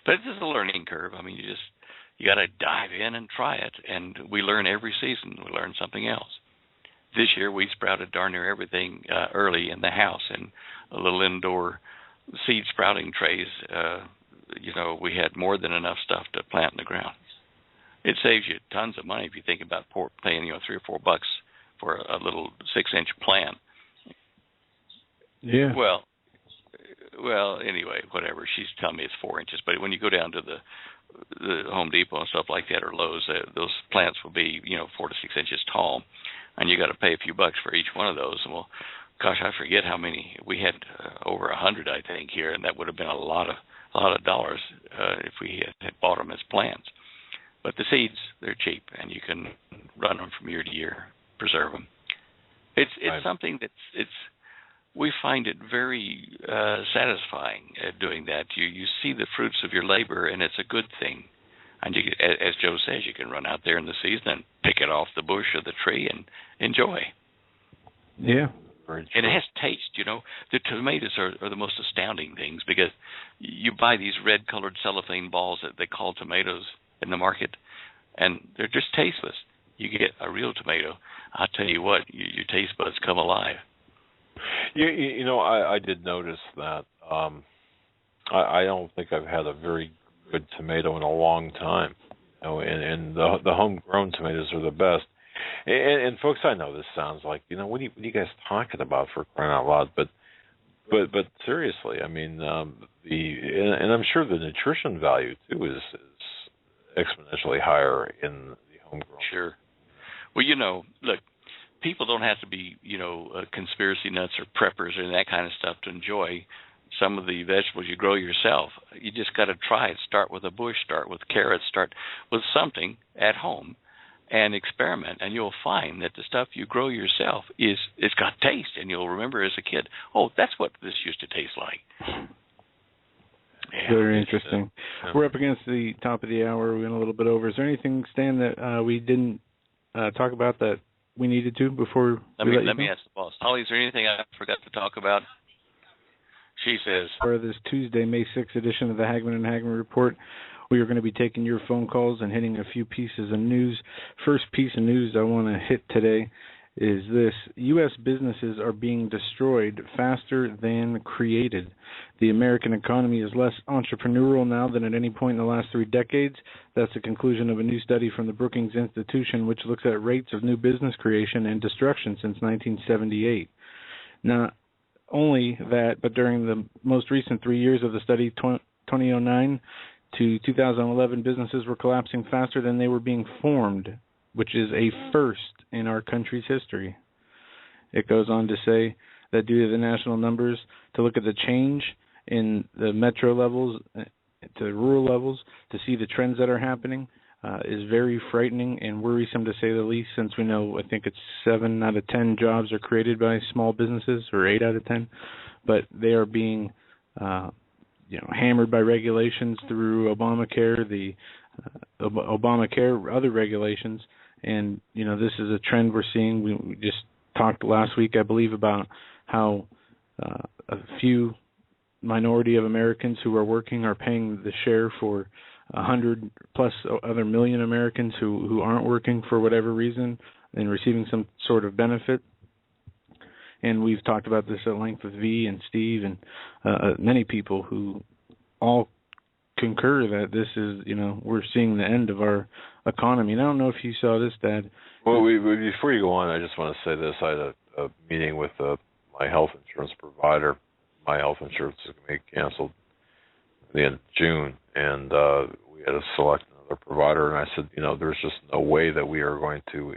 But it's just a learning curve. I mean, you got to dive in and try it, and we learn every season. We learn something else. This year, we sprouted darn near everything early in the house in a little indoor seed sprouting trays. We had more than enough stuff to plant in the ground. It saves you tons of money if you think about paying $3 or $4 for a little 6-inch plant. Yeah. Well, anyway, whatever. She's telling me it's 4 inches, but when you go down to the Home Depot and stuff like that, or Lowe's, those plants will be 4 to 6 inches tall, and you got to pay a few bucks for each one of those. And well, gosh, I forget how many we had. Over 100, I think, here, and that would have been a lot of dollars if we had bought them as plants. But the seeds, they're cheap, and you can run them from year to year, preserve them. It's right. Something that's we find it very satisfying doing that. You see the fruits of your labor, and it's a good thing. And you, as Joe says, you can run out there in the season and pick it off the bush or the tree and enjoy. Yeah. And it has taste, The tomatoes are the most astounding things, because you buy these red-colored cellophane balls that they call tomatoes in the market, and they're just tasteless. You get a real tomato, I'll tell you what, your taste buds come alive. I did notice that. I don't think I've had a very good tomato in a long time. And the homegrown tomatoes are the best. And folks, I know this sounds like, what are you guys talking about, for crying out loud? But seriously, I mean, and I'm sure the nutrition value too is exponentially higher in the homegrown. Sure. Well, look, people don't have to be, conspiracy nuts or preppers or that kind of stuff to enjoy some of the vegetables you grow yourself. You just got to try it. Start with a bush, start with carrots, start with something at home and experiment, and you'll find that the stuff you grow yourself it's got taste, and you'll remember as a kid, oh, that's what this used to taste like. Yeah, very interesting. We're up against the top of the hour. We went a little bit over. Is there anything, Stan, that we didn't talk about that we needed to before let me ask the boss. Holly, is there anything I forgot to talk about? She says. For this Tuesday, May 6th edition of the Hagmann and Hagmann Report, we are going to be taking your phone calls and hitting a few pieces of news. First piece of news I want to hit today is this: U.S. businesses are being destroyed faster than created. The American economy is less entrepreneurial now than at any point in the last 3 decades. That's the conclusion of a new study from the Brookings Institution, which looks at rates of new business creation and destruction since 1978. Not only that, but during the most recent 3 years of the study, 2009 to 2011, businesses were collapsing faster than they were being formed, which is a first in our country's history. It goes on to say that due to the national numbers, to look at the change in the metro levels to rural levels, to see the trends that are happening, is very frightening and worrisome, to say the least, since we know, I think it's 7 out of 10 jobs are created by small businesses, or 8 out of 10, but they are being hammered by regulations through Obamacare, the Obamacare, other regulations, and this is a trend we're seeing. We just talked last week, I believe, about how a few minority of Americans who are working are paying the share for 100 plus other million Americans who aren't working for whatever reason and receiving some sort of benefit. And we've talked about this at length with V and Steve and many people who all concur that this is, we're seeing the end of our economy. And I don't know if you saw this, Dad. Well, before you go on, I just want to say this. I had a meeting with my health insurance provider. My health insurance is going to be canceled at the end of June, and we had to select another provider. And I said, there's just no way that we are going to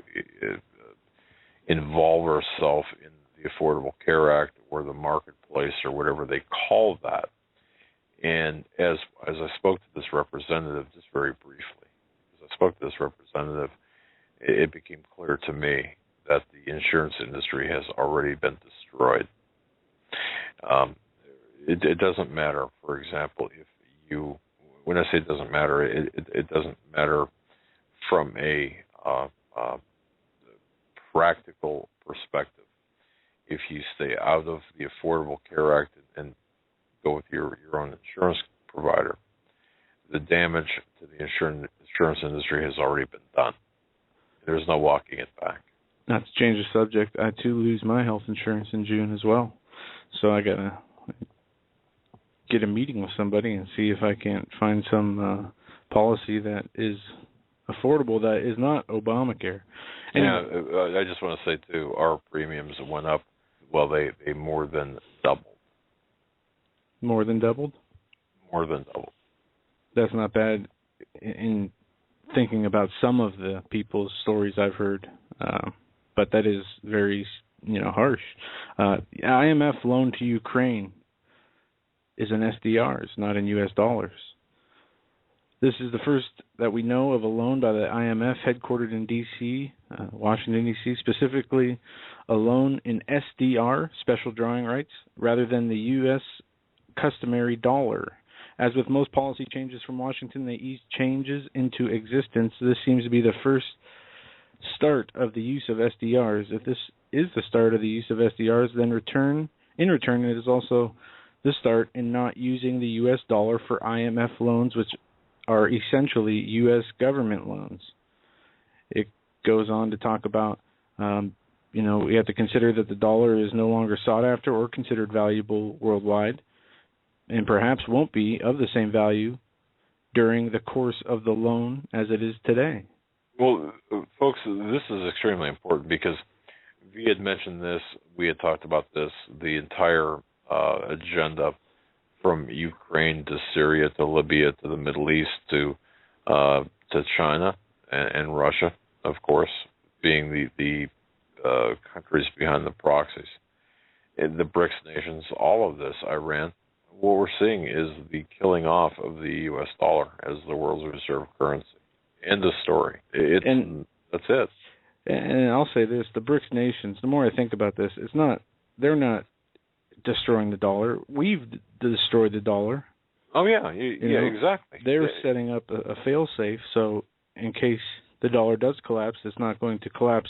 involve ourselves in the Affordable Care Act or the marketplace or whatever they call that. And as I spoke to this representative, just very briefly, it became clear to me that the insurance industry has already been destroyed. It doesn't matter, for example, when I say it doesn't matter, it doesn't matter from a practical perspective. If you stay out of the Affordable Care Act and go with your own insurance provider, the damage to the insurance industry has already been done. There's no walking it back. Not to change the subject, I too lose my health insurance in June as well. So I got to get a meeting with somebody and see if I can't find some policy that is affordable, that is not Obamacare. And I just want to say, too, our premiums went up. Well, they more than doubled. More than doubled? More than doubled. That's not bad in thinking about some of the people's stories I've heard, but that is very, harsh. IMF loan to Ukraine is in SDRs, not in U.S. dollars. This is the first that we know of a loan by the IMF headquartered in D.C., Washington, D.C., specifically a loan in SDR, special drawing rights, rather than the U.S. customary dollar. As with most policy changes from Washington, they ease changes into existence. This seems to be the first start of the use of SDRs. If this is the start of the use of SDRs, then in return, it is also the start in not using the U.S. dollar for IMF loans, which are essentially U.S. government loans. It goes on to talk about, we have to consider that the dollar is no longer sought after or considered valuable worldwide, and perhaps won't be of the same value during the course of the loan as it is today. Well, folks, this is extremely important because we had mentioned this, we had talked about this, the entire agenda from Ukraine to Syria to Libya to the Middle East to China and Russia, of course, being the countries behind the proxies. In the BRICS nations, all of this, Iran, what we're seeing is the killing off of the U.S. dollar as the world's reserve currency. End of story. That's it. And I'll say this, the BRICS nations, the more I think about this, they're not destroying the dollar. We've destroyed the dollar. Oh, yeah. Exactly. They're setting up a fail-safe, so in case the dollar does collapse, it's not going to collapse,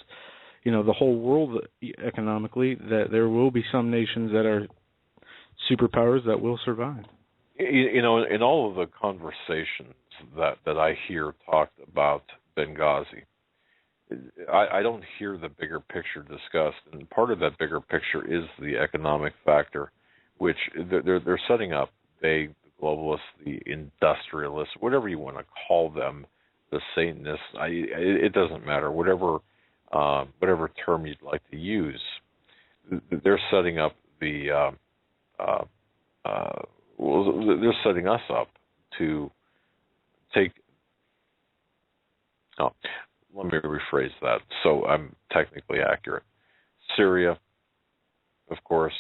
the whole world economically, that there will be some nations that are superpowers that will survive. In all of the conversations that I hear talked about Benghazi, I don't hear the bigger picture discussed, and part of that bigger picture is the economic factor, which they're setting up. The globalists, the industrialists, whatever you want to call them, the Satanists, it doesn't matter. Whatever term you'd like to use, they're setting up they're setting us up to take. Oh, let me rephrase that so I'm technically accurate. Syria, of course,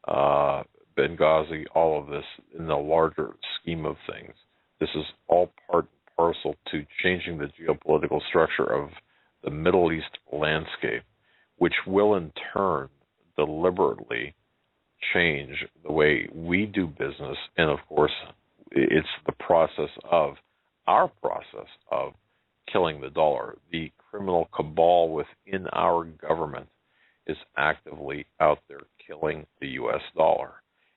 Benghazi, all of this in the larger scheme of things. This is all part and parcel to changing the geopolitical structure of the Middle East landscape, which will in turn deliberately change the way we do business, and of course, it's the our process of killing the dollar. The criminal cabal within our government is actively out there killing the U.S. dollar,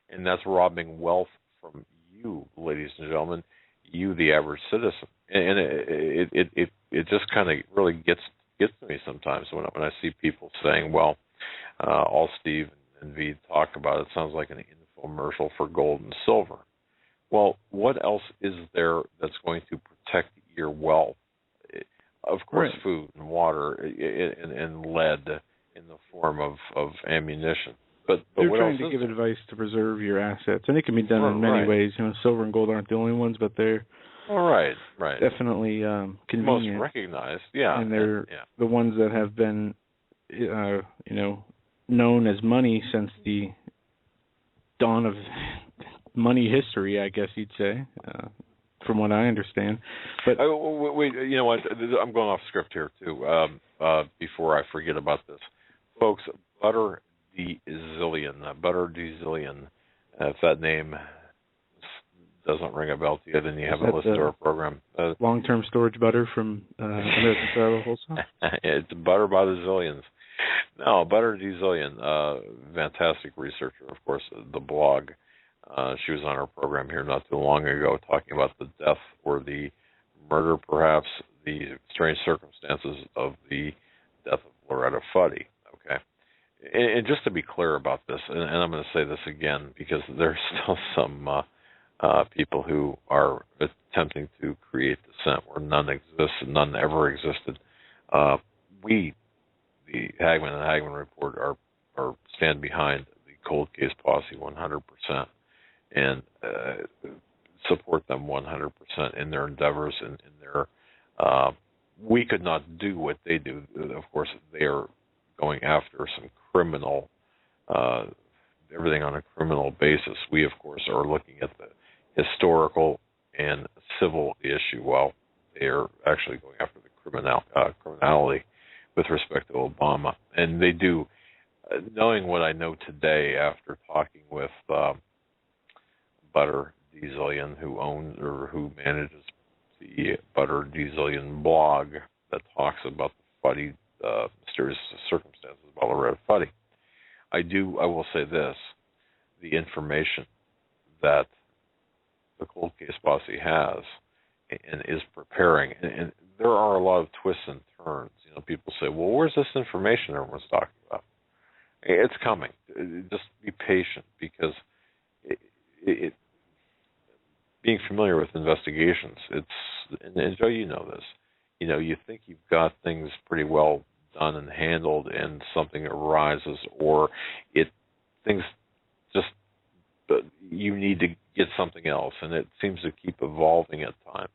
and that's robbing wealth from you, ladies and gentlemen, you, the average citizen. And it just kind of really gets to me sometimes when I see people saying, well, all Steve and V talk about, it sounds like an infomercial for gold and silver. Well, what else is there that's going to protect your wealth? Of course, right. Food and water and lead in the form of ammunition. But they're trying to give advice to preserve your assets, and it can be done in many ways. Silver and gold aren't the only ones, but they're definitely convenient. Most recognized, yeah. And they're the ones that have been, known as money since the dawn of money history, I guess you'd say, from what I understand. But wait, you know what? I'm going off script here too. Before I forget about this, folks, Butter D Zillion, if that name doesn't ring a bell to you, then you haven't listened to our program. Long-term storage butter from American Travel Wholesale? It's butter by the zillions. No, Butter D Zillion, fantastic researcher, of course, the blog. She was on our program here not too long ago talking about the death or the murder, perhaps, the strange circumstances of the death of Loretta Fuddy. Okay. And just to be clear about this, and I'm going to say this again because there's still some people who are attempting to create dissent where none exists and none ever existed. We, the Hagmann and Hagmann Report, are stand behind the cold case posse 100%. And support them 100% in their endeavors and in their. We could not do what they do. Of course, they are going after some criminal, everything on a criminal basis. We, of course, are looking at the historical and civil issue, while they are actually going after the criminality with respect to Obama. And they do, knowing what I know today after talking with Butter D Zillion, who manages the Butter D Zillion blog that talks about the Fuddy mysterious circumstances about Loretta Fuddy. I will say this: the information that the cold case posse has and is preparing, and there are a lot of twists and turns. People say, "Well, where's this information everyone's talking about?" It's coming. Just be patient, because it being familiar with investigations, and Joe, you know this. You think you've got things pretty well done and handled, and something arises, or things just you need to get something else, and it seems to keep evolving at times.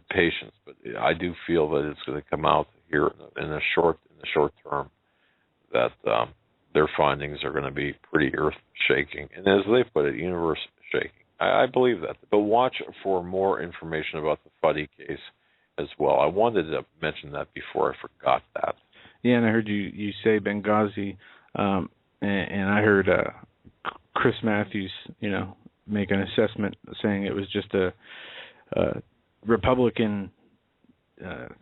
Patience, but I do feel that it's going to come out here in the short term that their findings are going to be pretty earth-shaking, and as they put it, universe-shaking. I believe that. But watch for more information about the Fuddy case as well. I wanted to mention that before I forgot that. Yeah, and I heard you say Benghazi, and I heard Chris Matthews, make an assessment saying it was just a Republican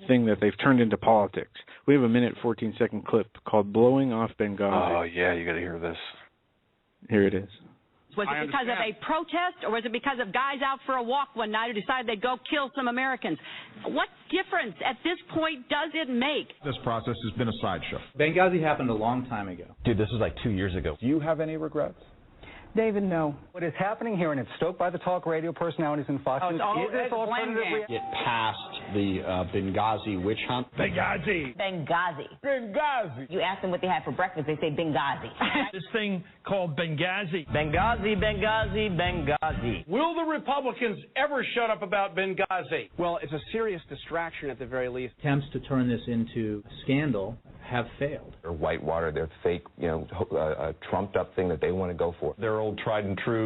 thing that they've turned into politics. We have a 14-second clip called "Blowing Off Benghazi." Oh yeah, you got to hear this. Here it is. Was it because of a protest, or was it because of guys out for a walk one night who decided they'd go kill some Americans? What difference at this point does it make? This process has been a sideshow. Benghazi happened a long time ago. Dude, this was like 2 years ago. Do you have any regrets? David, no. What is happening here, and it's stoked by the talk radio personalities in Fox News, is this alternatively... Get past the Benghazi witch hunt. Benghazi. You ask them what they had for breakfast, they say Benghazi. This thing called Benghazi. Benghazi. Will the Republicans ever shut up about Benghazi? Well, it's a serious distraction at the very least. Attempts to turn this into a scandal have failed. They're whitewater, they're fake, trumped up thing that they want to go for. Their old tried and true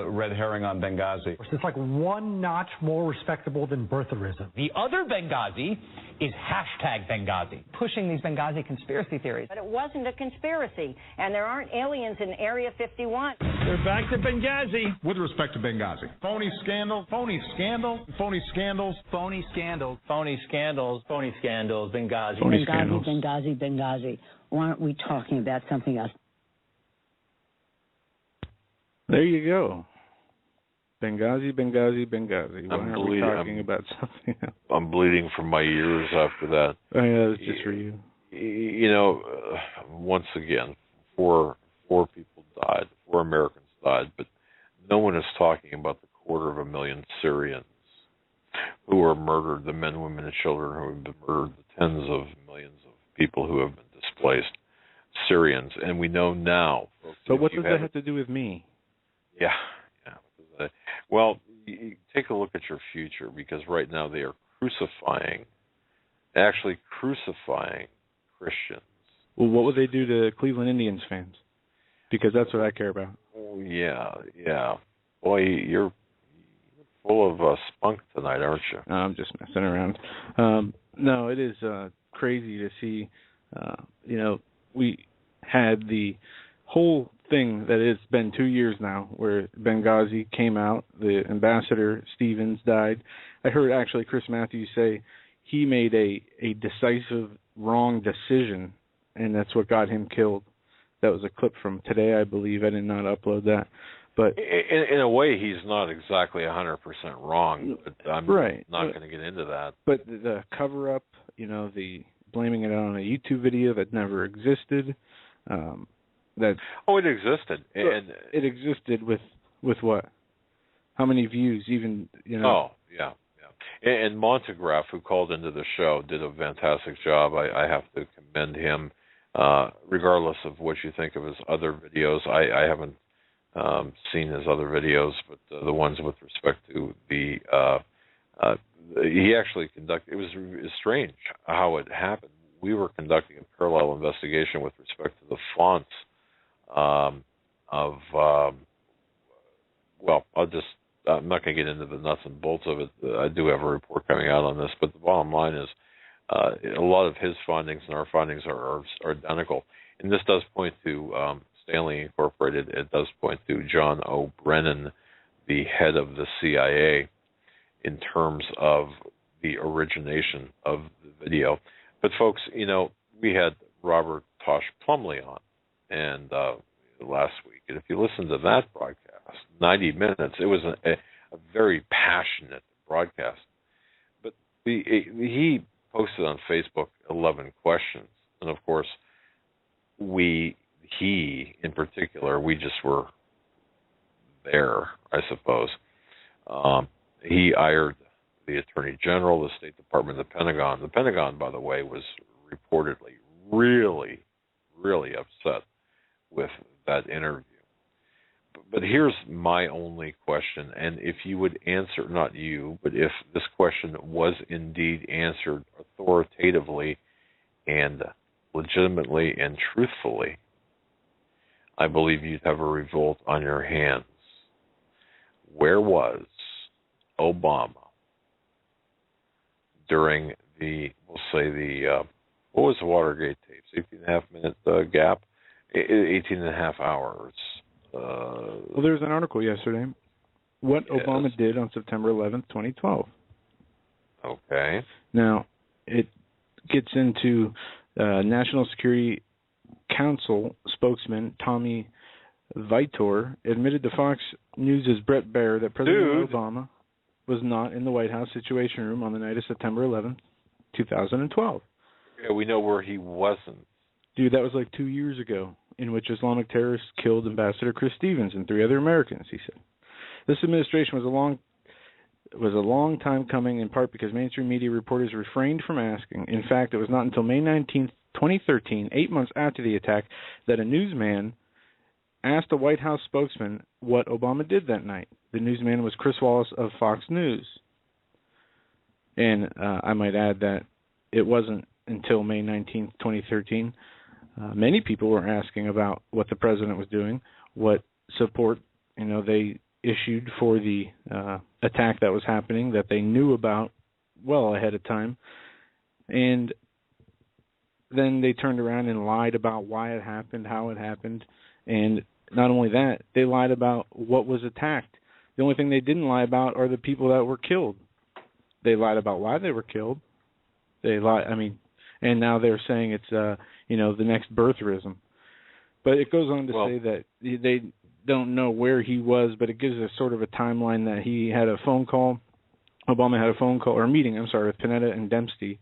red herring on Benghazi. It's like one notch more respectable than birtherism. The other Benghazi is hashtag Benghazi. Pushing these Benghazi conspiracy theories. But it wasn't a conspiracy, and there aren't aliens in Area 51. They're back to Benghazi. With respect to Benghazi. Phony scandal, phony scandal, phony scandals. Phony scandals, phony scandals, phony scandals, Benghazi. Phony scandals. Benghazi. Why aren't we talking about something else? There you go. Benghazi. Why aren't we talking about something else? I'm bleeding from my ears after that. Oh, yeah, that's just for you. You know, once again, four people died, 4 Americans died, but no one is talking about the 250,000 Syrians who were murdered, the men, women, and children who have been murdered, the tens of millions of people who have been displaced, Syrians. And we know now. Folks, so what does that have to do with me? Yeah. Well, you take a look at your future, because right now they are actually crucifying Christians. Well, what would they do to Cleveland Indians fans? Because that's what I care about. Oh, yeah. Boy, you're full of spunk tonight, aren't you? No, I'm just messing around. No, it is crazy to see. We had the whole thing that it's been 2 years now where Benghazi came out, the ambassador Stevens died. I heard actually Chris Matthews say he made a decisive wrong decision, and that's what got him killed. That was a clip from today, I believe. I did not upload that. But in a way, he's not exactly 100% wrong, but I'm not going to get into that. But the cover-up, the blaming it on a YouTube video that never existed, it existed, and it existed with what? How many views? Even Oh, yeah. And Montegraph, who called into the show, did a fantastic job. I have to commend him, regardless of what you think of his other videos. I haven't seen his other videos, but the ones with respect to the he actually conducted. It was strange how it happened. We were conducting a parallel investigation with respect to the fonts I'm not going to get into the nuts and bolts of it. I do have a report coming out on this, but the bottom line is a lot of his findings and our findings are identical. And this does point to Stanley Incorporated. It does point to John O. Brennan, the head of the CIA, in terms of the origination of the video. But folks, we had Robert Tosh Plumley on and last week, and if you listen to that broadcast, 90 minutes, it was a very passionate broadcast. But he posted on Facebook 11 questions, and of course, he in particular, we just were there, I suppose. He hired the Attorney General, the State Department, the Pentagon. The Pentagon, by the way, was reportedly really, really upset with that interview. But here's my only question, and if you would answer, not you, but if this question was indeed answered authoritatively and legitimately and truthfully, I believe you'd have a revolt on your hands. Where was Obama during what was the Watergate tapes, 18.5-minute gap? 18.5 hours. Well, there was an article yesterday, what Obama did on September 11th, 2012. Okay. Now, it gets into National Security Council spokesman Tommy Vitor admitted to Fox News' Brett Baer that President Obama was not in the White House Situation Room on the night of September 11th, 2012. Yeah, we know where he wasn't. Dude, that was like 2 years ago, in which Islamic terrorists killed Ambassador Chris Stevens and 3 other Americans, he said. This administration was a long time coming, in part because mainstream media reporters refrained from asking. In fact, it was not until May 19th, 2013, 8 months after the attack, that a newsman asked a White House spokesman what Obama did that night. The newsman was Chris Wallace of Fox News. And I might add that it wasn't until May 19th, 2013. Many people were asking about what the president was doing, what support they issued for the attack that was happening, that they knew about well ahead of time. And then they turned around and lied about why it happened, how it happened, and not only that, they lied about what was attacked. The only thing they didn't lie about are the people that were killed. They lied about why they were killed. They lied, and now they're saying it's the next birtherism. But it goes on to say that they don't know where he was, but it gives a sort of a timeline that he had a phone call. Obama had a phone call or a meeting, with Panetta and Dempsey,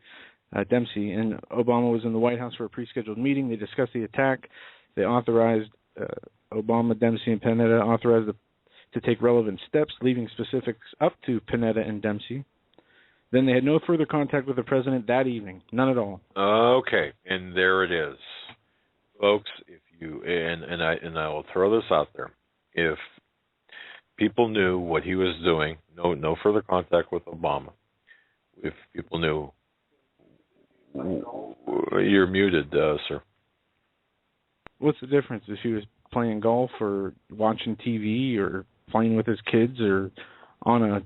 and Obama was in the White House for a pre-scheduled meeting. They discussed the attack. They authorized Obama, Dempsey, and Panetta authorized to take relevant steps, leaving specifics up to Panetta and Dempsey. Then they had no further contact with the president that evening, none at all. Okay, and there it is, folks. If you and I will throw this out there, if people knew what he was doing, no further contact with Obama. If people knew, you're muted, sir. What's the difference if he was playing golf or watching TV or playing with his kids or on a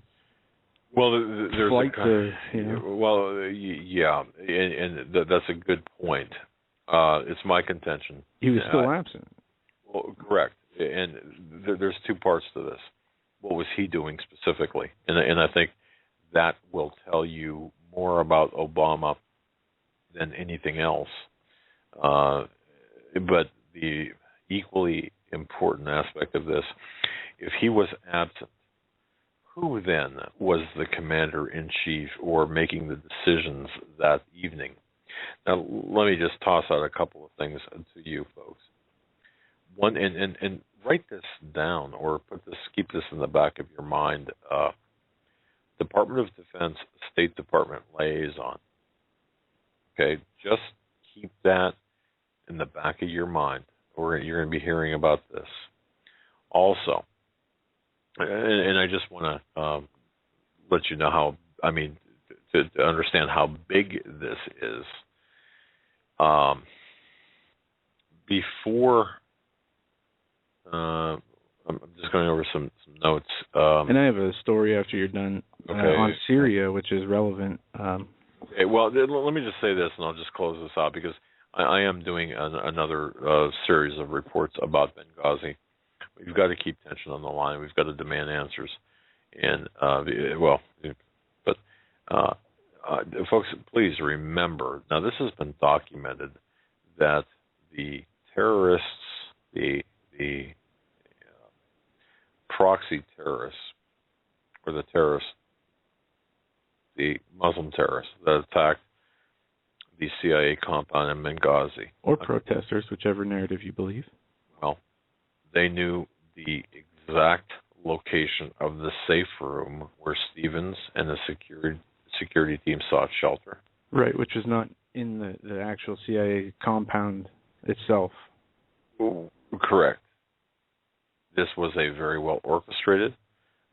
there's flight yeah, and that's a good point. It's my contention. He was still absent. Well, correct. And there's two parts to this. What was he doing specifically? And I think that will tell you more about Obama than anything else. But the equally important aspect of this, if he was absent, who then was the commander-in-chief or making the decisions that evening? Now, let me just toss out a couple of things to you folks. One, and write this down or keep this in the back of your mind. Department of Defense, State Department liaison. Okay, just keep that in the back of your mind, or you're going to be hearing about this. Also, and I just want to let you know how, to understand how big this is. Before, I'm just going over some notes. And I have a story after you're done on Syria, which is relevant. Okay, well, let me just say this, and I'll just close this out, because I am doing another series of reports about Benghazi. We've got to keep tension on the line. We've got to demand answers. And, folks, please remember, now this has been documented, that the terrorists, the proxy terrorists, or the terrorists, the Muslim terrorists that attacked the CIA compound in Benghazi. Or protesters, whichever narrative you believe. Well, they knew the exact location of the safe room where Stevens and the security team sought shelter. Right, which is not in the actual CIA compound itself. Correct. This was a very well orchestrated,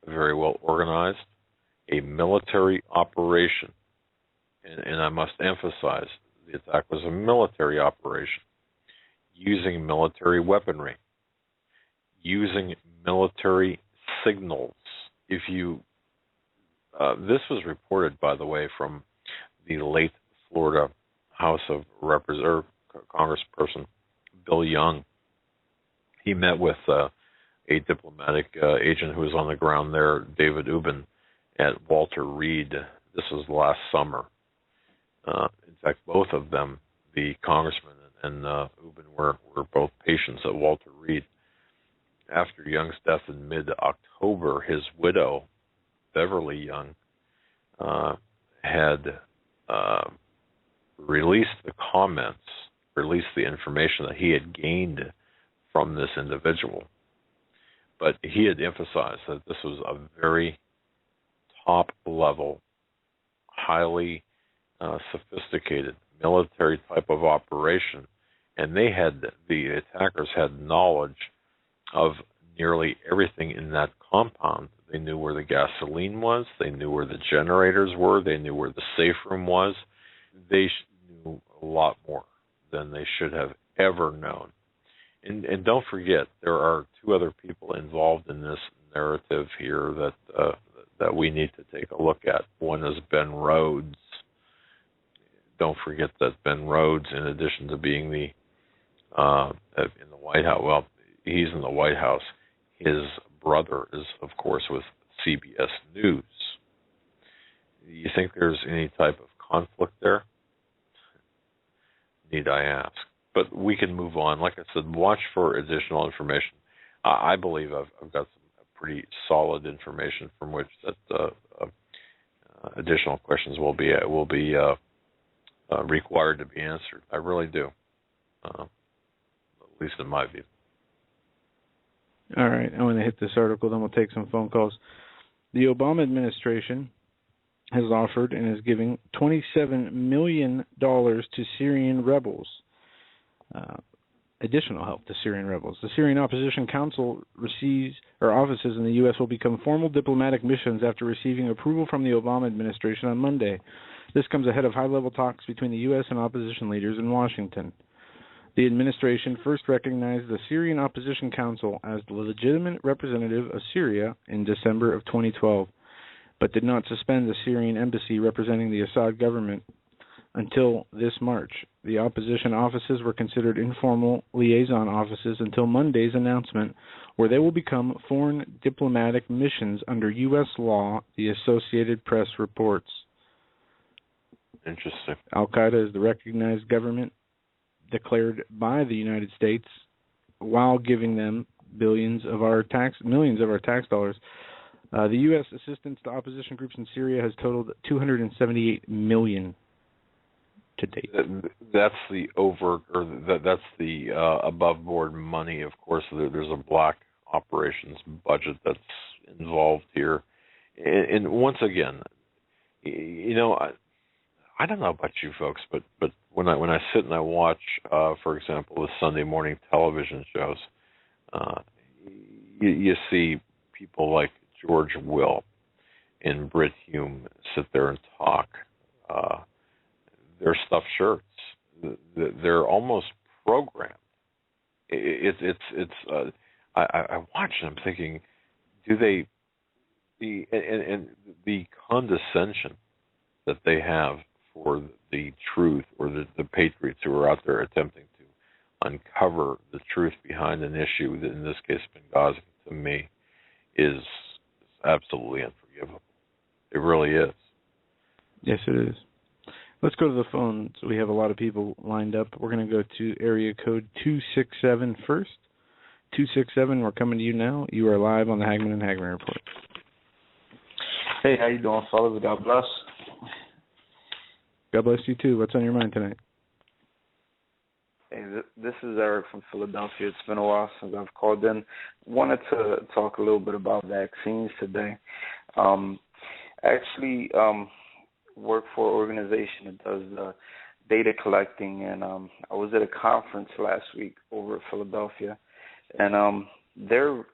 very well organized, a military operation. And I must emphasize, the attack was a military operation, using military weaponry, using military signals. If you, this was reported, by the way, from the late Florida House of Representatives Congressperson Bill Young. He met with a diplomatic agent who was on the ground there, David Ubben, at Walter Reed. This was last summer. In fact, both of them, the congressman and Ubben, were both patients at Walter Reed. After Young's death in mid-October, his widow, Beverly Young, had released the information that he had gained from this individual. But he had emphasized that this was a very top-level, highly sophisticated military type of operation, and the attackers had knowledge of nearly everything in that compound. They knew where the gasoline was, they knew where the generators were, they knew where the safe room was. They knew a lot more than they should have ever known. And don't forget, there are two other people involved in this narrative here that we need to take a look at. One is Ben Rhodes. don't forget that Ben Rhodes, in addition to being in the White House, well, he's in the White House. His brother is, of course, with CBS News. Do you think there's any type of conflict there? Need I ask? But we can move on. Like I said, watch for additional information. I believe I've got some pretty solid information from which that additional questions will be required to be answered. I really do, at least in my view. All right, I'm going to hit this article, then we'll take some phone calls. The Obama administration has offered and is giving $27 million to Syrian rebels, additional help to Syrian rebels. The Syrian Opposition Council offices in the U.S. will become formal diplomatic missions after receiving approval from the Obama administration on Monday. This comes ahead of high-level talks between the U.S. and opposition leaders in Washington. The administration first recognized the Syrian Opposition Council as the legitimate representative of Syria in December of 2012, but did not suspend the Syrian embassy representing the Assad government until this March. The opposition offices were considered informal liaison offices until Monday's announcement, where they will become foreign diplomatic missions under U.S. law, the Associated Press reports. Interesting. Al-Qaeda is the recognized government declared by the United States while giving them millions of our tax dollars. The U.S. assistance to opposition groups in Syria has totaled $278 million to date. That's the that's the above board money. Of course, there's a black operations budget that's involved here, and once again, you know, I don't know about you folks, but when I sit and I watch, for example, the Sunday morning television shows, you see people like George Will and Britt Hume sit there and talk. They're stuffed shirts. They're almost programmed. I watch them thinking, do they and the condescension that they have for the truth, or the patriots who are out there attempting to uncover the truth behind an issue that, in this case, Benghazi, to me, is absolutely unforgivable. It really is. Yes, it is. Let's go to the phone. So we have a lot of people lined up. We're going to go to area code 267 first. 267, we're coming to you now. You are live on the Hagmann and Hagmann Report. Hey, how you doing, fellas? God bless. God bless you, too. What's on your mind tonight? Hey, this is Eric from Philadelphia. It's been a while since I've called in. Wanted to talk a little bit about vaccines today. Actually, work for an organization that does data collecting, and I was at a conference last week over at Philadelphia, and they're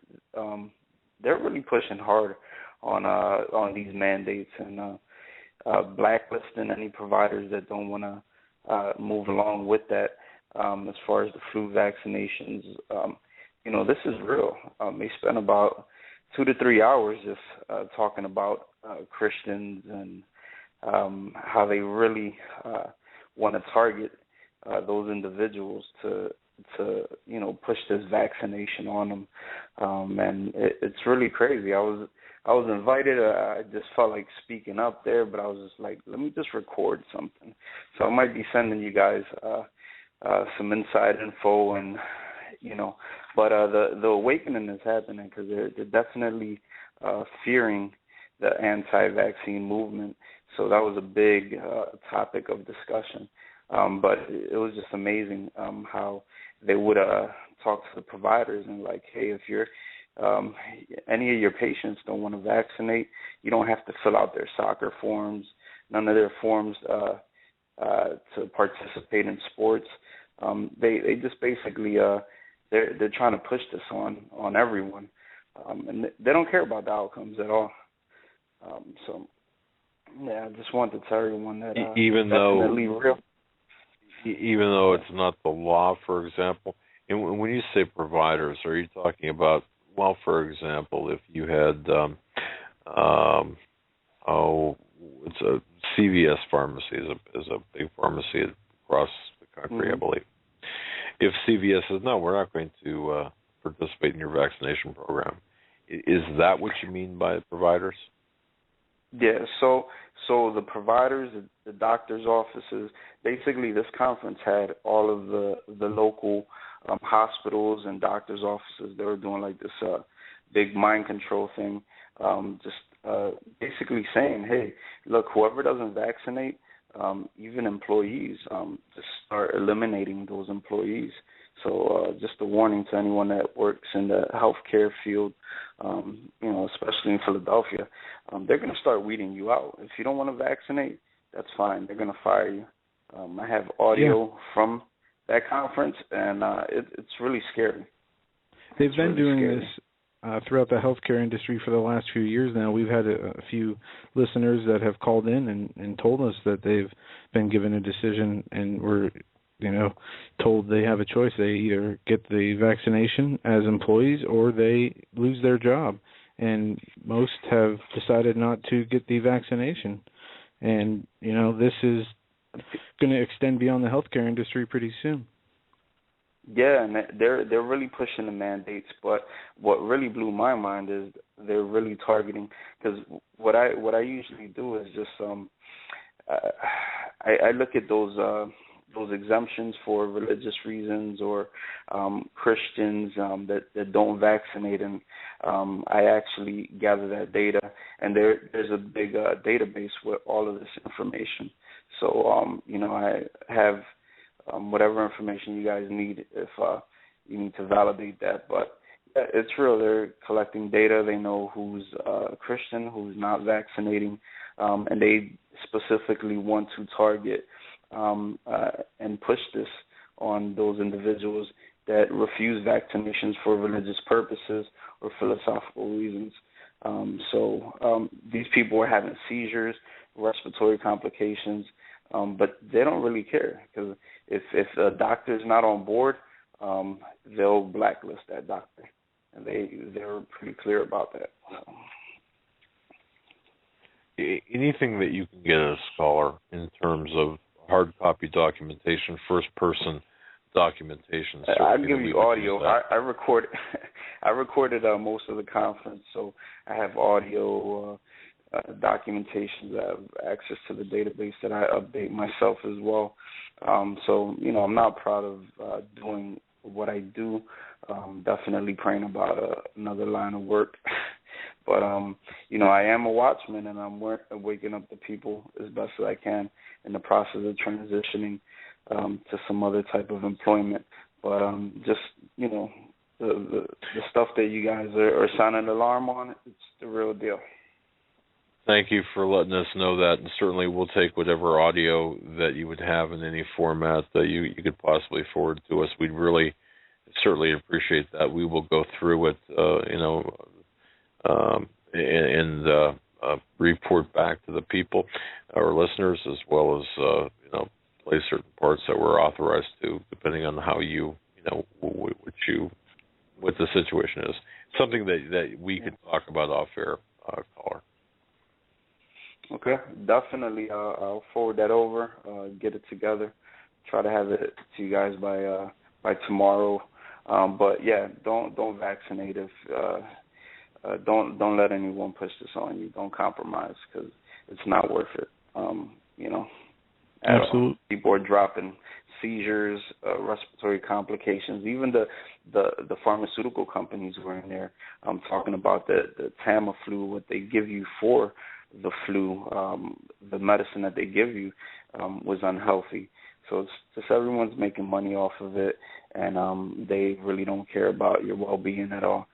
really pushing hard on these mandates and blacklisting any providers that don't want to move along with that. As far as the flu vaccinations, you know, this is real. They spend about 2 to 3 hours just talking about Christians and how they really want to target those individuals to you know, push this vaccination on them, and it's really crazy. I was invited. I just felt like speaking up there, but I was just like, let me just record something. So I might be sending you guys some inside info, and you know, but the awakening is happening because they're definitely fearing the anti-vaccine movement. So that was a big topic of discussion. But it was just amazing how they would talk to the providers and like, hey, if you're any of your patients don't want to vaccinate, you don't have to fill out their soccer forms, none of their forms to participate in sports. They just basically they're trying to push this on everyone, and they don't care about the outcomes at all. So yeah, I just wanted to tell everyone that even though real. Even though it's not the law, for example, and when you say providers, are you talking about, well, for example, if you had, it's a CVS Pharmacy is a big pharmacy across the country, I believe. If CVS says, no, we're not going to participate in your vaccination program, is that what you mean by providers? Yeah, so the providers, the doctors' offices, basically this conference had all of the local hospitals and doctors' offices. They were doing like this big mind control thing, basically saying, hey, look, whoever doesn't vaccinate, even employees, just start eliminating those employees. So just a warning to anyone that works in the healthcare field, especially in Philadelphia, they're going to start weeding you out. If you don't want to vaccinate, that's fine. They're going to fire you. I have audio from that conference, and it's really scary. They've been doing this throughout the healthcare industry for the last few years now. We've had a few listeners that have called in and told us that they've been given a decision and were told they have a choice. They either get the vaccination as employees or they lose their job. And most have decided not to get the vaccination. And, this is going to extend beyond the healthcare industry pretty soon. Yeah, and they're really pushing the mandates. But what really blew my mind is they're really targeting, because what I usually do is just I look at those exemptions for religious reasons or Christians that don't vaccinate, and I actually gather that data, and there's a big database with all of this information. So I have whatever information you guys need if you need to validate that. But it's real. They're collecting data. They know who's Christian, who's not vaccinating, and they specifically want to target and push this on those individuals that refuse vaccinations for religious purposes or philosophical reasons. These people are having seizures, respiratory complications, but they don't really care, because if a doctor is not on board, they'll blacklist that doctor, and they're pretty clear about that. So. Anything that you can get as a scholar in terms of hard copy documentation, first person documentation. I'll give you audio. I recorded most of the conference, so I have audio documentation. I have access to the database that I update myself as well. I'm not proud of doing what I do. Definitely praying about another line of work. But, I am a watchman, and I'm waking up the people as best as I can in the process of transitioning to some other type of employment. But the stuff that you guys are sounding the alarm on, it's the real deal. Thank you for letting us know that, and certainly we'll take whatever audio that you would have in any format that you could possibly forward to us. We'd really certainly appreciate that. We will go through it, and report back to the people, our listeners, as well as play certain parts that we're authorized to, depending on how what the situation is. Something that we could talk about off air, caller. Okay, definitely. I'll forward that over, get it together, try to have it to you guys by tomorrow. But yeah, don't vaccinate if. Don't let anyone push this on you. Don't compromise, because it's not worth it. Absolutely. People are dropping seizures, respiratory complications. Even the pharmaceutical companies were in there talking about the Tamiflu, what they give you for the flu, the medicine that they give you was unhealthy. So it's just everyone's making money off of it, and they really don't care about your well-being at all.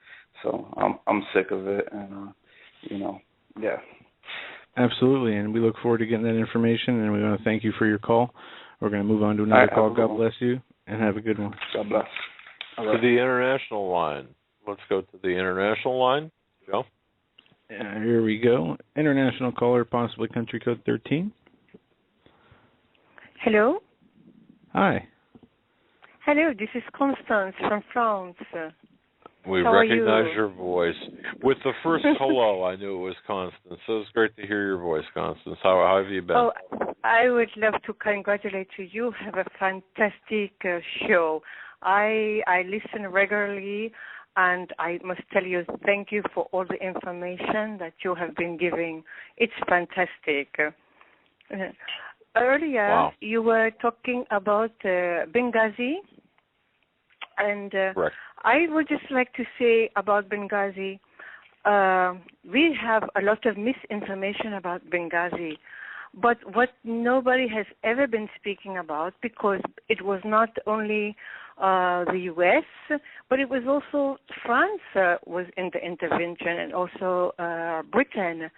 So I'm sick of it, and yeah. Absolutely, and we look forward to getting that information, and we want to thank you for your call. We're going to move on to another call. God bless you, and have a good one. God bless. To the international line. Let's go to the international line. Joe? Here we go. International caller, possibly country code 13. Hello? Hi. Hello, this is Constance from France. We How recognize your voice. With the first hello, I knew it was Constance. So it's great to hear your voice, Constance. How have you been? Oh, I would love to congratulate you. You have a fantastic show. I listen regularly, and I must tell you, thank you for all the information that you have been giving. It's fantastic. Earlier, wow. You were talking about Benghazi, and I would just like to say about Benghazi, we have a lot of misinformation about Benghazi, but what nobody has ever been speaking about, because it was not only the U.S., but it was also France was in the intervention, and also Britain.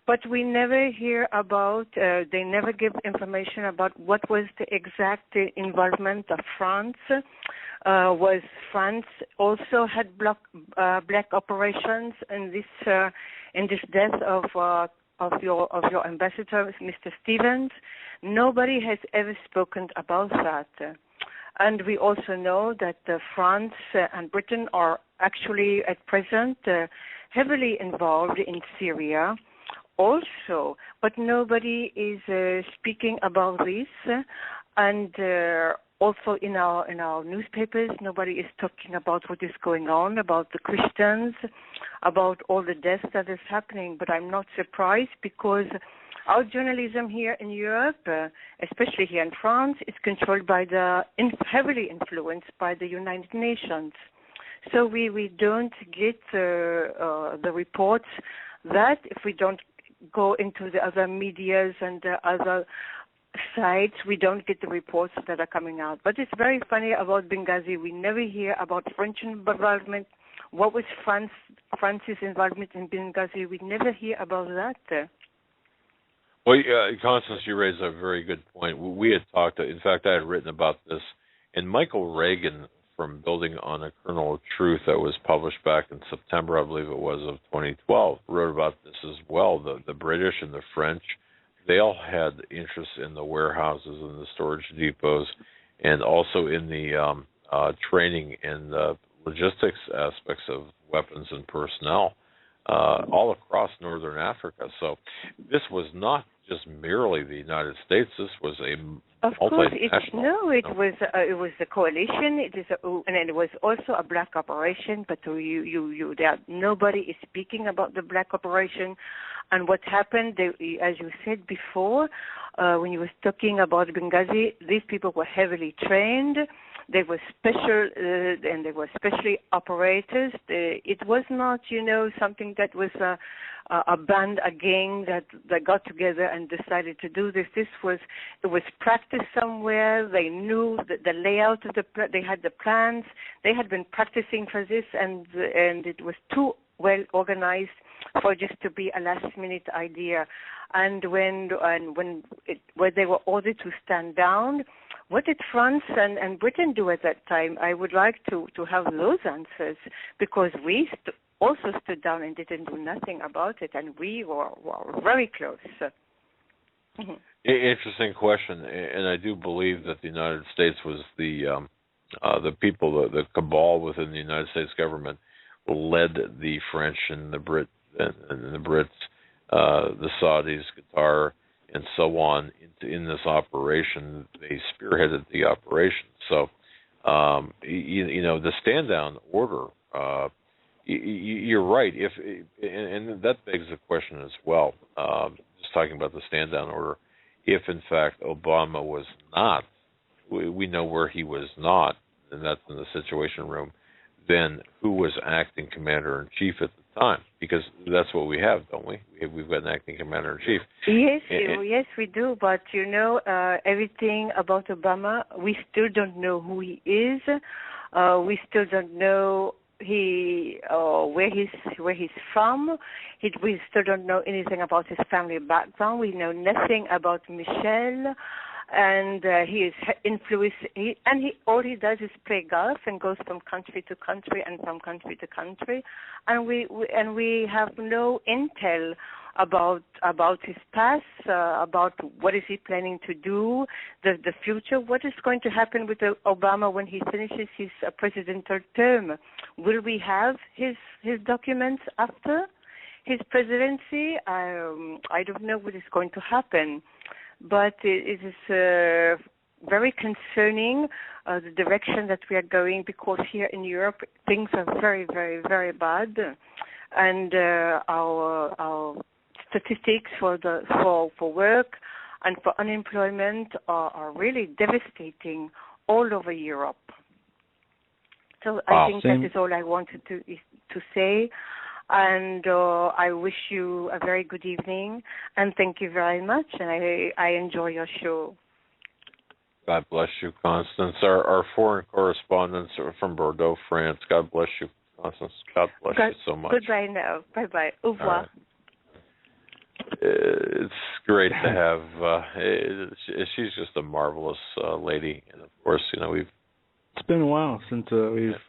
But we never hear about, they never give information about what was the exact involvement of France. Was France also had black operations in this death of your ambassador, Mr. Stevens? Nobody has ever spoken about that. And we also know that France and Britain are actually at present heavily involved in Syria also, but nobody is speaking about this, and also in our newspapers, nobody is talking about what is going on, about the Christians, about all the deaths that is happening. But I'm not surprised, because our journalism here in Europe, especially here in France, is controlled by heavily influenced by the United Nations. So we don't get the reports that, if we don't go into the other medias and the other sites, we don't get the reports that are coming out. But it's very funny about Benghazi. We never hear about French involvement. What was France's involvement in Benghazi? We never hear about that. Well, Constance, you raised a very good point. We had talked, in fact, I had written about this, and Michael Reagan, from Building on a Kernel of Truth, that was published back in September, I believe it was, of 2012, wrote about this as well. The British and the French, they all had interest in the warehouses and the storage depots, and also in the training and the logistics aspects of weapons and personnel all across northern Africa. So this was not just merely the United States. This was a multinational. It was a coalition. And it was also a black operation. But nobody is speaking about the black operation. And what happened, as you said before, when you were talking about Benghazi, these people were heavily trained. They were special, and they were specially operators. It was not, something that was a band, a gang that got together and decided to do this. It was practiced somewhere. They knew the layout of they had the plans. They had been practicing for this, and it was too well organized for just to be a last-minute idea. And when they were ordered to stand down, what did France and Britain do at that time? I would like to have those answers, because we also stood down and didn't do nothing about it, and we were very close. Interesting question, and I do believe that the United States was the people, the cabal within the United States government, led the French and the Brits, the Saudis, Qatar, and so on in this operation. They spearheaded the operation. So, the stand-down order, you're right. And that begs the question as well, just talking about the stand-down order, if in fact Obama was not, we know where he was not, and that's in the Situation Room, then who was acting commander-in-chief at the time? Because that's what we have, don't we? We've got an acting commander-in-chief. Yes, we do. But everything about Obama, we still don't know who he is. We still don't know where he's from. We still don't know anything about his family background. We know nothing about Michelle. and he is influenced. All he does is play golf and goes from country to country and from country to country, and we have no intel about his past, about what is he planning to do, the future. What is going to happen with Obama when he finishes his presidential term? Will we have his documents after his presidency? I don't know what is going to happen, but it is very concerning, the direction that we are going, because here in Europe things are very, very, very bad, and our statistics for work and for unemployment are really devastating all over Europe. So I think that is all I wanted to say. And I wish you a very good evening, and thank you very much, and I enjoy your show. God bless you, Constance. Our foreign correspondents are from Bordeaux, France. God bless you, Constance. God bless you so much. Goodbye now. Bye-bye. Au revoir. Right. It's great to have. She's just a marvelous lady, and of course, It's been a while since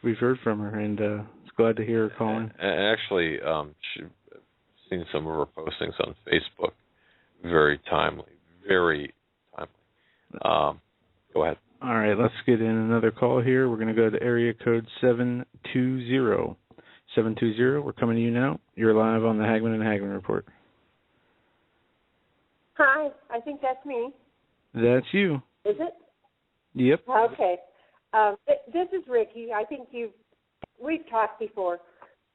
we've heard from her, and it's glad to hear her calling. Actually, she's seen some of her postings on Facebook. Very timely. Very timely. Go ahead. All right, let's get in another call here. We're going to go to area code 720. 720, we're coming to you now. You're live on the Hagmann and Hagmann Report. Hi, I think that's me. That's you. Is it? Yep. Okay. This is Ricky. I think we've talked before.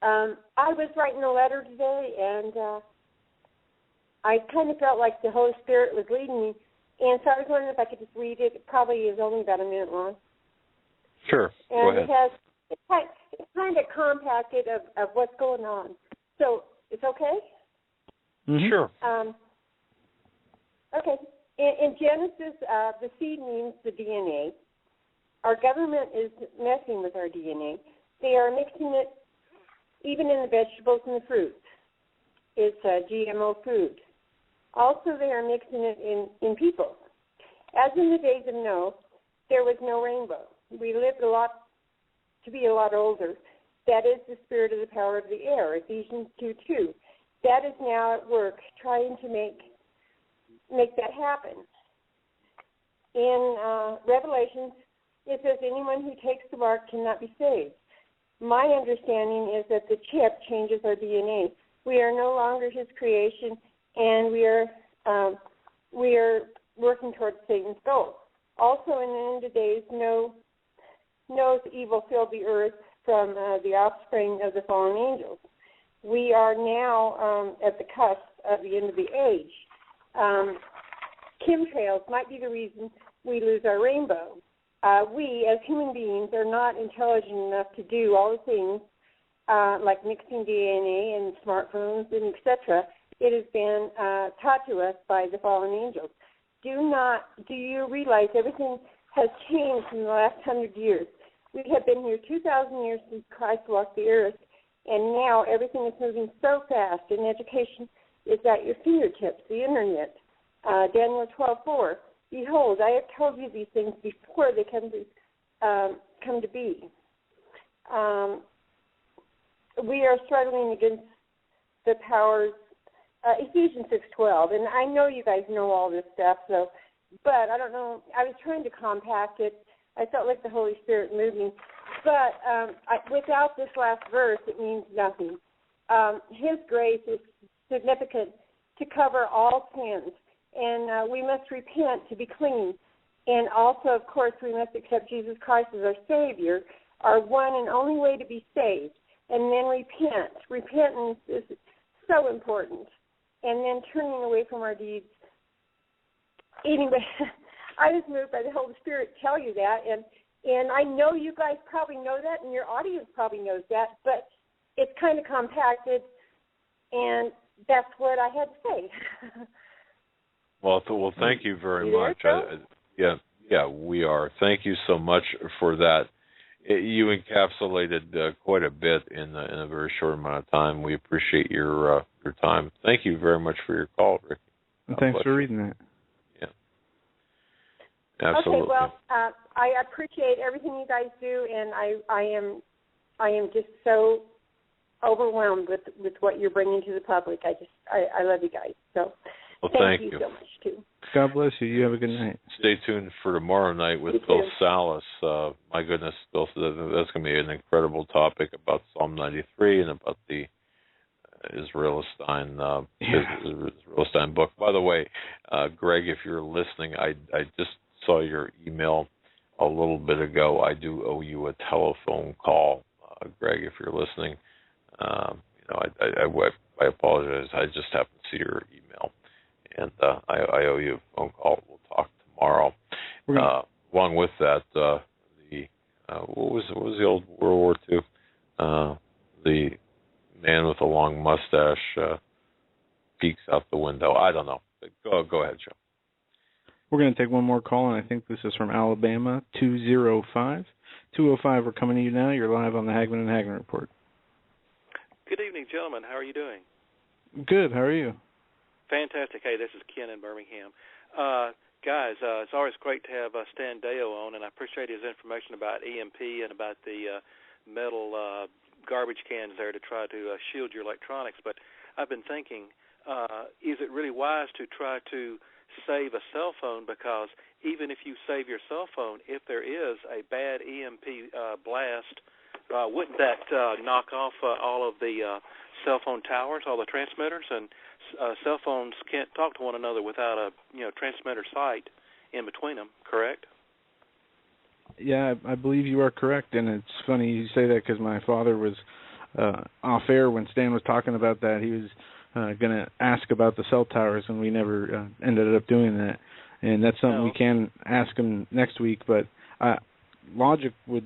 I was writing a letter today, and I kind of felt like the Holy Spirit was leading me, and so I was wondering if I could just read it. It probably is only about a minute long. Sure. And Go ahead. It's kind of compacted of what's going on. So it's okay? Mm-hmm. Sure. Okay. In Genesis, the seed means the DNA. Our government is messing with our DNA. They are mixing it even in the vegetables and the fruits. It's GMO food. Also, they are mixing it in people. As in the days of Noah, there was no rainbow. We lived to be a lot older. That is the spirit of the power of the air, Ephesians 2:2. That is now at work trying to make that happen. In Revelations, it says anyone who takes the mark cannot be saved. My understanding is that the chip changes our DNA. We are no longer his creation, and we are working towards Satan's goal. Also, in the end of days, Noah's evil filled the earth from the offspring of the fallen angels. We are now at the cusp of the end of the age. Chemtrails might be the reason we lose our rainbow. We, as human beings, are not intelligent enough to do all the things like mixing DNA and smartphones and etc. It has been taught to us by the fallen angels. Do you realize everything has changed in the last 100 years? We have been here 2,000 years since Christ walked the earth, and now everything is moving so fast, and education is at your fingertips, the Internet. Daniel 12:4. Behold, I have told you these things before they come to be. We are struggling against the powers. Ephesians 6:12, and I know you guys know all this stuff, but I don't know. I was trying to compact it. I felt like the Holy Spirit moved me, but without this last verse, it means nothing. His grace is significant to cover all sins, and we must repent to be clean. And also, of course, we must accept Jesus Christ as our Savior, our one and only way to be saved, and then repent. Repentance is so important. And then turning away from our deeds. Anyway, I was moved by the Holy Spirit to tell you that, and I know you guys probably know that, and your audience probably knows that, but it's kind of compacted, and that's what I had to say. Well, thank you very much. Yeah, we are. Thank you so much for that. You encapsulated quite a bit in a very short amount of time. We appreciate your time. Thank you very much for your call, Rick. And thanks for reading that. Absolutely. Okay, well, I appreciate everything you guys do, and I am just so overwhelmed with what you're bringing to the public. I love you guys. So thank you so much too. God bless you. You have a good night. Stay tuned for tomorrow night with Bill Salas. My goodness, Bill, that's going to be an incredible topic about Psalm 93 and about the Israelstein book. By the way, Greg, if you're listening, I just saw your email a little bit ago. I do owe you a telephone call, Greg, if you're listening. I apologize. I just happened to see your email, and I owe you a phone call. We'll talk tomorrow. Along with that, what was the old World War II? The man with a long mustache peeks out the window. I don't know. Go ahead, Joe. We're going to take one more call, and I think this is from Alabama, 205. 205, we're coming to you now. You're live on the Hagmann and Hagmann Report. Good evening, gentlemen. How are you doing? Good. How are you? Fantastic. Hey, this is Ken in Birmingham. Guys, it's always great to have Stan Deo on, and I appreciate his information about EMP and about the metal garbage cans there to try to shield your electronics. But I've been thinking, is it really wise to try to save a cell phone? Because even if you save your cell phone, if there is a bad EMP blast, wouldn't that knock off all of the cell phone towers, all the transmitters? And cell phones can't talk to one another without a transmitter site in between them, correct? Yeah, I believe you are correct, and it's funny you say that because my father was off air when Stan was talking about that. He was going to ask about the cell towers, and we never ended up doing that. And that's something we can ask him next week. But logic would,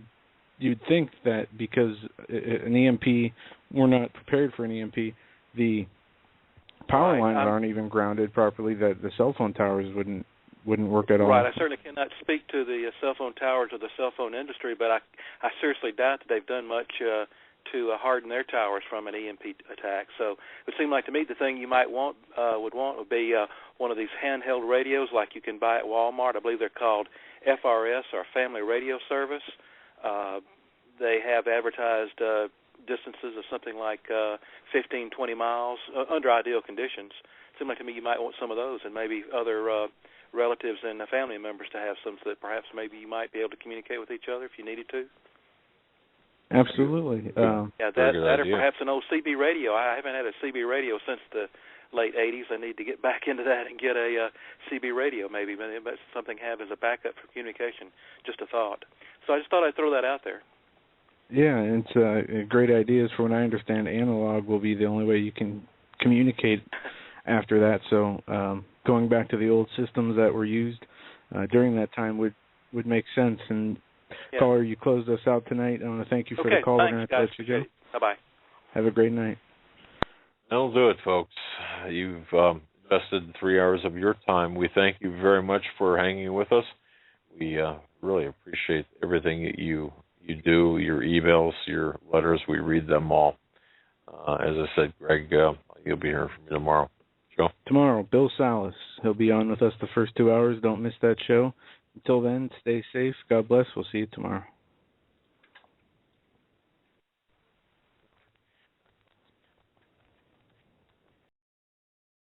you'd think that because an EMP, we're not prepared for an EMP, the power lines aren't even grounded properly, that the cell phone towers wouldn't work at all. Right. I certainly cannot speak to the cell phone towers or the cell phone industry, but I seriously doubt that they've done much to harden their towers from an EMP attack. So it would seem like to me the thing you might would be one of these handheld radios like you can buy at Walmart. I believe they're called FRS, or Family Radio Service. They have advertised distances of something like 15, 20 miles under ideal conditions. It seems like to me you might want some of those, and maybe other relatives and family members to have some, so that perhaps maybe you might be able to communicate with each other if you needed to. Absolutely. That or perhaps an old CB radio. I haven't had a CB radio since the late 80s. I need to get back into that and get a CB radio maybe, but something have as a backup for communication. Just a thought. So I just thought I'd throw that out there. Yeah, it's a great idea. From what I understand, analog will be the only way you can communicate after that. So going back to the old systems that were used during that time would make sense. And caller, you closed us out tonight. I want to thank you for the call. We're going to let you go. Bye-bye. Have a great night. That'll do it, folks. You've invested 3 hours of your time. We thank you very much for hanging with us. We really appreciate everything that you do, your emails, your letters. We read them all. As I said, Greg, you'll be hearing from me tomorrow. Joe? Tomorrow, Bill Salas. He'll be on with us the first 2 hours. Don't miss that show. Until then, stay safe. God bless. We'll see you tomorrow.